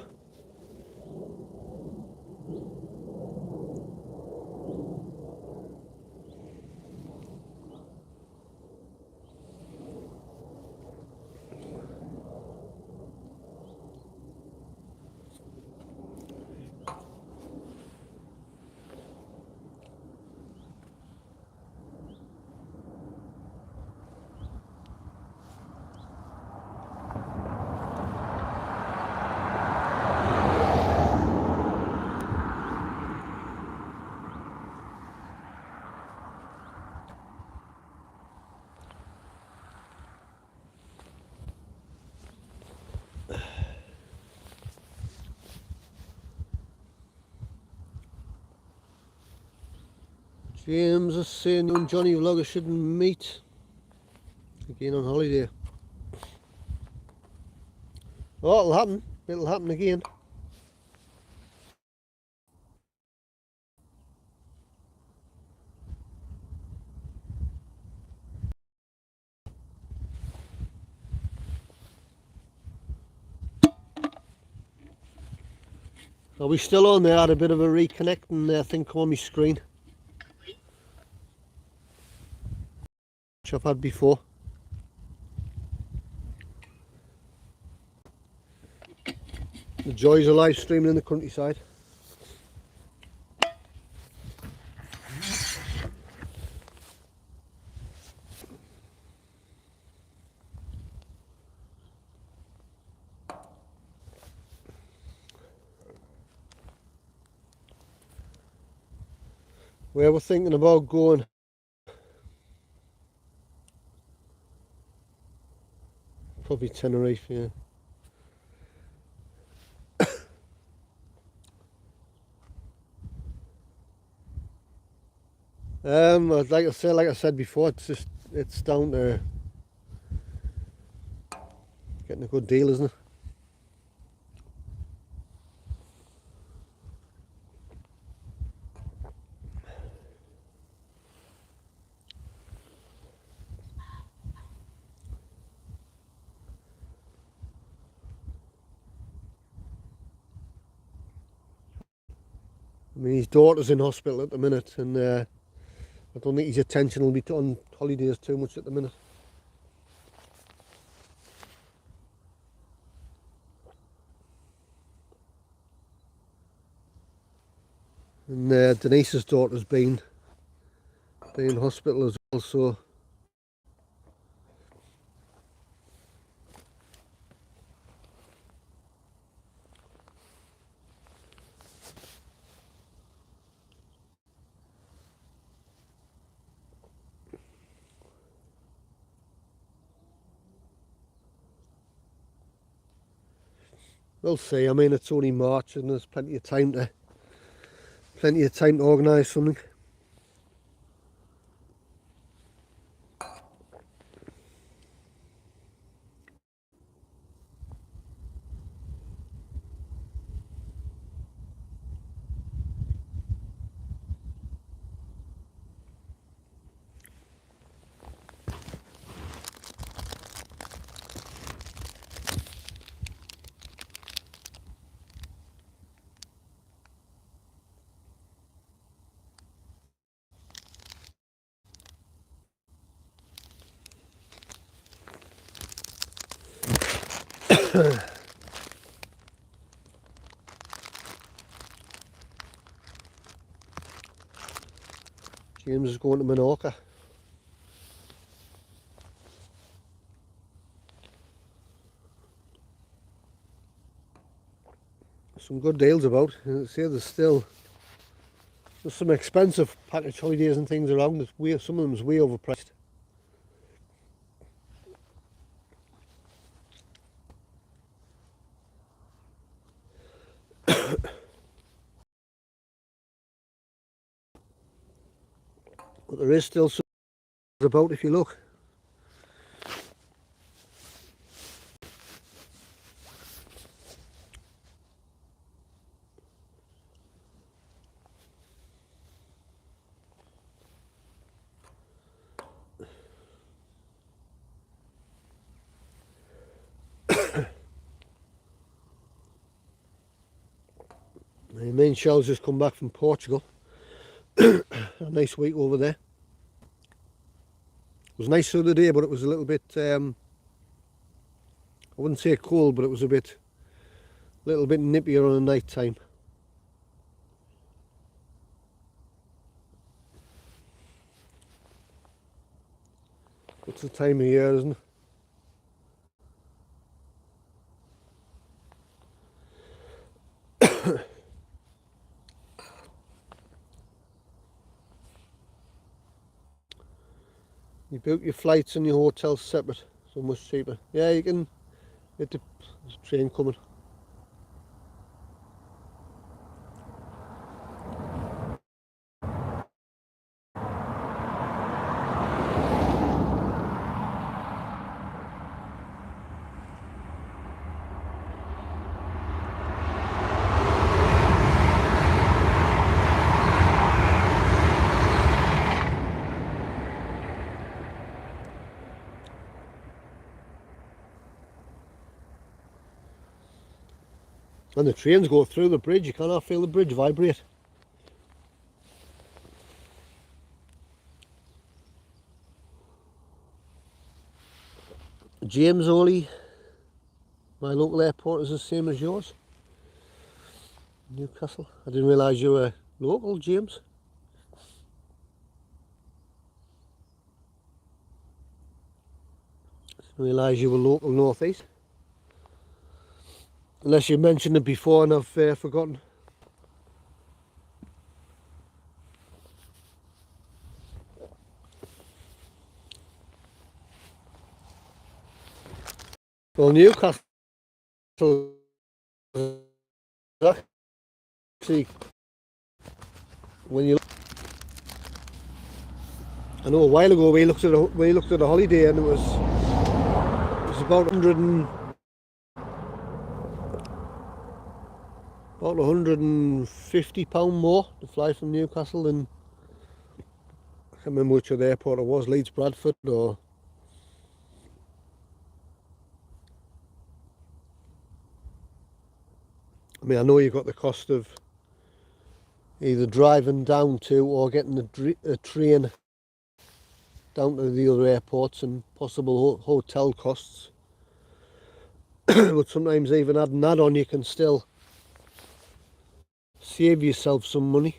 James is saying you and Johnny Vlogger shouldn't meet again on holiday. Oh, it'll happen. It'll happen again. Are we still on there? I had a bit of a reconnecting thing come on my screen, which I've had before. The joys of live streaming in the countryside. Where we're thinking about going. Probably Tenerife, yeah. Like I said before, it's down to getting a good deal, isn't it? I mean, his daughter's in hospital at the minute, and I don't think his attention will be on holidays too much at the minute. And Denise's daughter's been in hospital as well, so we'll see. I mean, it's only March, and there's plenty of time to organise something. James is going to Menorca. Some good deals about. See, there's some expensive package holidays and things around. Some of them's way overpriced. But there is still some about if you look. Me and Shell's just come back from Portugal. A nice week over there. It was nice the other day, but it was a little bit, I wouldn't say cold, but it was a little bit nippier on the night time. It's the time of year, isn't it? You book your flights and your hotels separate, so much cheaper. Yeah, you can. There's a train coming. And the trains go through the bridge, you cannot feel the bridge vibrate. James Oley, my local airport is the same as yours. Newcastle. I didn't realise you were local, James. Didn't realise you were local North East. Unless you mentioned it before and I've forgotten. Well, Newcastle actually, when you, I know a while ago we looked at a holiday and it was about about £150 more to fly from Newcastle than, I can't remember which other airport it was, Leeds Bradford or, I mean, I know you've got the cost of either driving down to or getting a train down to the other airports and possible hotel costs. But sometimes even adding that on, you can still save yourself some money.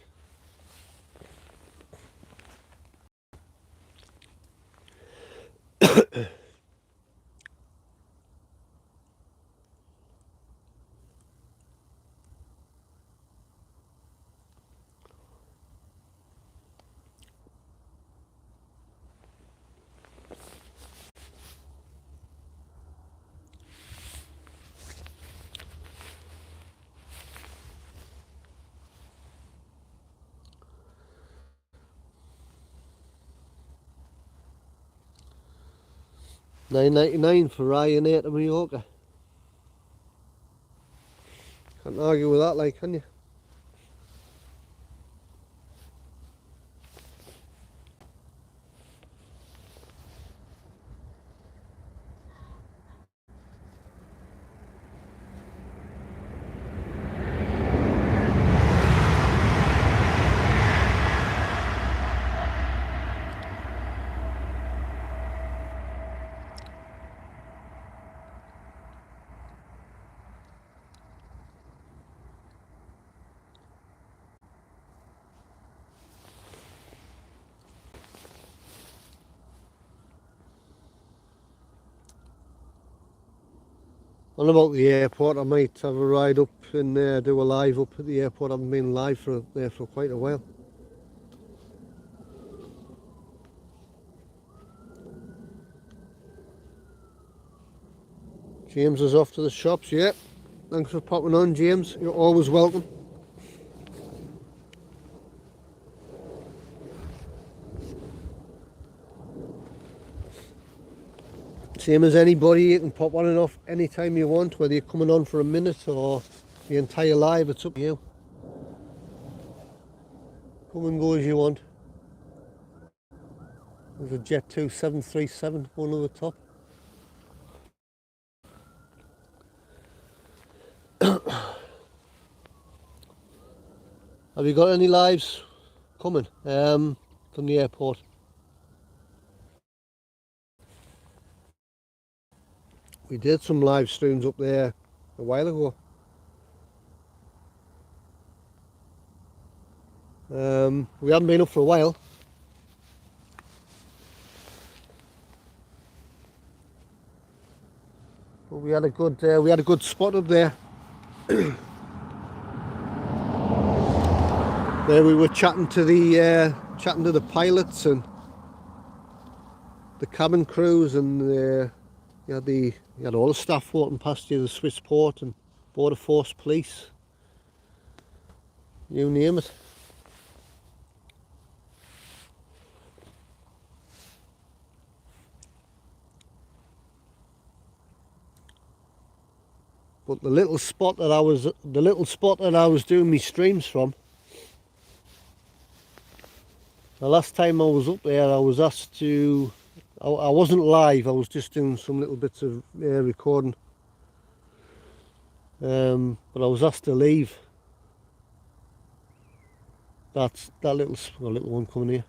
$9.99 for Ryanair to Mallorca. Can't argue with that, like, can you? On about the airport, I might have a ride up and do a live up at the airport. I haven't been live there for quite a while. James is off to the shops, yeah. Thanks for popping on, James. You're always welcome. Same as anybody, you can pop on and off anytime you want, whether you're coming on for a minute or the entire live, it's up to you. Come and go as you want. There's a Jet 2 737, one on the top. Have you got any lives coming from the airport? We did some live streams up there a while ago. We haven't been up for a while. But we had a good spot up there. There we were chatting to the pilots and the cabin crews, and you had all the staff walking past you, the Swiss Port and Border Force Police, you name it. But the little spot that I was doing my streams from, the last time I was up there, I was asked to. I wasn't live. I was just doing some little bits of recording. But I was asked to leave. That's that little one coming here.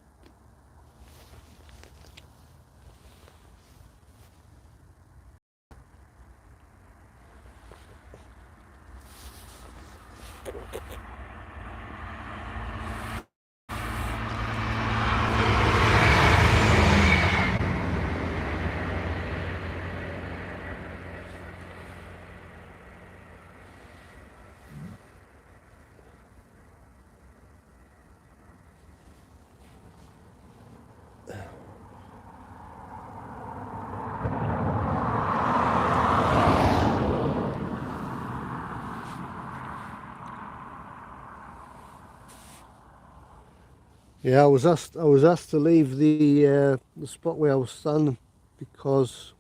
Yeah, I was asked to leave the spot where I was standing because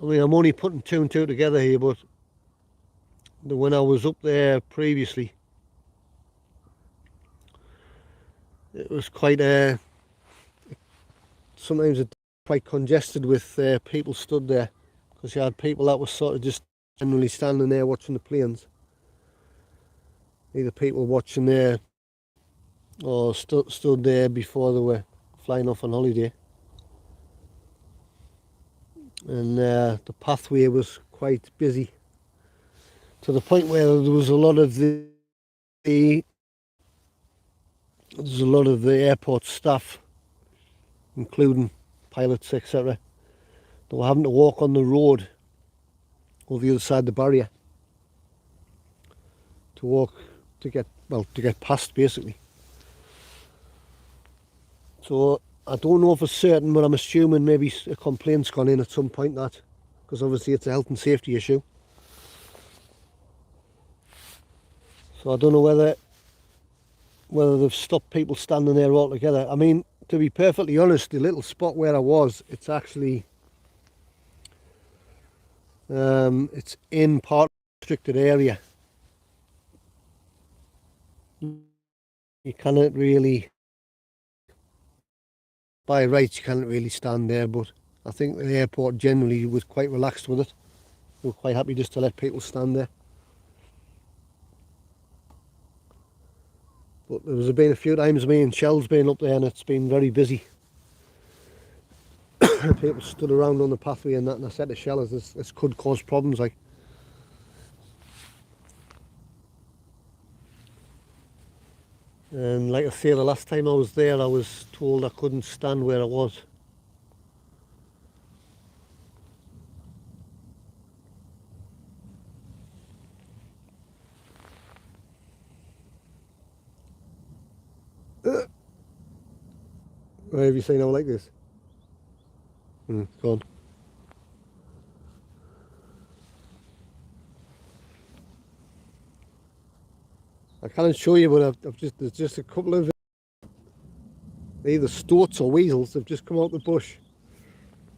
I mean I'm only putting two and two together here, but when I was up there previously, it was sometimes quite congested with people stood there, because you had people that were sort of just generally standing there watching the planes. Either people watching there or stood there before they were flying off on holiday. And the pathway was quite busy, to the point where there was a lot of the airport staff, including pilots, etc. They were having to walk on the road over the other side of the barrier to get past, basically. So I don't know for certain, but I'm assuming maybe a complaint's gone in at some point, because obviously it's a health and safety issue. So I don't know whether they've stopped people standing there altogether. I mean, to be perfectly honest, the little spot where I was, it's actually it's in part of a restricted area. You cannot really, by rights, you can't really stand there, but I think the airport generally was quite relaxed with it. They were quite happy just to let people stand there. But there's been a few times me and Shell's been up there and it's been very busy. People stood around on the pathway and that, and I said to Shell, this could cause problems, like. And like I say, the last time I was there, I was told I couldn't stand where I was. Where have you seen out like this? Go on. I can't show you, but there's just a couple of either stoats or weasels have just come out the bush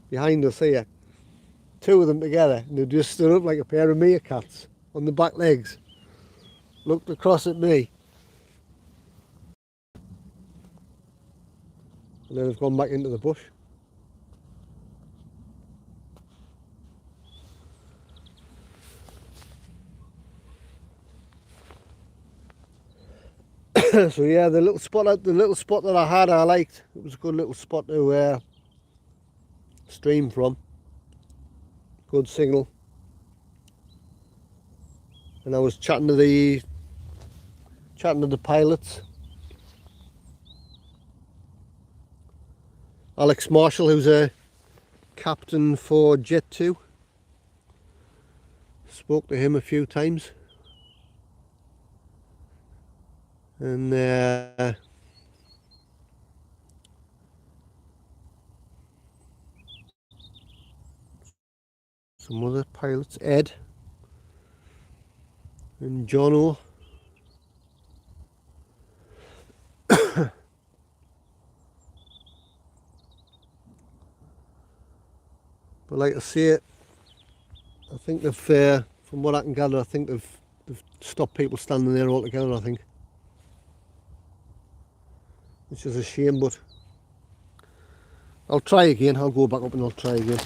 behind us here. Two of them together, and they just stood up like a pair of meerkats on the back legs. Looked across at me. And then they've gone back into the bush. So yeah, the little spot that I had, I liked. It was a good little spot to stream from. Good signal. And I was chatting to the pilots. Alex Marshall, who's a captain for Jet 2. Spoke to him a few times. And some other pilots, Ed and Jono. But like I say, I think they've, from what I can gather, I think they've stopped people standing there altogether, I think. Which is a shame, but I'll try again. I'll go back up and I'll try again.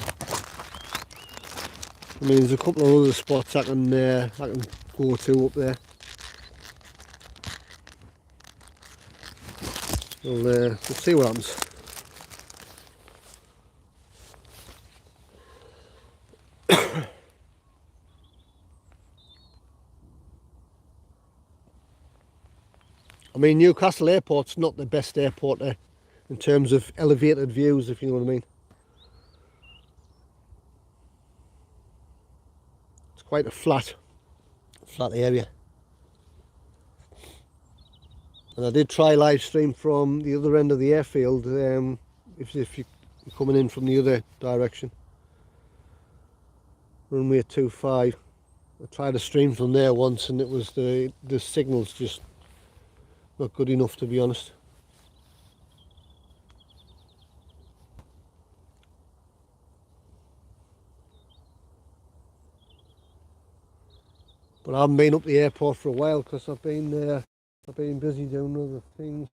I mean, there's a couple of other spots I can go to up there. We'll see what happens. I mean, Newcastle Airport's not the best airport in terms of elevated views, if you know what I mean. It's quite a flat area. And I did try live stream from the other end of the airfield, if you're coming in from the other direction. Runway 25. I tried to stream from there once and it was the signal's just not good enough, to be honest. But I haven't been up the airport for a while because I've been busy doing other things.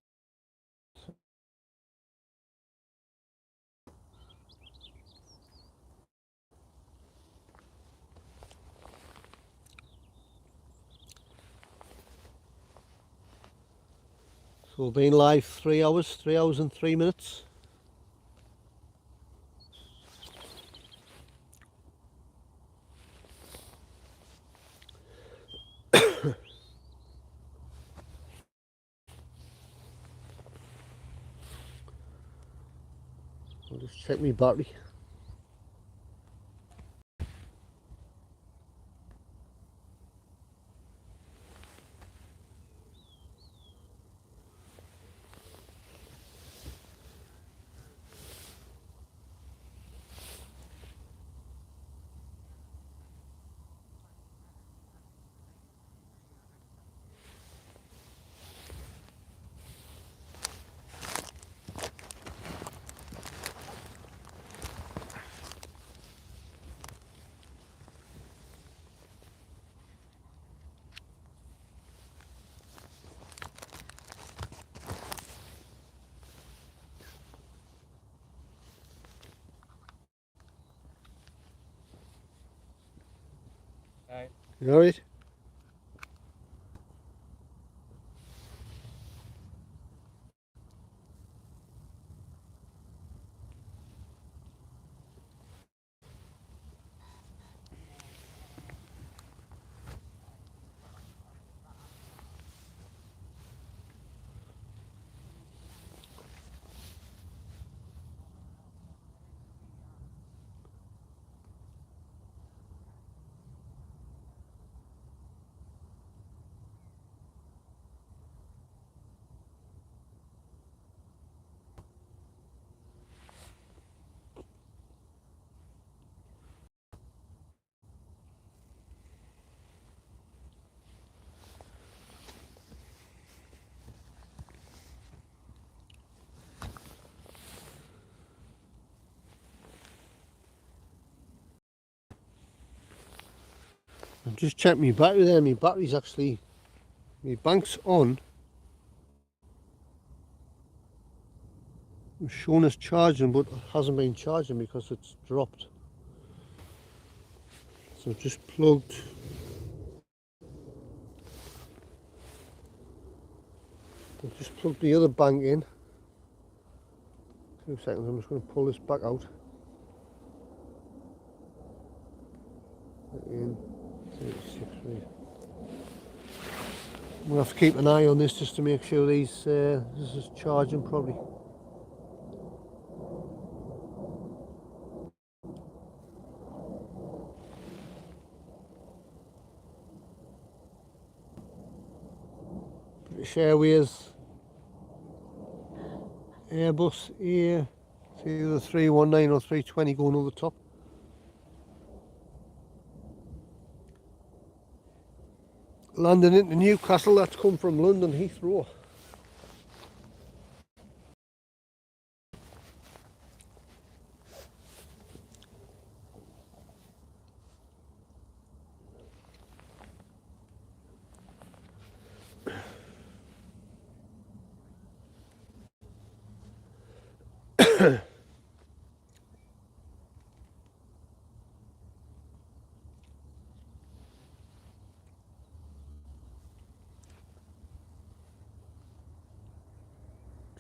So we've been live 3 hours and 3 minutes. I'll just check my battery. Right. You alright? I've just checked my battery there. My battery's actually, my bank's on. It's shown as charging, but it hasn't been charging because it's dropped. So I've just plugged. I've just plugged the other bank in. 2 seconds, I'm just going to pull this back out. In 36 feet. We'll have to keep an eye on this just to make sure this is charging properly. British Airways Airbus here. It's either 319 or 320 going over the top. Landing into Newcastle, that's come from London Heathrow.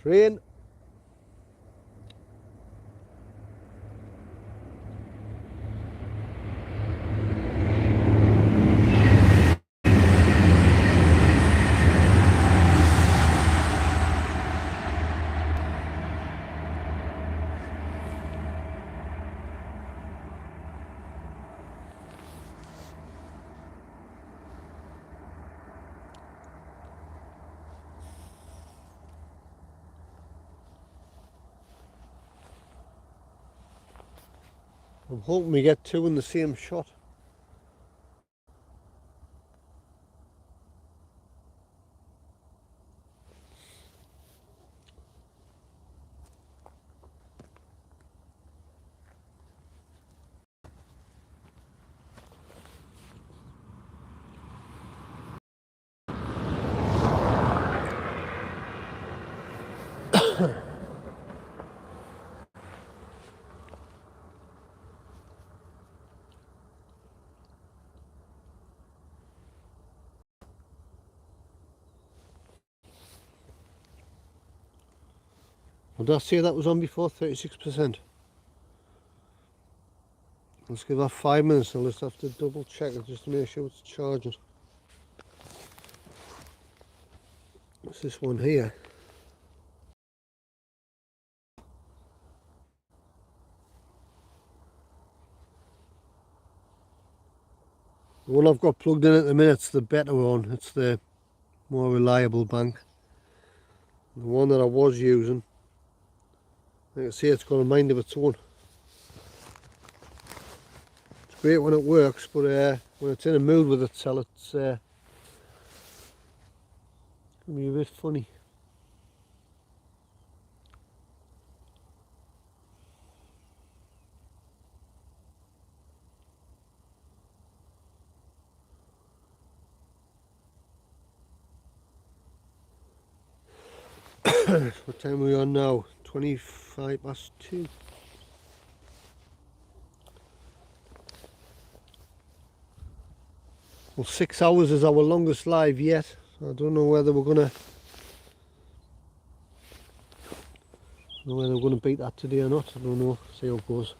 Train. I'm hoping we get two in the same shot. What did I say that was on before? 36%. Let's give that 5 minutes, so let's have to double check it just to make sure it's charging. What's this one here? The one I've got plugged in at the minute's the better one. It's the more reliable bank. The one that I was using, I can see it's got a mind of its own. It's great when it works, but when it's in a mood with itself, it's can be a bit funny. What time are we on now? 2. Well, 6 hours is our longest live yet. I don't know whether we're gonna beat that today or not. I don't know. See how it goes.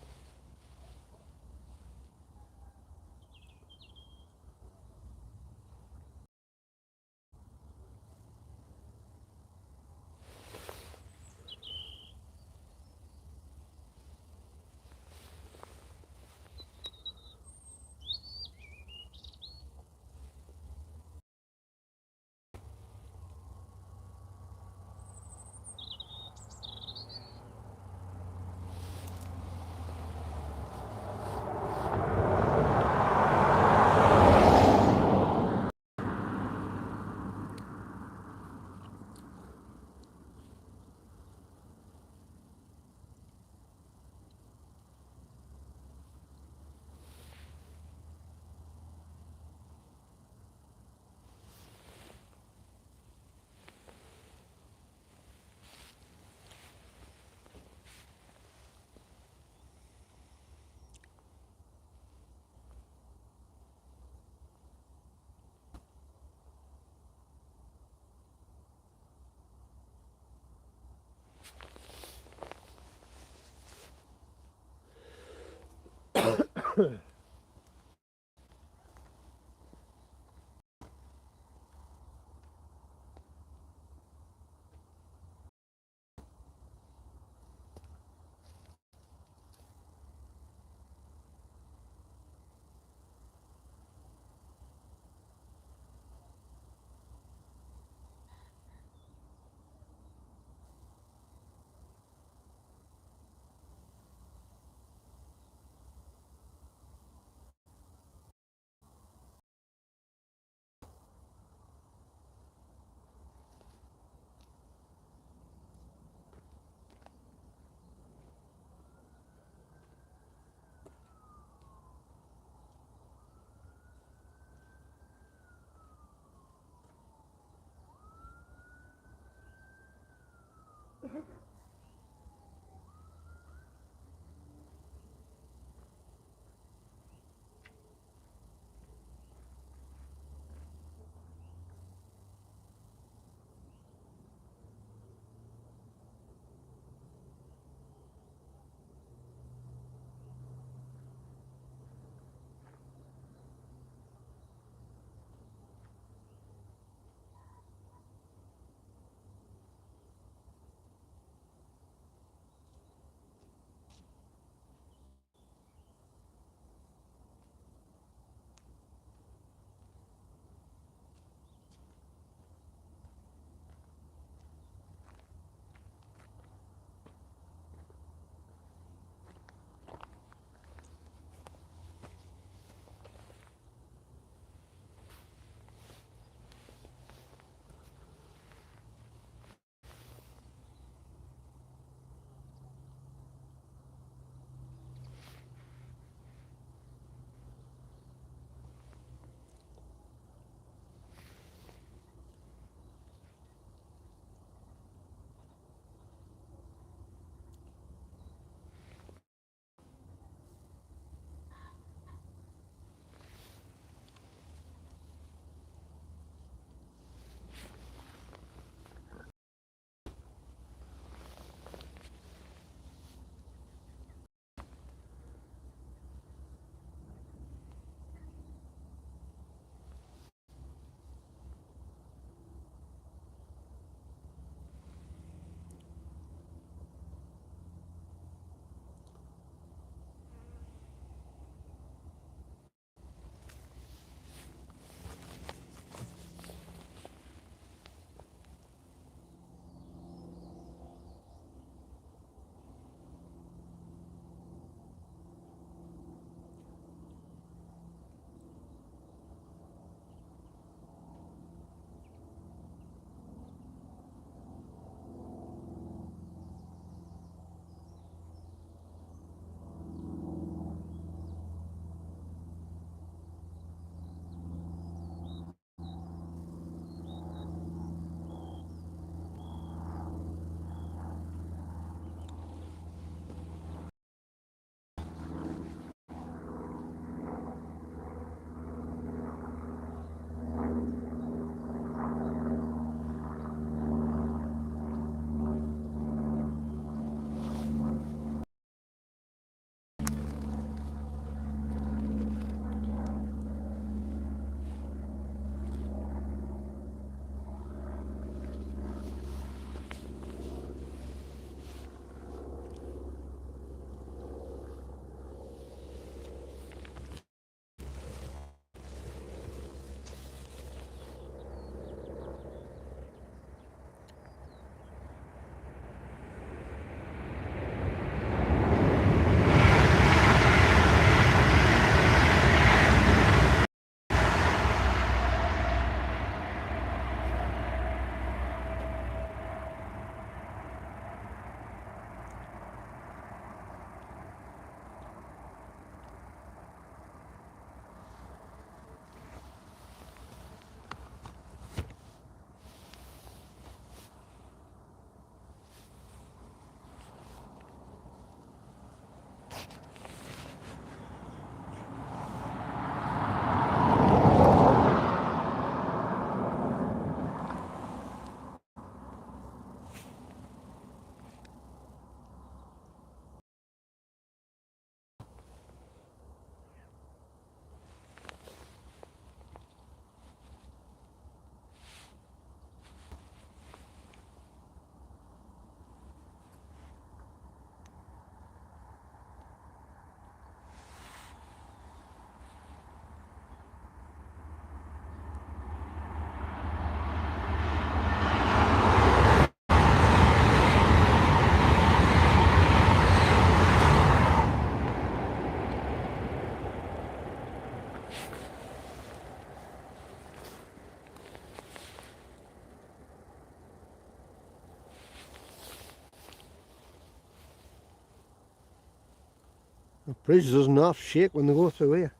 The bridge doesn't half shake when they go through here.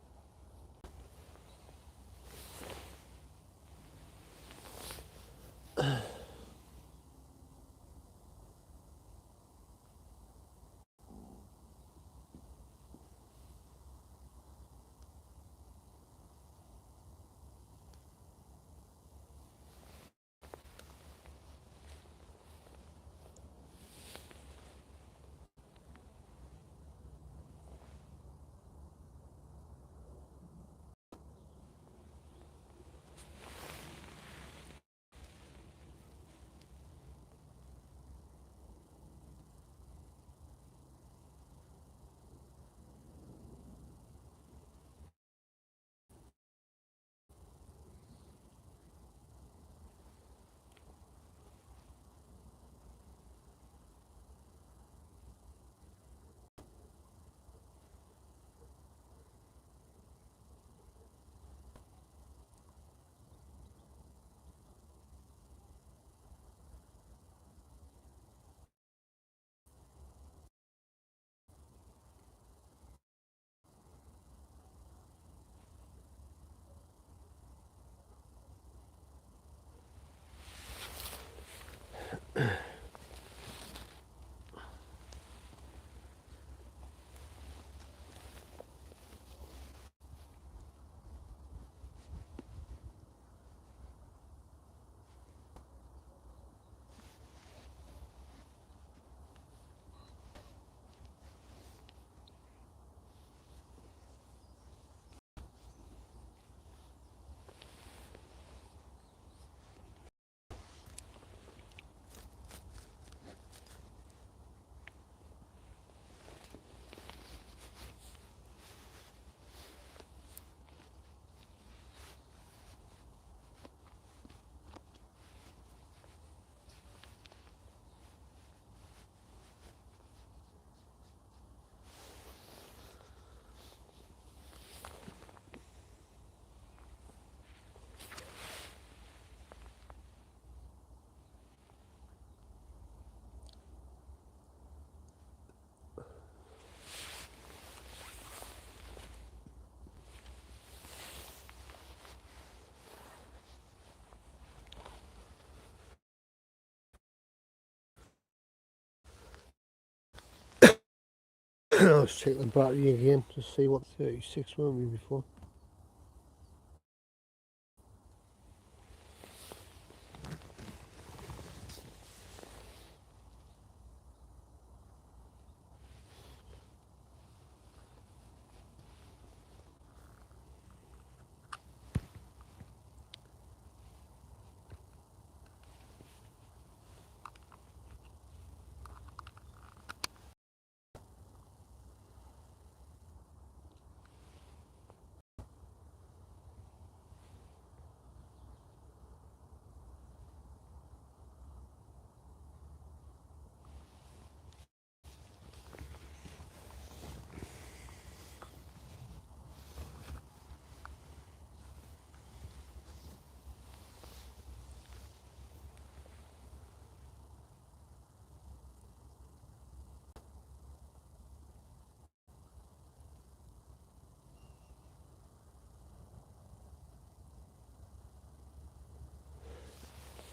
Let's check the battery again to see what 36 weren't we before.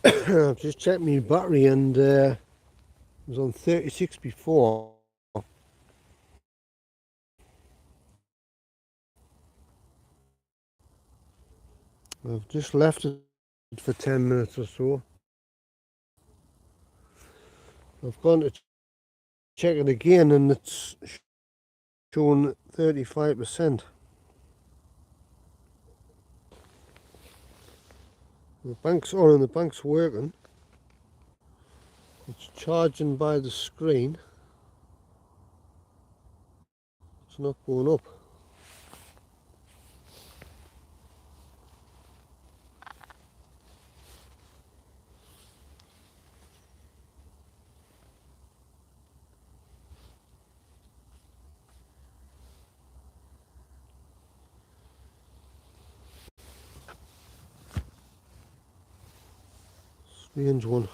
I've just checked my battery and it was on 36 before. I've just left it for 10 minutes or so. I've gone to check it again and it's showing 35%. The bank's on and the bank's working. It's charging by the screen. It's not going up. Strange one.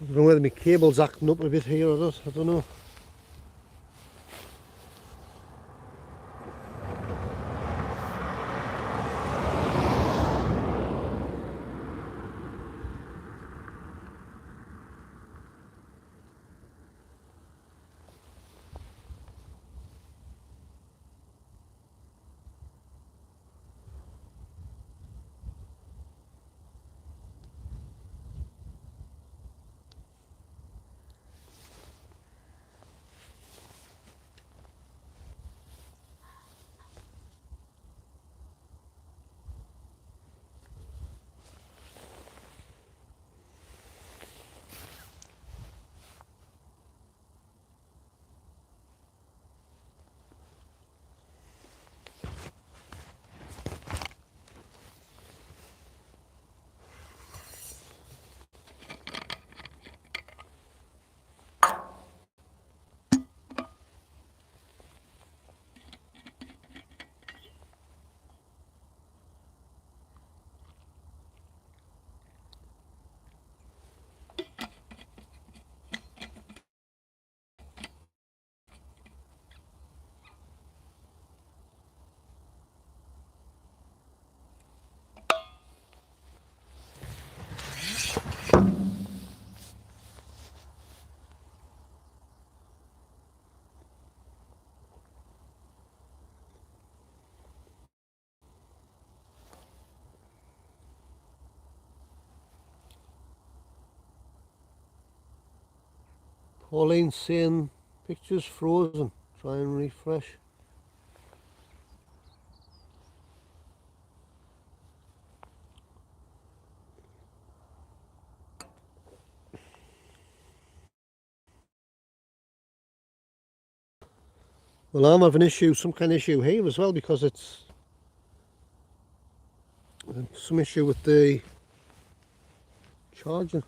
I don't know whether my cable's acting up a bit here or not, I don't know. Pauline's saying picture's frozen. Try and refresh. Well, I'm having issue, some kind of issue here as well, because it's some issue with the charger.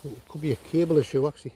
It could be a cable issue actually.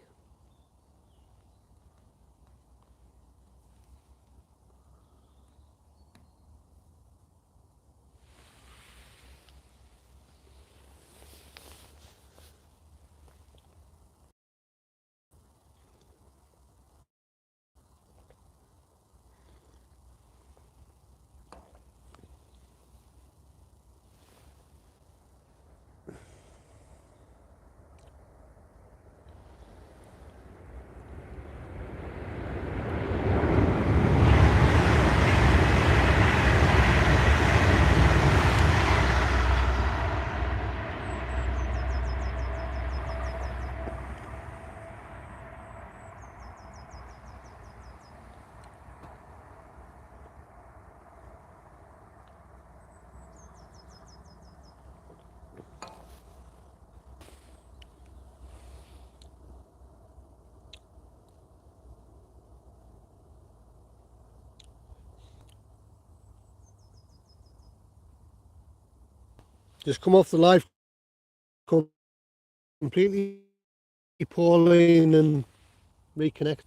Just come off the live completely, Pauline, and reconnect.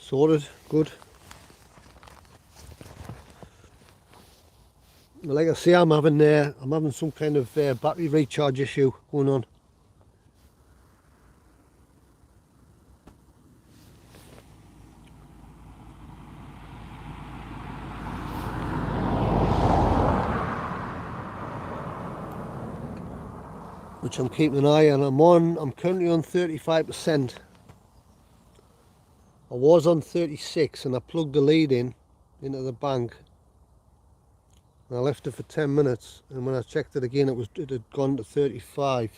Sorted, good. Well, like I say, I'm having some kind of battery recharge issue going on. Which I'm keeping an eye on. I'm currently on 35%. I was on 36 and I plugged the lead in into the bank. And I left it for 10 minutes, and when I checked it again, it had gone to 35.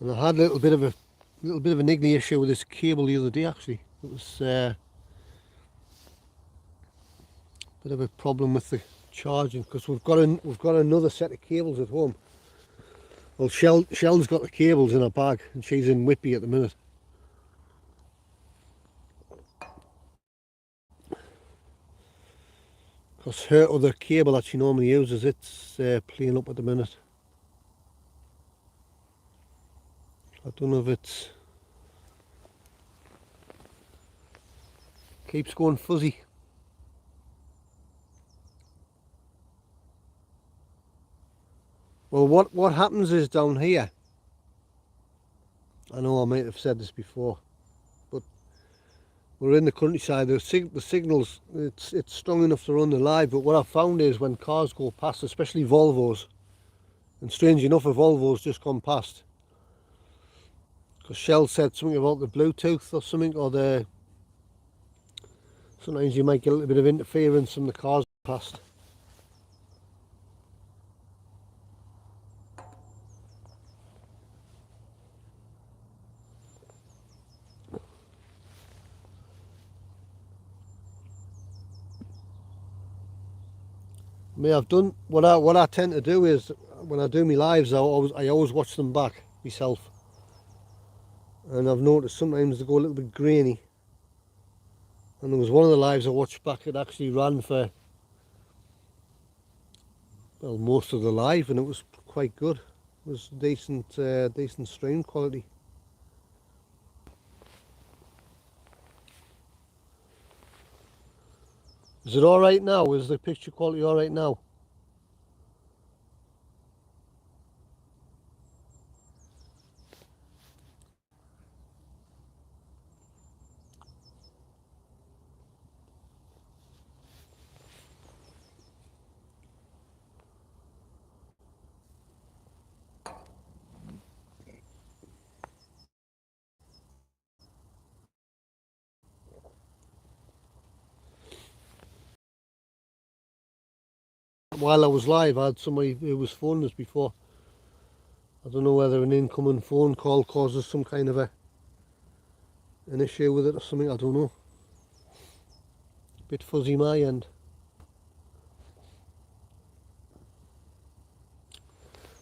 And I had a little bit of a little bit of an niggly issue with this cable the other day actually. It was a bit of a problem with the charging because we've got another set of cables at home. Well, Shell's got the cables in her bag and she's in Whitby at the minute. Because her other cable that she normally uses, it's playing up at the minute. I don't know if it's keeps going fuzzy. Well, what happens is down here, I know I might have said this before, but we're in the countryside. The signals, it's strong enough to run the live. But what I've found is when cars go past, especially Volvos, and strange enough, a Volvo's just gone past, because Shell said something about the Bluetooth or something, or sometimes you might get a little bit of interference from the cars past. I mean, I've done what I tend to do is when I do my lives, I always watch them back myself, and I've noticed sometimes they go a little bit grainy. And there was one of the lives I watched back, it actually ran for, well, most of the live, and it was quite good. It was decent stream quality. Is it all right now? Is the picture quality all right now? While I was live, I had somebody who was phoning us before. I don't know whether an incoming phone call causes some kind of an issue with it or something, I don't know. Bit fuzzy my end.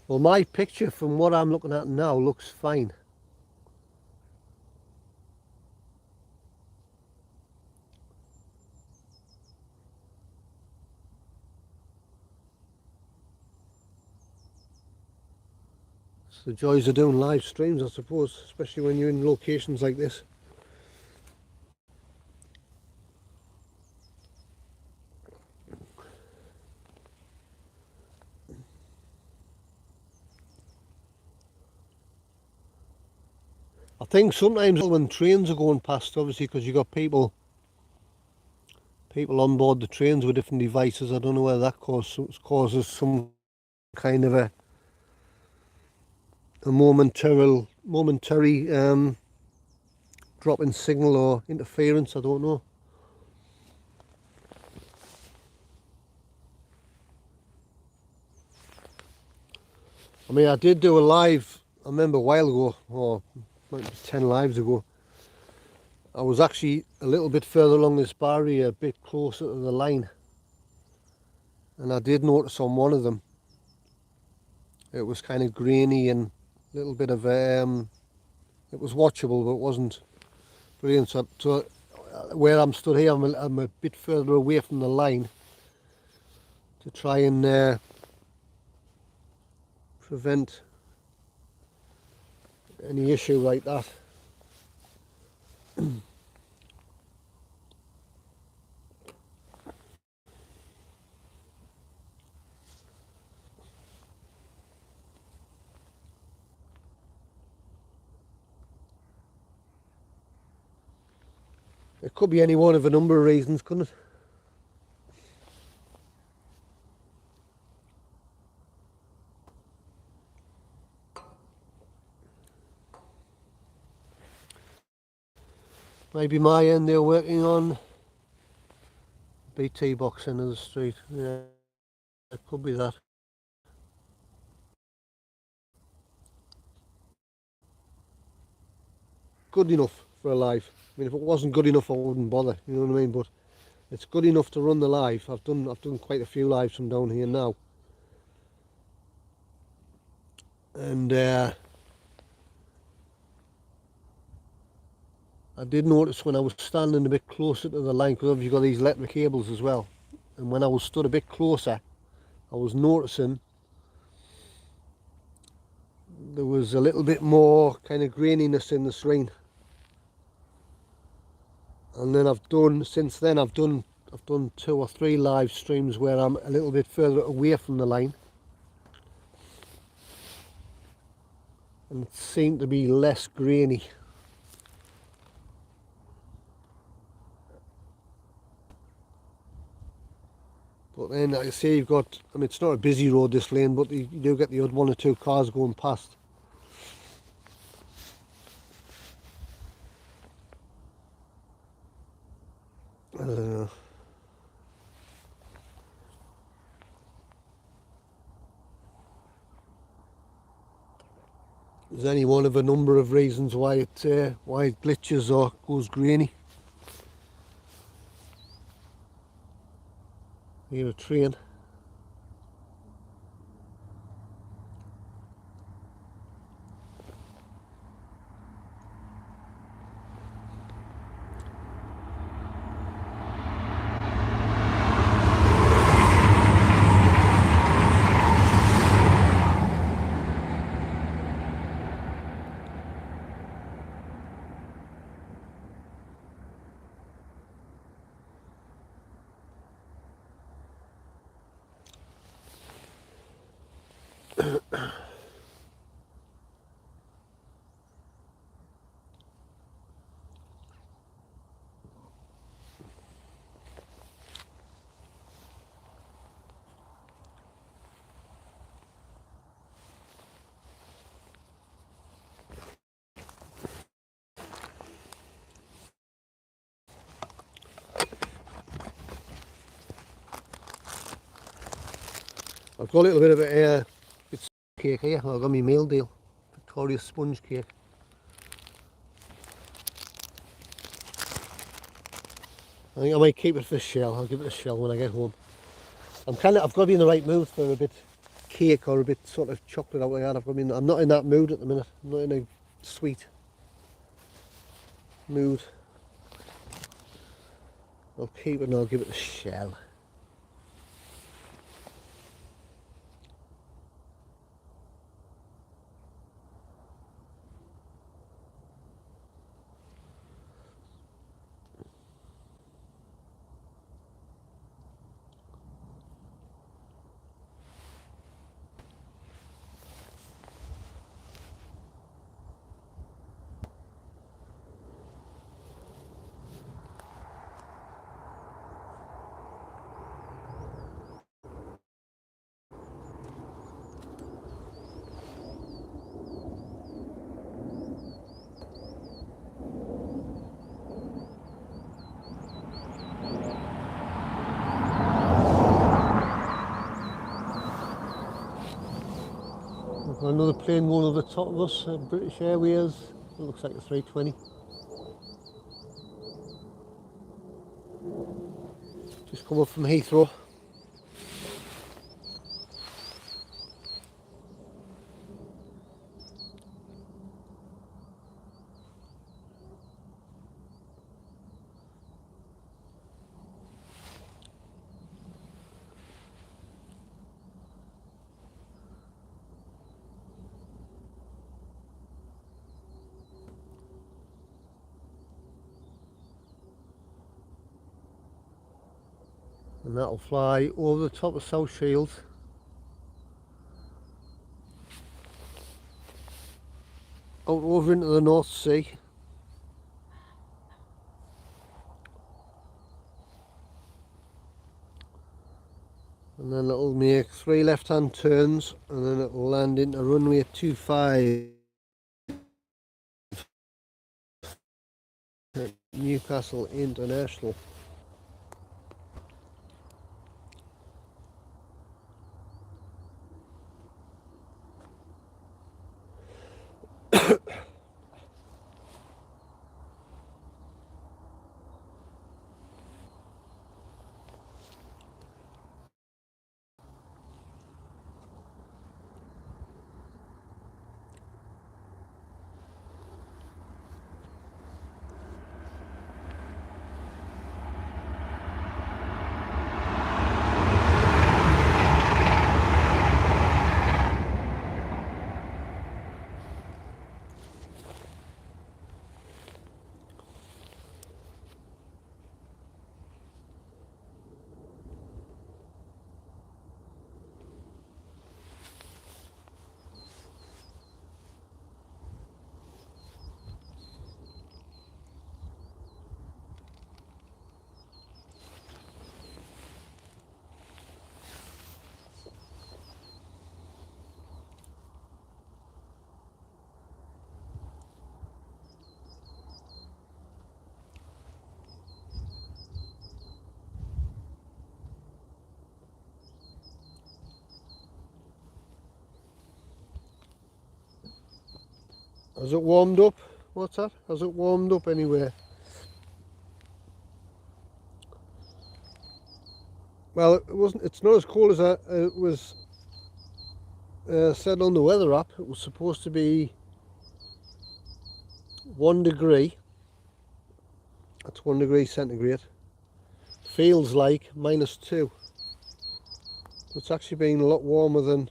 Well, my picture from what I'm looking at now looks fine. It's the joys of doing live streams, I suppose, especially when you're in locations like this. I think sometimes when trains are going past, obviously, because you've got people on board the trains with different devices, I don't know whether that causes some kind of a momentary drop in signal or interference, I don't know. I mean, I did do a live, I remember a while ago, or maybe 10 lives ago. I was actually a little bit further along this barrier, a bit closer to the line. And I did notice on one of them, it was kind of grainy and a little bit of, it was watchable, but it wasn't brilliant. So where I'm stood here, I'm a bit further away from the line to try and prevent any issue like that. It could be any one of a number of reasons, couldn't it? Maybe my end they're working on BT box end of the street. Yeah, it could be that. good enough for a live. I mean, if it wasn't good enough, I wouldn't bother. You know what I mean? But it's good enough to run the live. I've done quite a few lives from down here now, and I did notice when I was standing a bit closer to the line, because you've got these electric cables as well, and when I was stood a bit closer, I was noticing there was a little bit more kind of graininess in the screen. And then since then I've done 2 or 3 live streams where I'm a little bit further away from the line, and it seemed to be less grainy. But then, like I say, you've got, I mean, it's not a busy road, this lane, but you do get the odd 1 or 2 cars going past. I don't know. There's any one of a number of reasons why it glitches or goes grainy. Hear a train. I've got a little bit of a it's cake here. I've got my meal deal, Victoria sponge cake. I think I might keep it for shell. I'll give it a shell when I get home. I've got to be in the right mood for a bit cake or a bit sort of chocolate out like that. I'm not in that mood at the minute. I'm not in a sweet mood. I'll keep it and I'll give it a shell. We've got another plane going over the top of us, British Airways. It looks like a 320. Just come up from Heathrow. And that'll fly over the top of South Shields. Out over into the North Sea. And then it'll make 3 left-hand turns and then it'll land into runway 25 at Newcastle International. Has it warmed up? What's that? Has it warmed up anywhere? Well, it wasn't. It's not as cold as it was said on the weather app. It was supposed to be 1 degree. That's 1 degree centigrade. Feels like -2. It's actually been a lot warmer than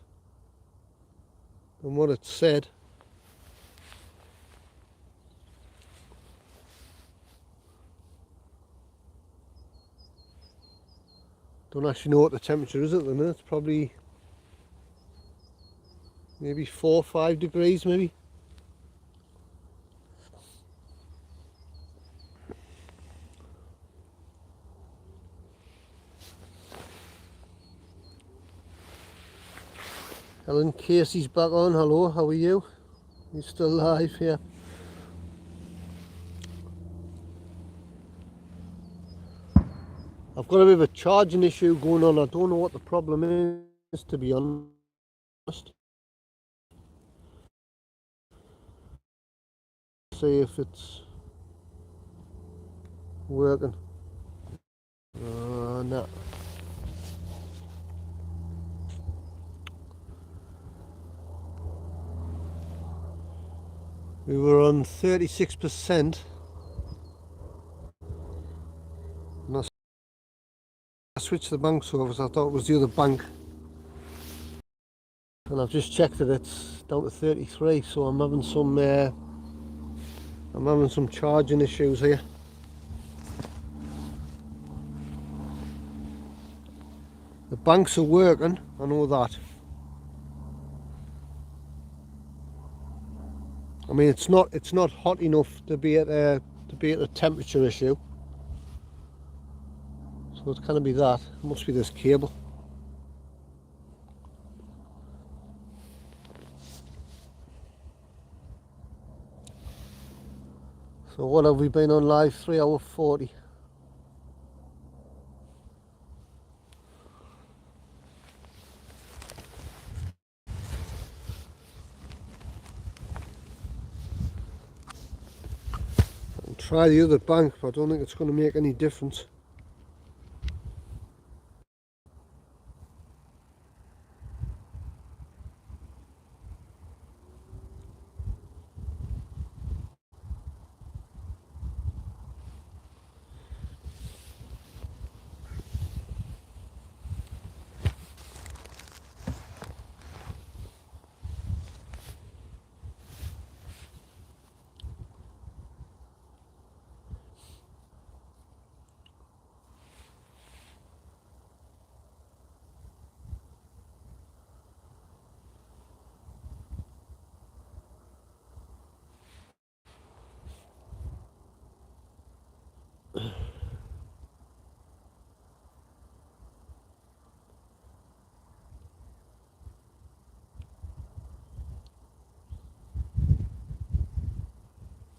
what it said. Don't actually know what the temperature is at the minute. It's probably maybe 4 or 5 degrees maybe. Helen Casey's back on. Hello, how are you? You still live here? I've got a bit of a charging issue going on. I don't know what the problem is, to be honest. See if it's working. No. We were on 36%. And I switched the banks over, so I thought it was the other bank. And I've just checked it, it's down to 33, so I'm having some charging issues here. The banks are working, I know that. I mean, it's not hot enough to be at a temperature issue. So it's going to be that. It must be this cable. So what have we been on live? 3 hour 40. I'll try the other bank, but I don't think it's going to make any difference.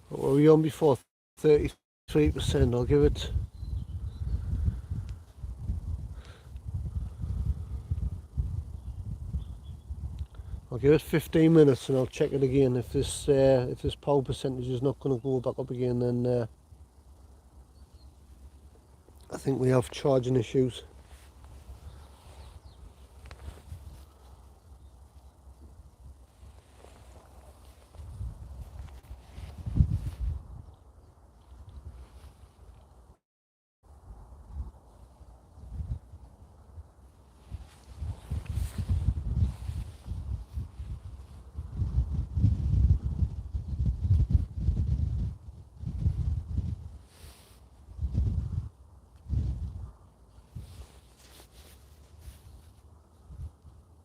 What were we on before? 33%. I'll give it. I'll give it 15 minutes and I'll check it again. If this power percentage is not going to go back up again, then I think we have charging issues.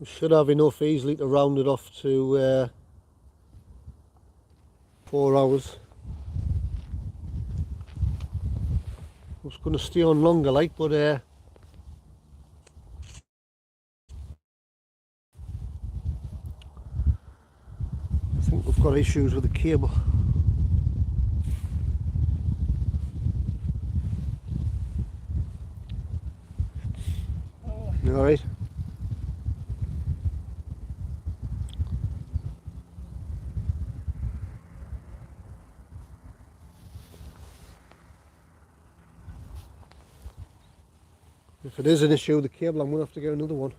We should have enough easily to round it off to 4 hours. I was going to stay on longer, like, but I think we've got issues with the cable. You all right? If it is an issue with the cable, I'm going to have to get another one.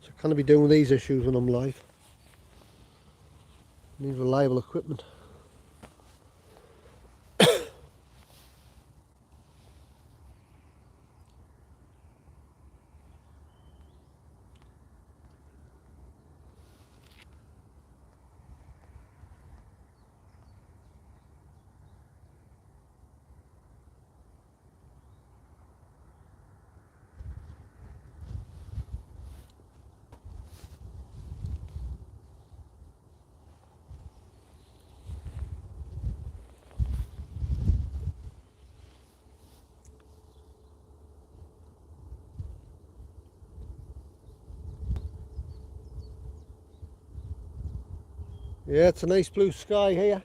So I can't be doing these issues when I'm live. I need reliable equipment. Yeah, it's a nice blue sky here.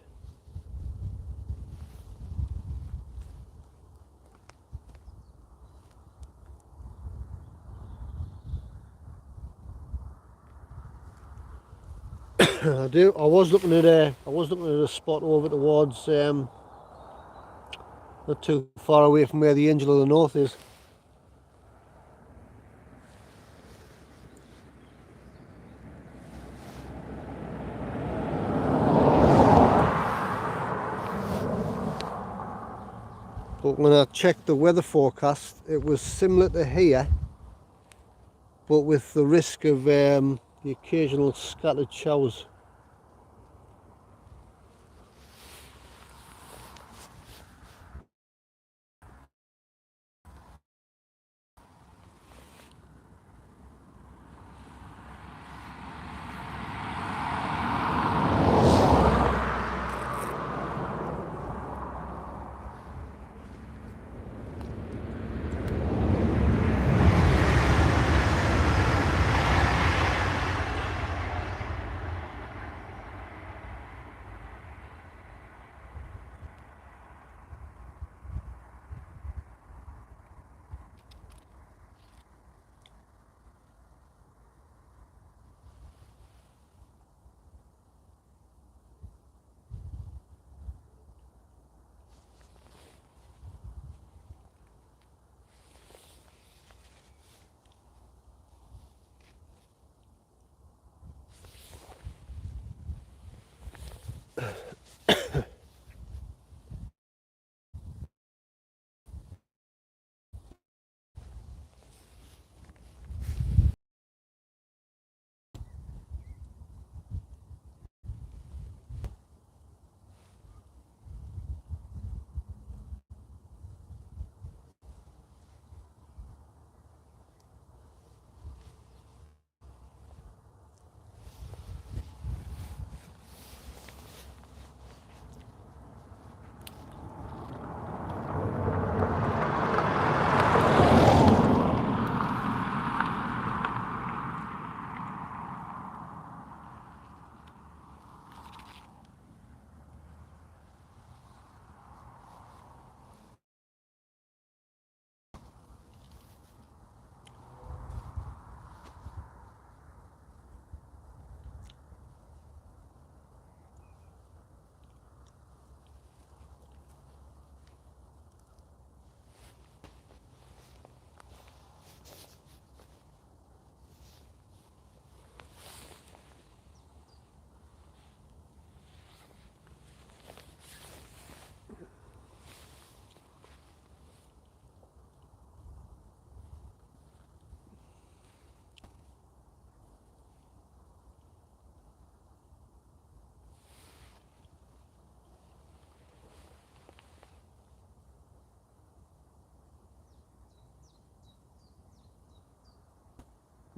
I was looking at a spot over towards not too far away from where the Angel of the North is. But when I checked the weather forecast, it was similar to here, but with the risk of the occasional scattered showers.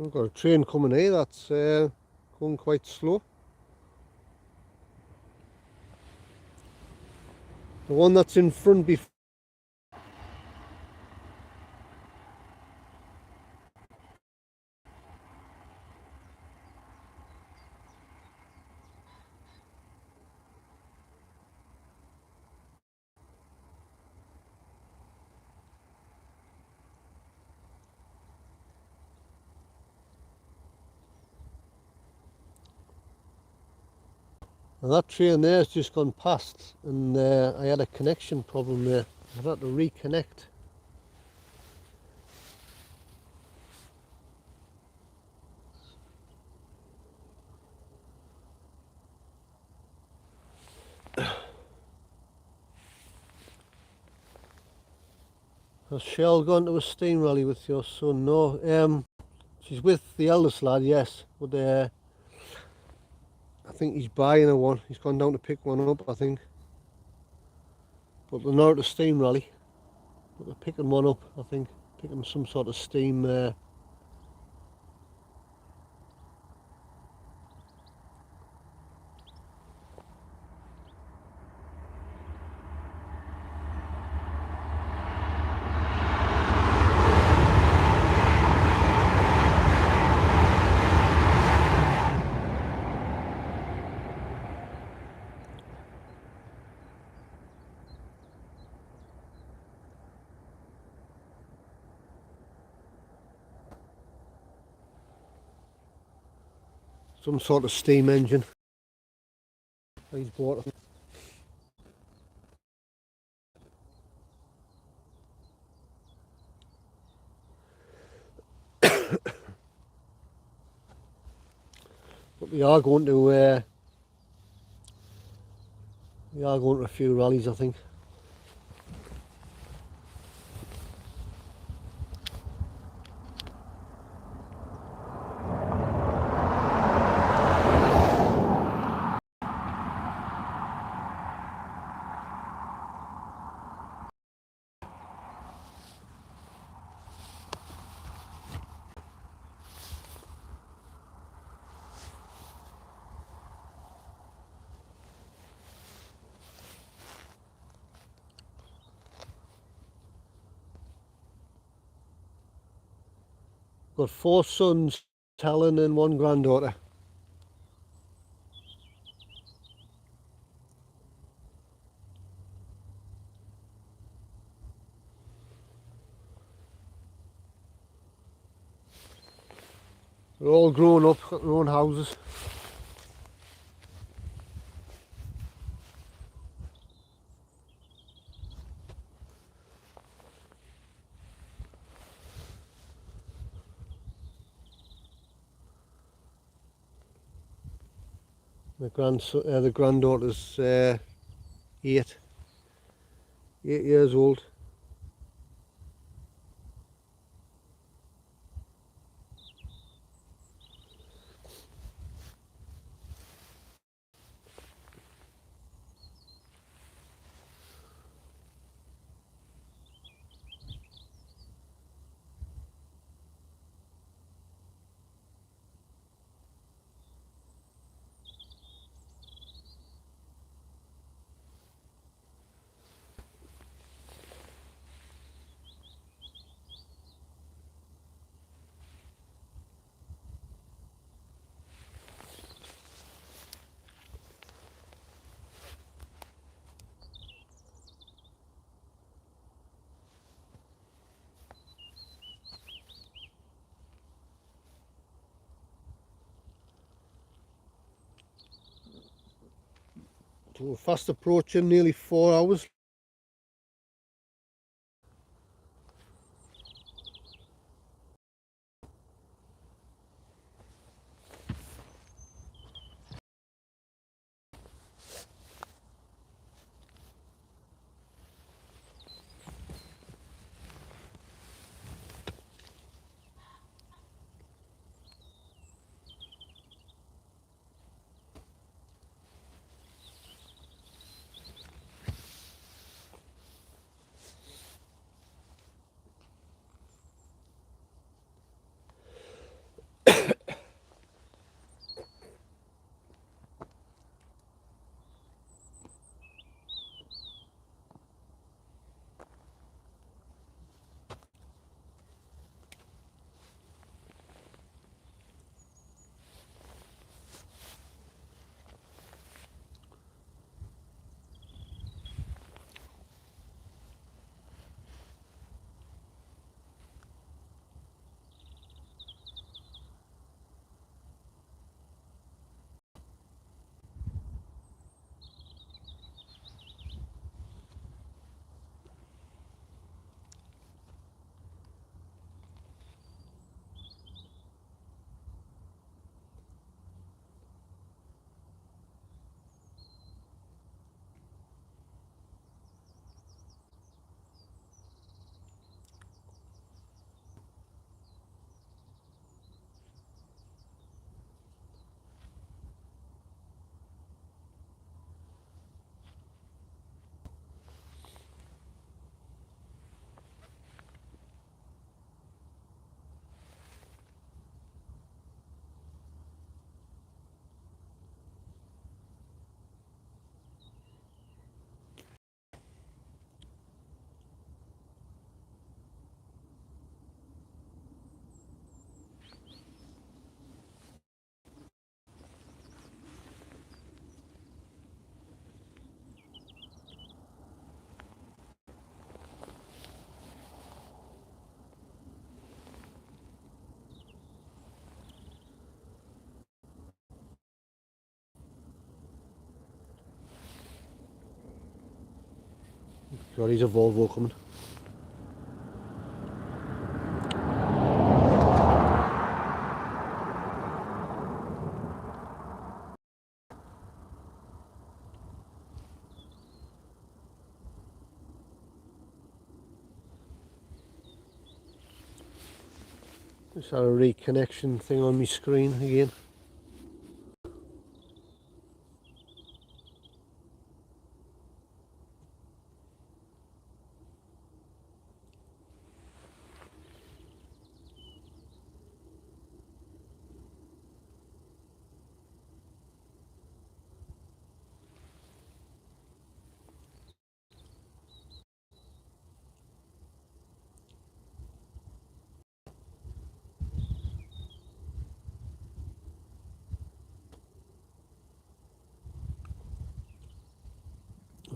I've got a train coming here that's going quite slow. The one that's in front before. And that train there has just gone past, and I had a connection problem there. I've had to reconnect. Has Cheryl gone to a steam rally with your son? No. She's with the eldest lad, yes. But I think he's buying her one. He's gone down to pick one up, I think. But they're not at a steam rally. But they're picking one up, I think. Picking some sort of steam. Some sort of steam engine. He's bought it. But we are going to a few rallies, I think. Got 4 sons, Helen, and 1 granddaughter. They're all grown up, got their own houses. The granddaughter's 8 years old. So we're fast approaching nearly 4 hours. God, he's a Volvo coming. Just had a reconnection thing on my screen again.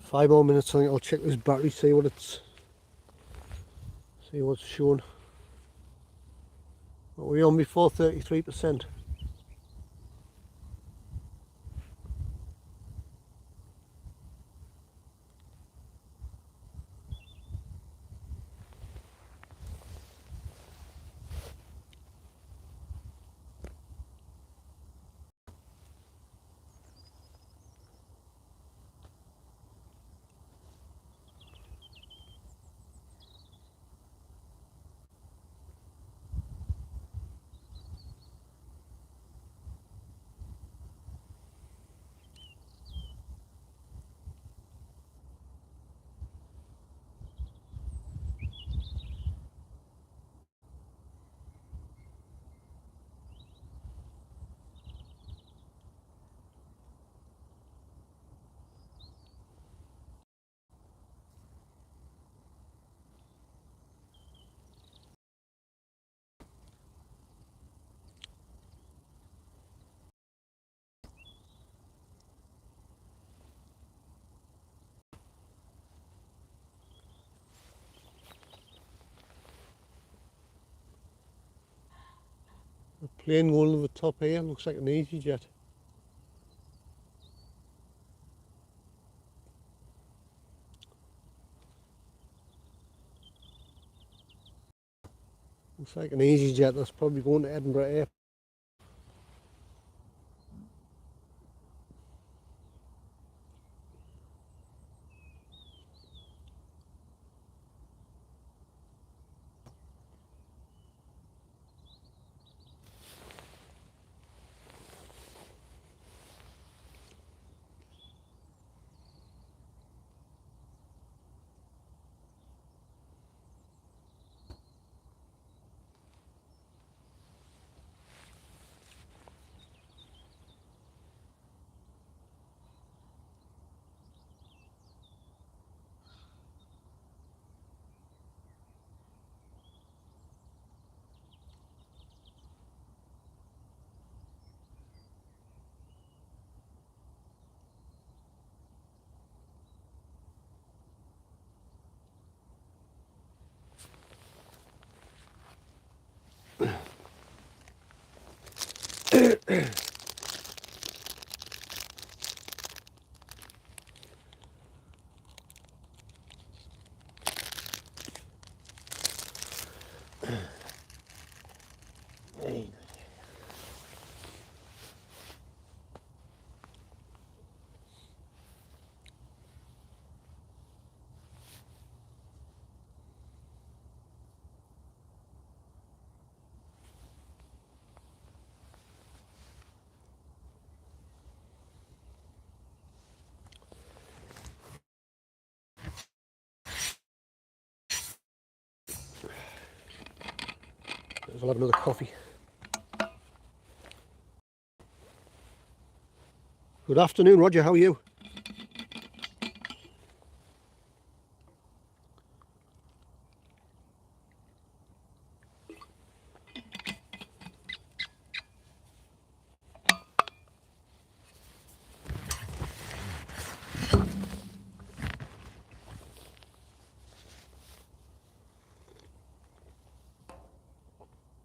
Five more minutes, I think I'll check this battery, see what's showing. What were we on before? 33%. A plane going to the top here, looks like an EasyJet. Looks like an EasyJet that's probably going to Edinburgh Airport. I'll have another coffee. Good afternoon, Roger, how are you?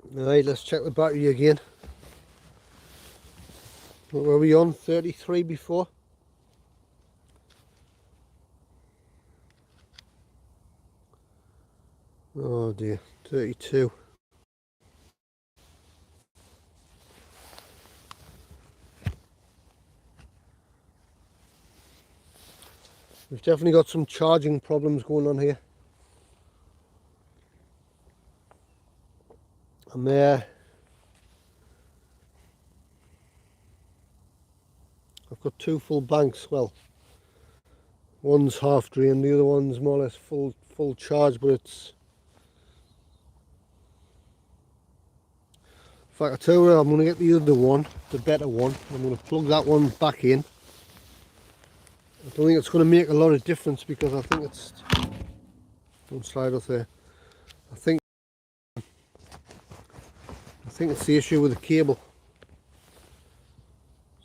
Right, let's check the battery again. What were we on? 33 before? Oh dear, 32. We've definitely got some charging problems going on here. And there, I've got two full banks. Well, one's half drained, the other one's more or less full charge, but it's... In fact, I tell you what, I'm going to get the other one, the better one. I'm going to plug that one back in. I don't think it's going to make a lot of difference because I think it's... Don't slide off there. I think it's the issue with the cable.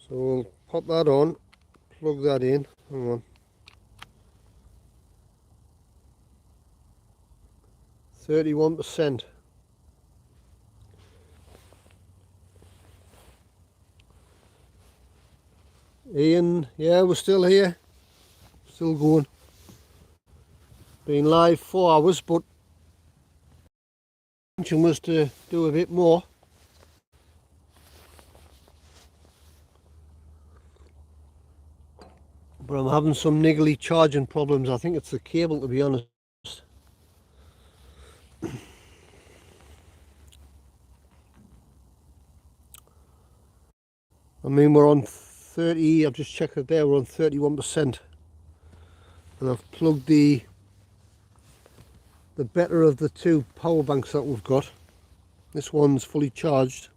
So we'll pop that on, plug that in. Hang on. 31%. Ian, yeah, we're still here. Still going. Been live 4 hours, but intention was to do a bit more. But I'm having some niggly charging problems. I think it's the cable, to be honest. I mean, we're on 30, I've just checked it there, we're on 31%. And I've plugged the better of the two power banks that we've got. This one's fully charged.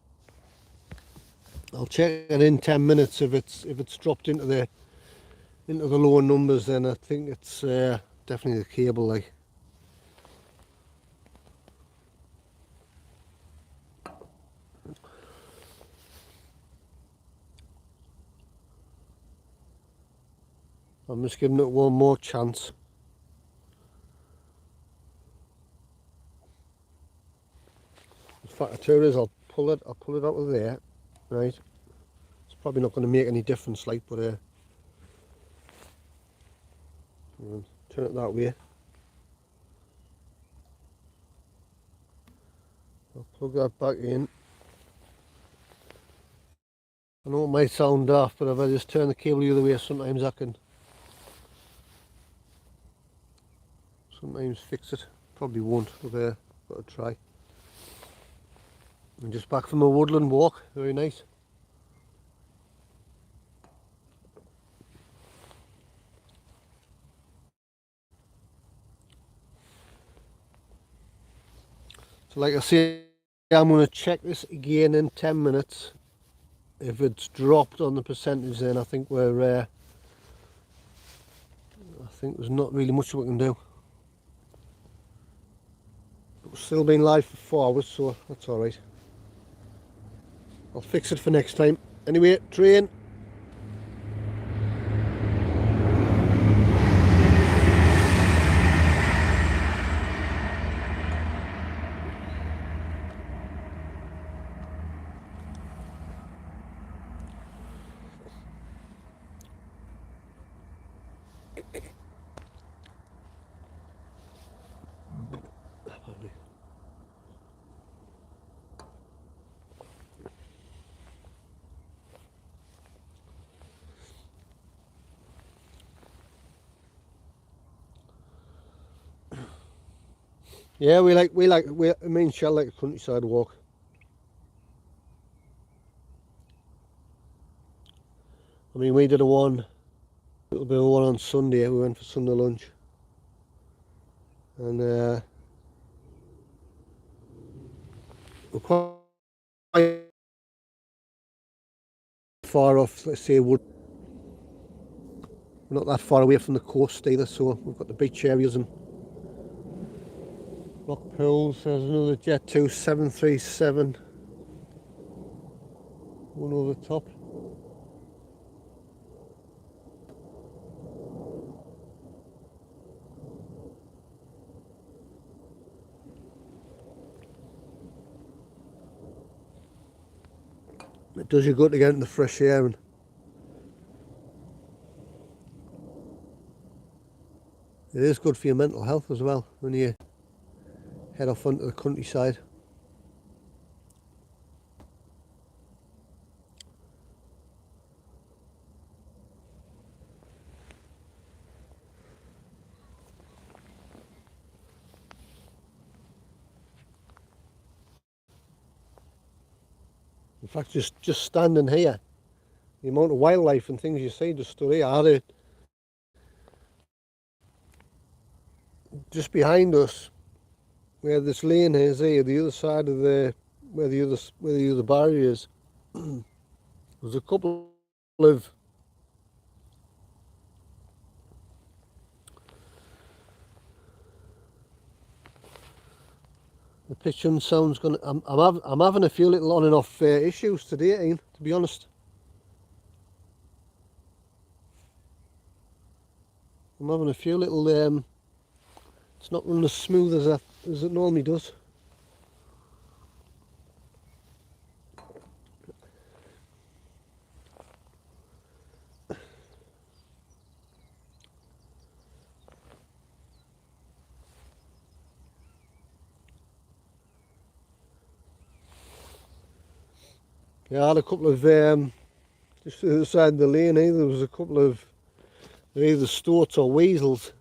I'll check it in 10 minutes. If it's dropped into the lower numbers, then I think it's definitely the cable, like. I'm just giving it one more chance. In fact, I tell you is, I'll pull it out of there, right? It's probably not going to make any difference, like, but turn it that way. I'll plug that back in. I know it might sound daft, but if I just turn the cable the other way, sometimes I can fix it. Probably won't, but got to try. I'm just back from a woodland walk. Very nice. So like I say, I'm going to check this again in 10 minutes. If it's dropped on the percentage, then I think I think there's not really much we can do. But we've still been live for 4 hours, so that's alright. I'll fix it for next time. Anyway, train. Yeah, me and Shell like a countryside walk. I mean, we did a little bit of one on Sunday. We went for Sunday lunch, and we're quite far off. Let's say we're not that far away from the coast either. So we've got the beach areas and rock pools. There's another Jet 2 737. One over the top. It does you good to get in the fresh air, and it is good for your mental health as well when you head off onto the countryside. In fact, just standing here, the amount of wildlife and things you see just stood here. I had it just behind us, where this lane is here, the other side of where the other barrier is. There's a couple of the pitch and sound's gonna. I'm having a few little on and off issues today, Ian, to be honest. I'm having a few little. It's not running as smooth as it normally does. Yeah, I had a couple of just to the other side of the lane here, there was a couple of either stoats or weasels.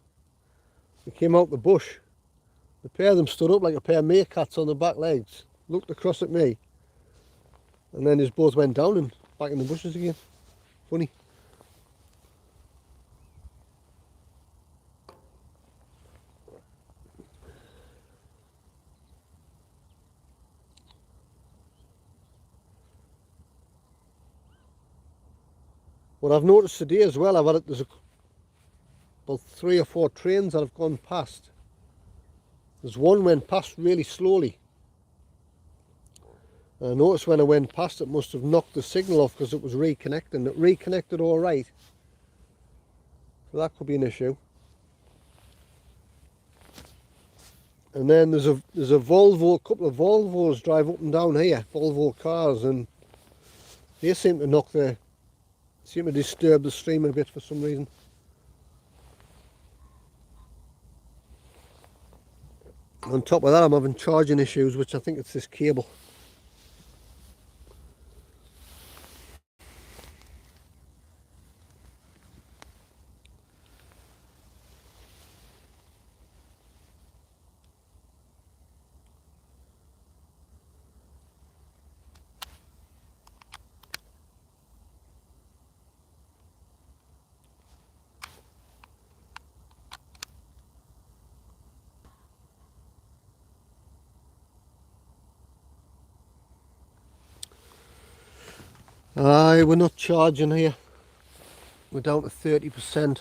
They came out the bush. The pair of them stood up like a pair of meerkats on their back legs, looked across at me, and then just both went down and back in the bushes again. Funny. What I've noticed today as well, there's about 3 or 4 trains that have gone past. There's one went past really slowly. And I noticed when I went past it must have knocked the signal off because it was reconnecting. It reconnected all right. So that could be an issue. And then there's a Volvo, a couple of Volvos drive up and down here, Volvo cars, and they seem to disturb the stream a bit for some reason. On top of that, I'm having charging issues, which I think it's this cable. Aye, we're not charging here. We're down to 30%.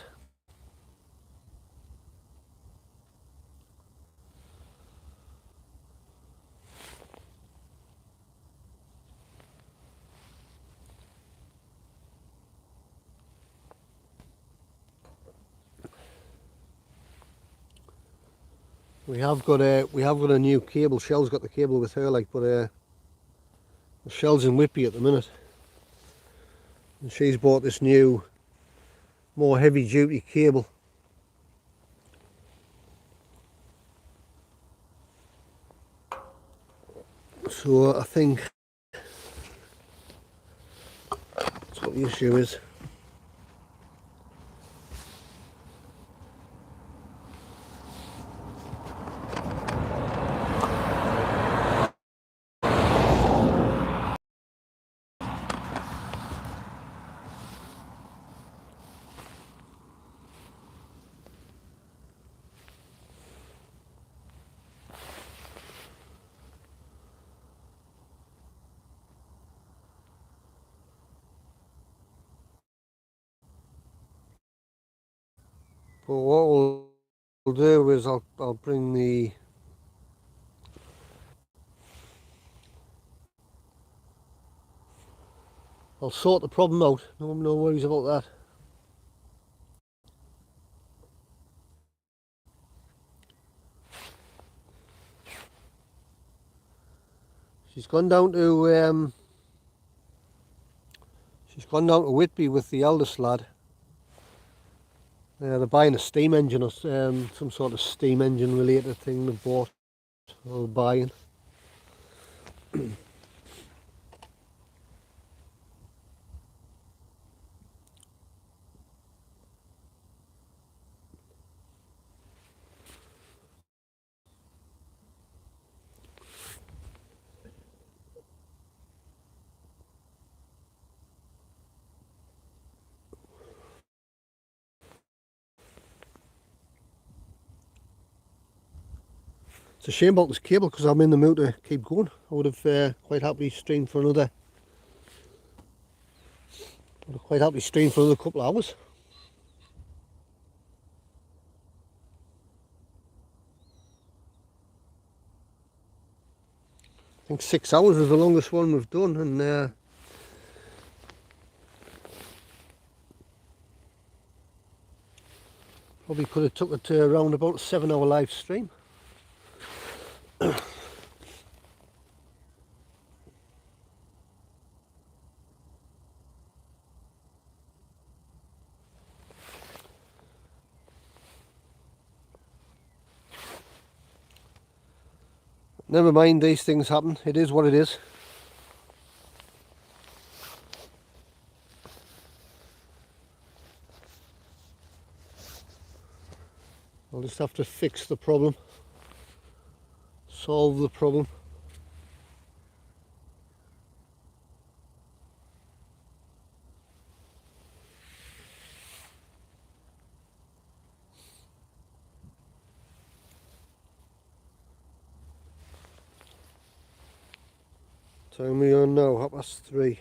We have got a new cable. Shell's got the cable with her, like, but Shell's in Whitby at the minute, and she's bought this new, more heavy-duty cable. So I think that's what the issue is. But what we'll do is I'll bring the I'll sort the problem out. No worries about that. She's gone down to Whitby with the eldest lad. They're buying a steam engine or some sort of steam engine related thing they bought. or buying. It's a shame about this cable because I'm in the mood to keep going. I would have quite happily streamed for another. Would have quite happily streamed for another couple of hours. I think 6 hours is the longest one we've done, and probably could have took it to around about a 7-hour live stream. Never mind, these things happen. It is what it is. I'll just have to fix the problem, solve the problem. Time we are now, 3:30.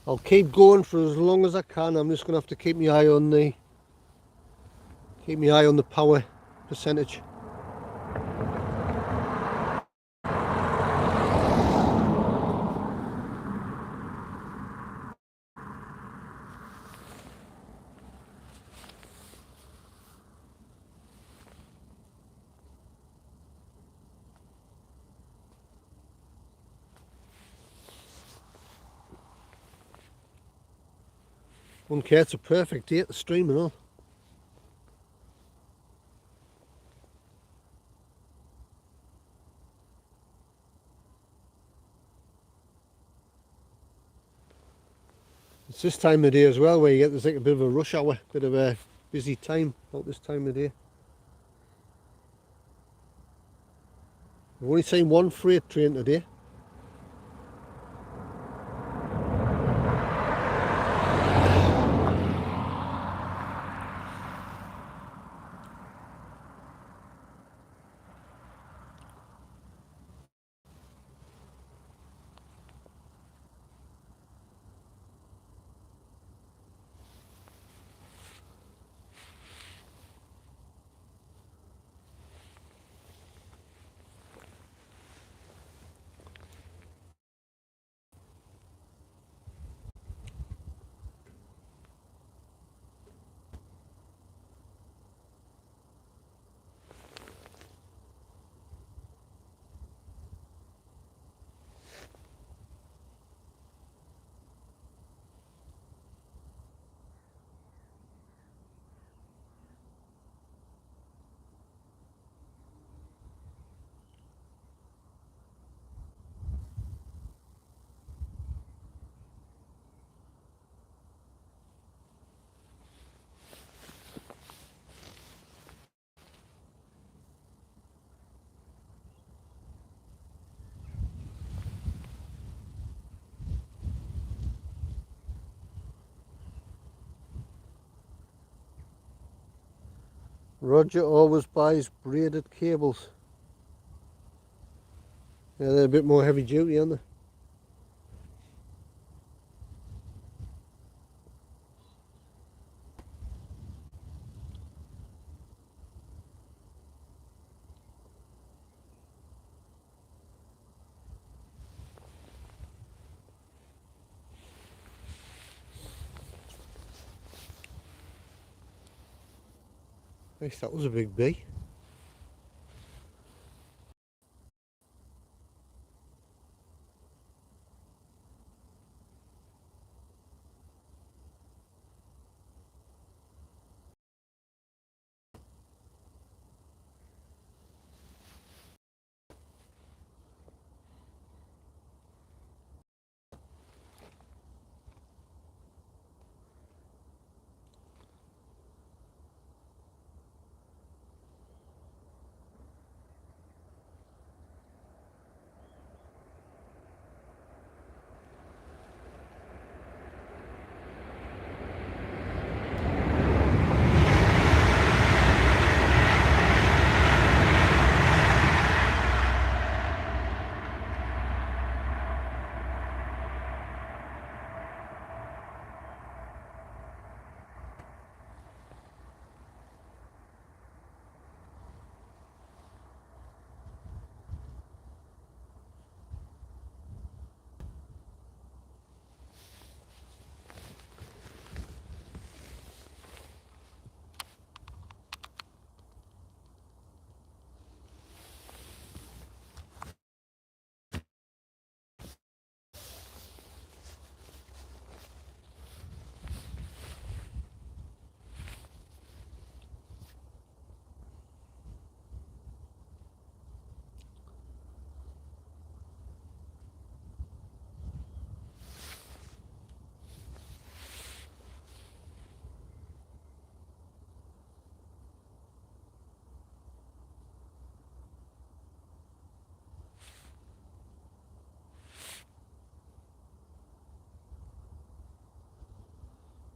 I'll keep going for as long as I can. I'm just going to have to keep my eye on the power percentage. Wouldn't care, it's a perfect day to stream and all. It's this time of day as well where you get there's like a bit of a rush hour, bit of a busy time about this time of day. We've only seen one freight train today. Roger always buys braided cables. Yeah, they're a bit more heavy duty, aren't they? Nice, that was a big bee.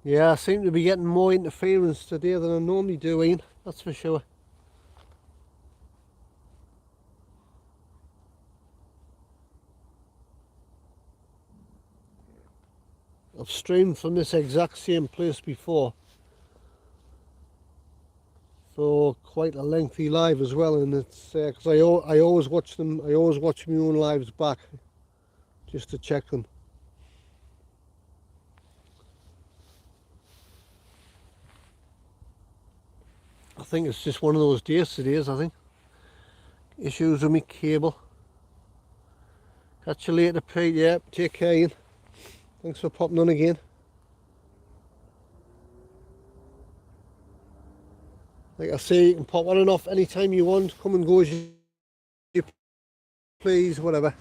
Yeah, I seem to be getting more interference today than I normally do, Ian, that's for sure. I've streamed from this exact same place before for quite a lengthy live as well, and it's because I always watch them. I always watch my own lives back just to check them. I think it's just one of those days today. I think issues with my cable. Catch you later, Pete. Yeah, take care, Ian. Thanks for popping on again. Like I say, you can pop on and off anytime you want. Come and go as you please, whatever.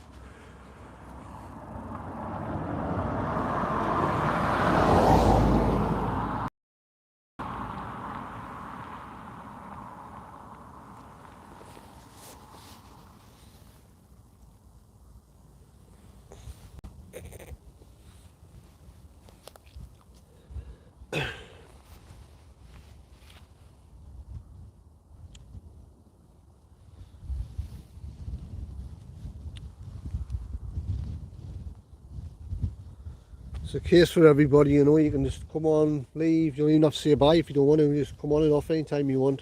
It's a case for everybody, you know. You can just come on, leave. You don't even have to say bye if you don't want to. Just come on and off anytime you want.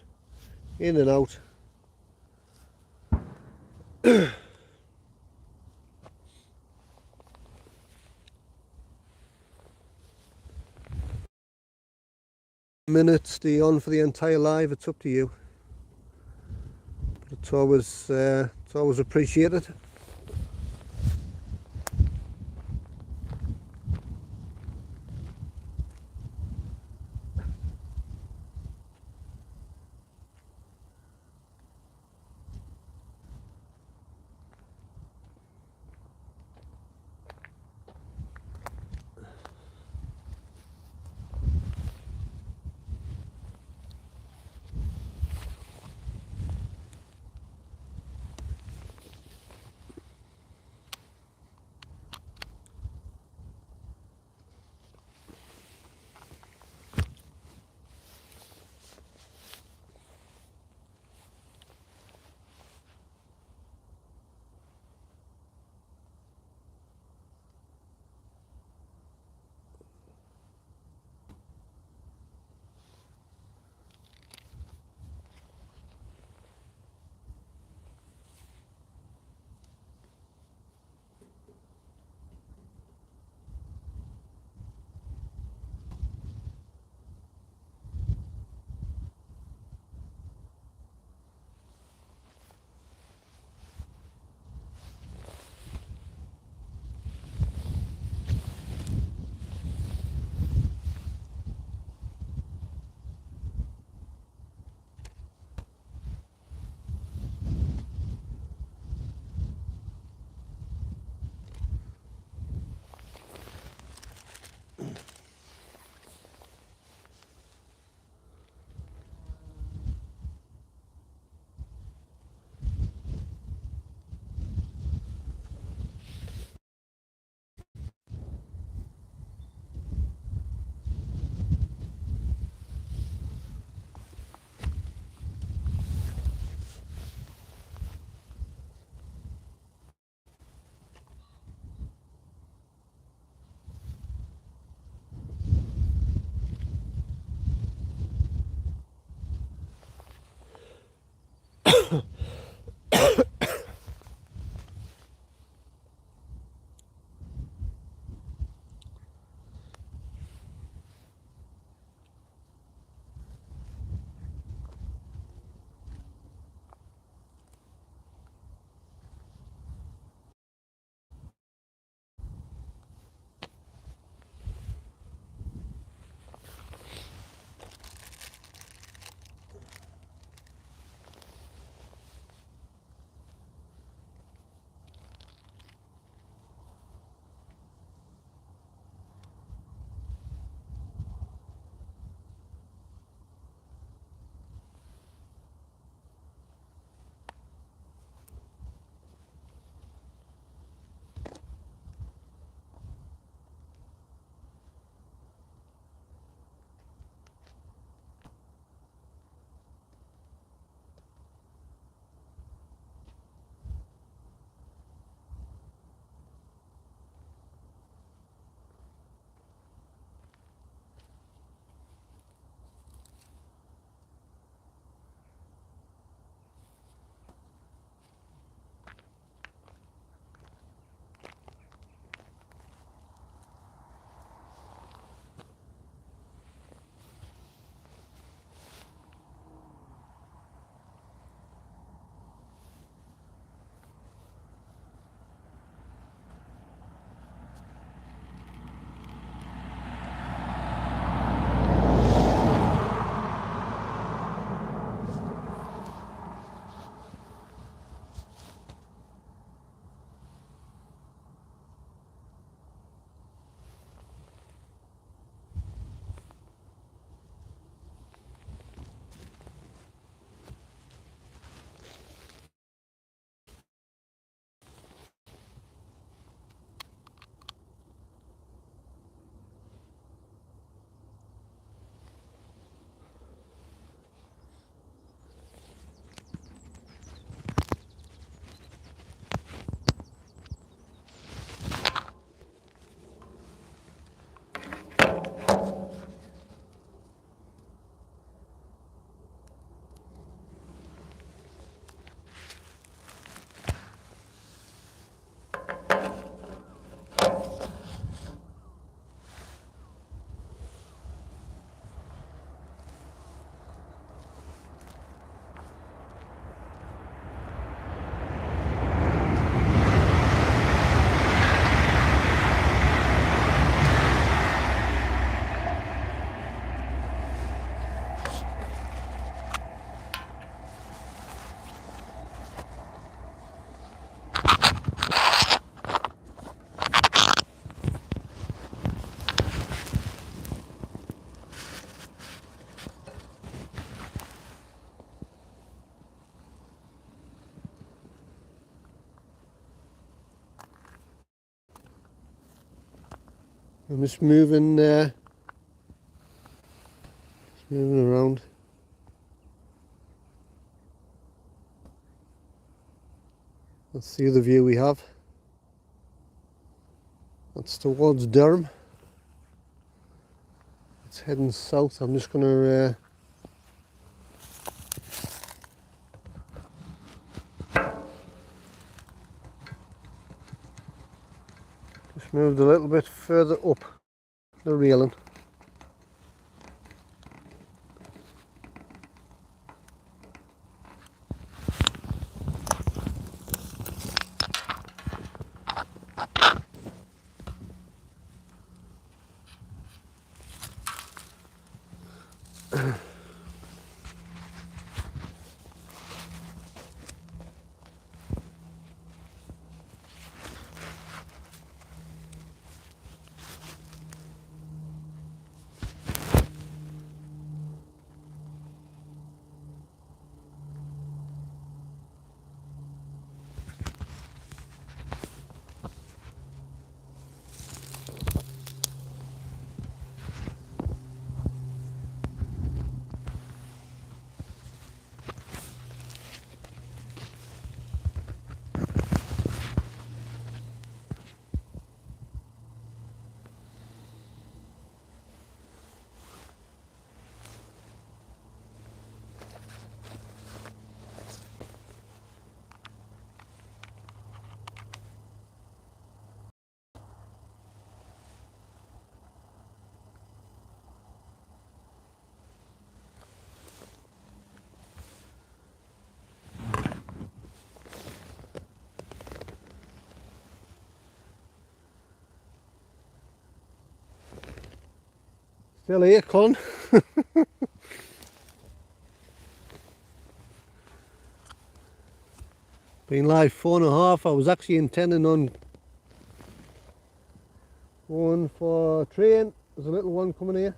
In and out. Minutes, stay on for the entire live. It's up to you. But it's always appreciated. I'm just moving around. That's the other view we have. That's towards Durham. It's heading south. I'm just going to just moved a little bit further up the railing. Still here, Colin. Been live 4.5. I was actually intending on going for a train. There's a little one coming here.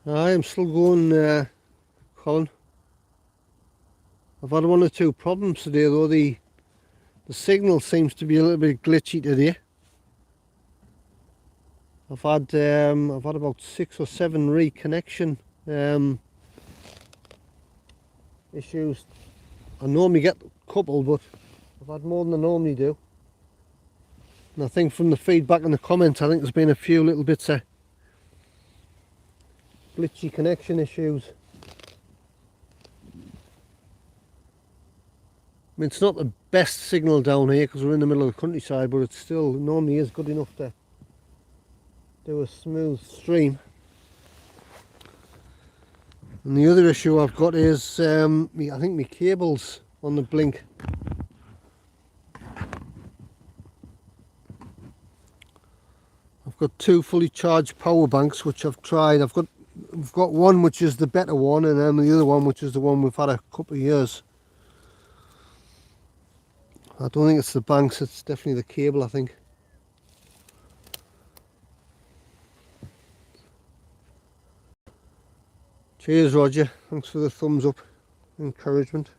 I am still going, Colin. I've had one or two problems today though. The signal seems to be a little bit glitchy today. I've had about 6 or 7 reconnection issues. I normally get a couple, but I've had more than I normally do. And I think from the feedback in the comments, I think there's been a few little bits of glitchy connection issues. I mean, it's not the best signal down here because we're in the middle of the countryside, but it still normally is good enough to do a smooth stream. And the other issue I've got is I think my cable's on the blink. I've got 2 fully charged power banks which I've tried. I've got one which is the better one, and then the other one which is the one we've had a couple of years. I don't think it's the banks, it's definitely the cable, I think. Cheers, Roger. Thanks for the thumbs up. Encouragement.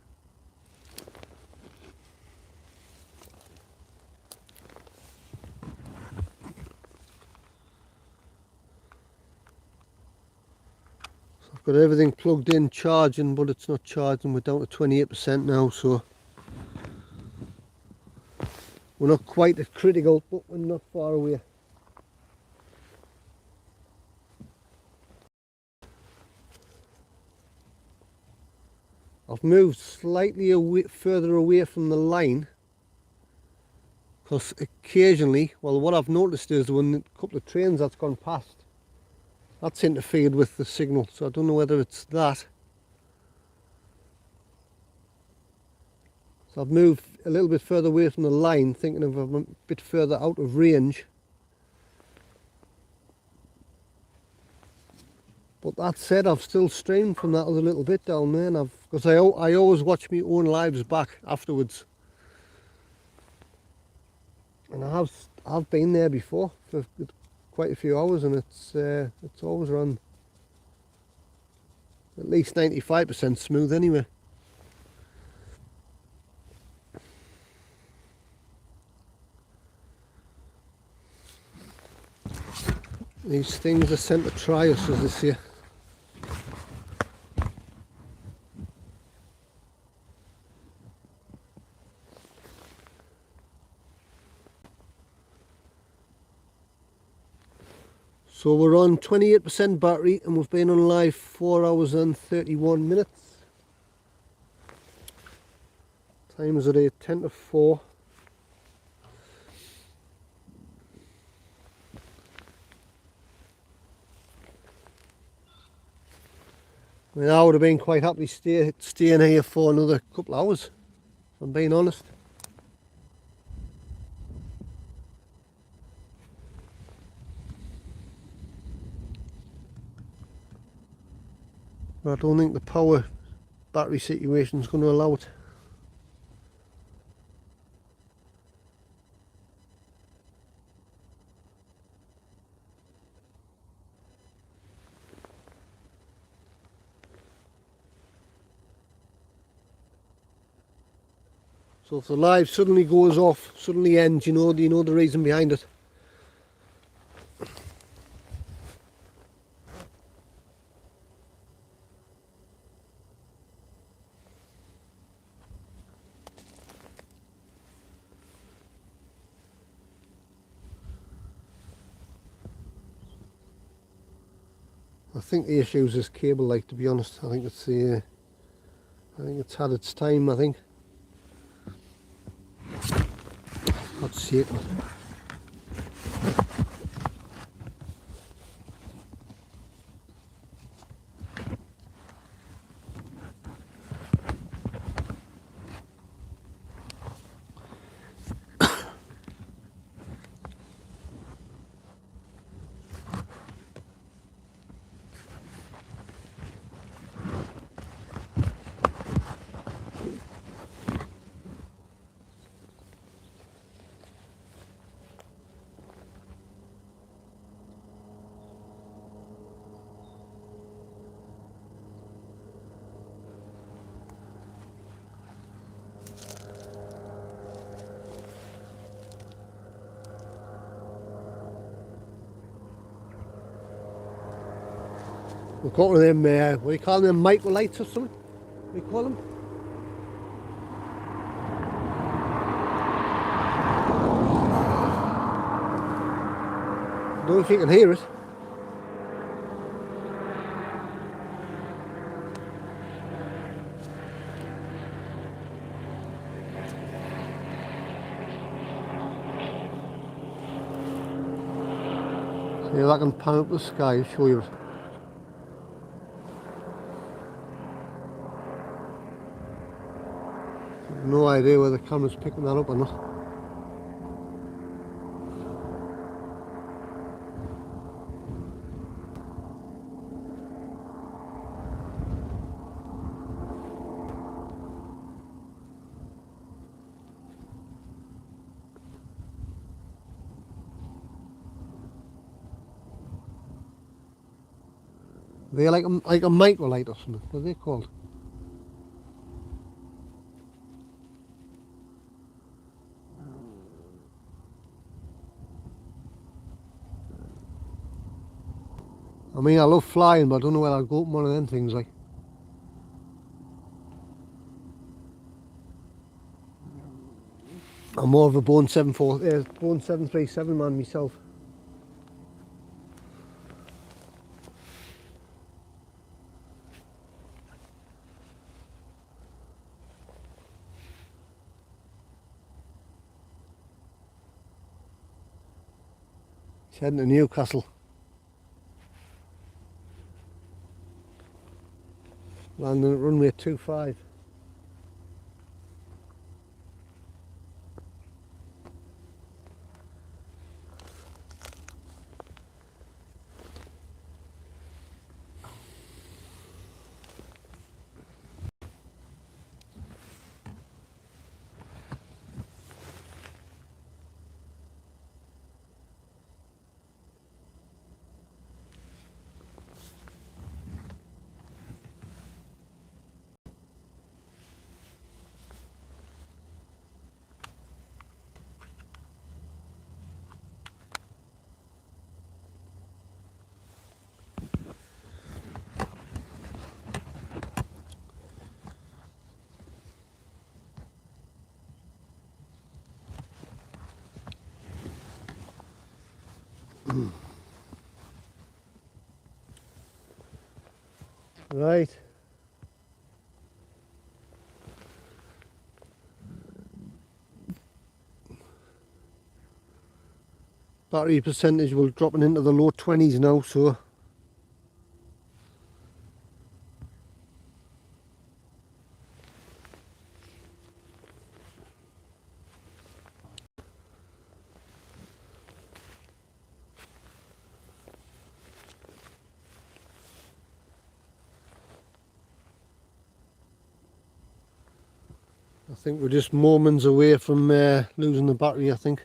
So I've got everything plugged in, charging, but it's not charging. We're down to 28% now, so we're not quite at critical, but we're not far away. I've moved slightly further away from the line because occasionally, well, what I've noticed is when a couple of trains that's gone past, that's interfered with the signal, so I don't know whether it's that. So I've moved a little bit further away from the line, thinking of a bit further out of range. But that said, I've still streamed from that other little bit down there, and because I always watch my own lives back afterwards, and I've been there before for quite a few hours, and it's always run at least 95% smooth anyway. These things are sent to try us, as they say. So we're on 28% battery, and we've been on live 4 hours and 31 minutes. Time is at 10 to 4. I mean, I would have been quite happy staying here for another couple of hours, if I'm being honest. But I don't think the power battery situation is going to allow it. So if the live suddenly goes off, suddenly ends, you know the reason behind it. I think the issue is this cable light, to be honest. I think it's had its time, I think. God's sake. We've got one of them, what do you call them, micro lights or something? What do you call them? I don't know if you can hear it. See if I can pan up the sky and show you it. No idea whether the camera's picking that up or not. They're like a micro light or something. What are they called? I mean, I love flying, but I don't know whether I'll go up one of them things like. I'm more of a Boeing 737 man myself. It's heading to Newcastle. Landing at runway 25. Right. Battery percentage will dropping into the low 20s now, so I think we're just moments away from losing the battery, I think.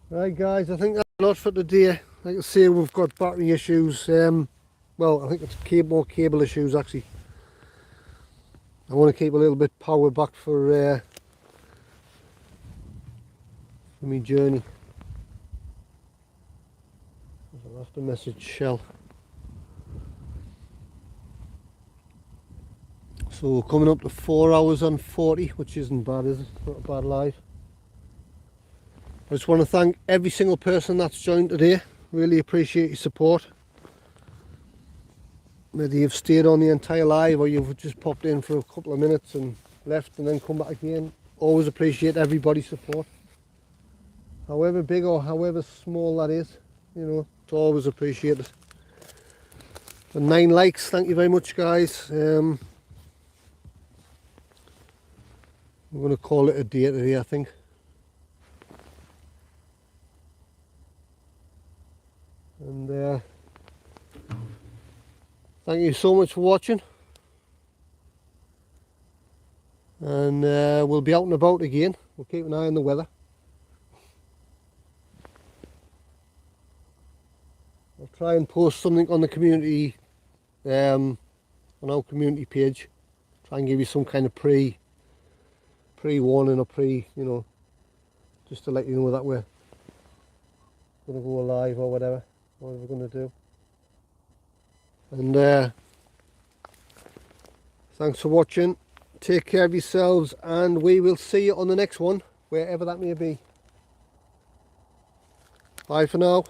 Right guys, I think that's a lot for today. Like I say, we've got battery issues. Well, I think it's more cable issues actually. I want to keep a little bit power back for my journey. I left a message shell. So we're coming up to 4 hours on 40, which isn't bad, is it? Not a bad life. I just want to thank every single person that's joined today. Really appreciate your support. Whether you've stayed on the entire live or you've just popped in for a couple of minutes and left and then come back again. Always appreciate everybody's support. However big or however small that is, you know, it's always appreciated. And 9 likes, thank you very much guys. I'm going to call it a day today, I think. And thank you so much for watching. And we'll be out and about again. We'll keep an eye on the weather. I'll try and post something on the community, on our community page. Try and give you some kind of pre-warning or you know, just to let you know that we're going to go live or whatever we're going to do. And thanks for watching. Take care of yourselves, and we will see you on the next one, wherever that may be. Bye for now.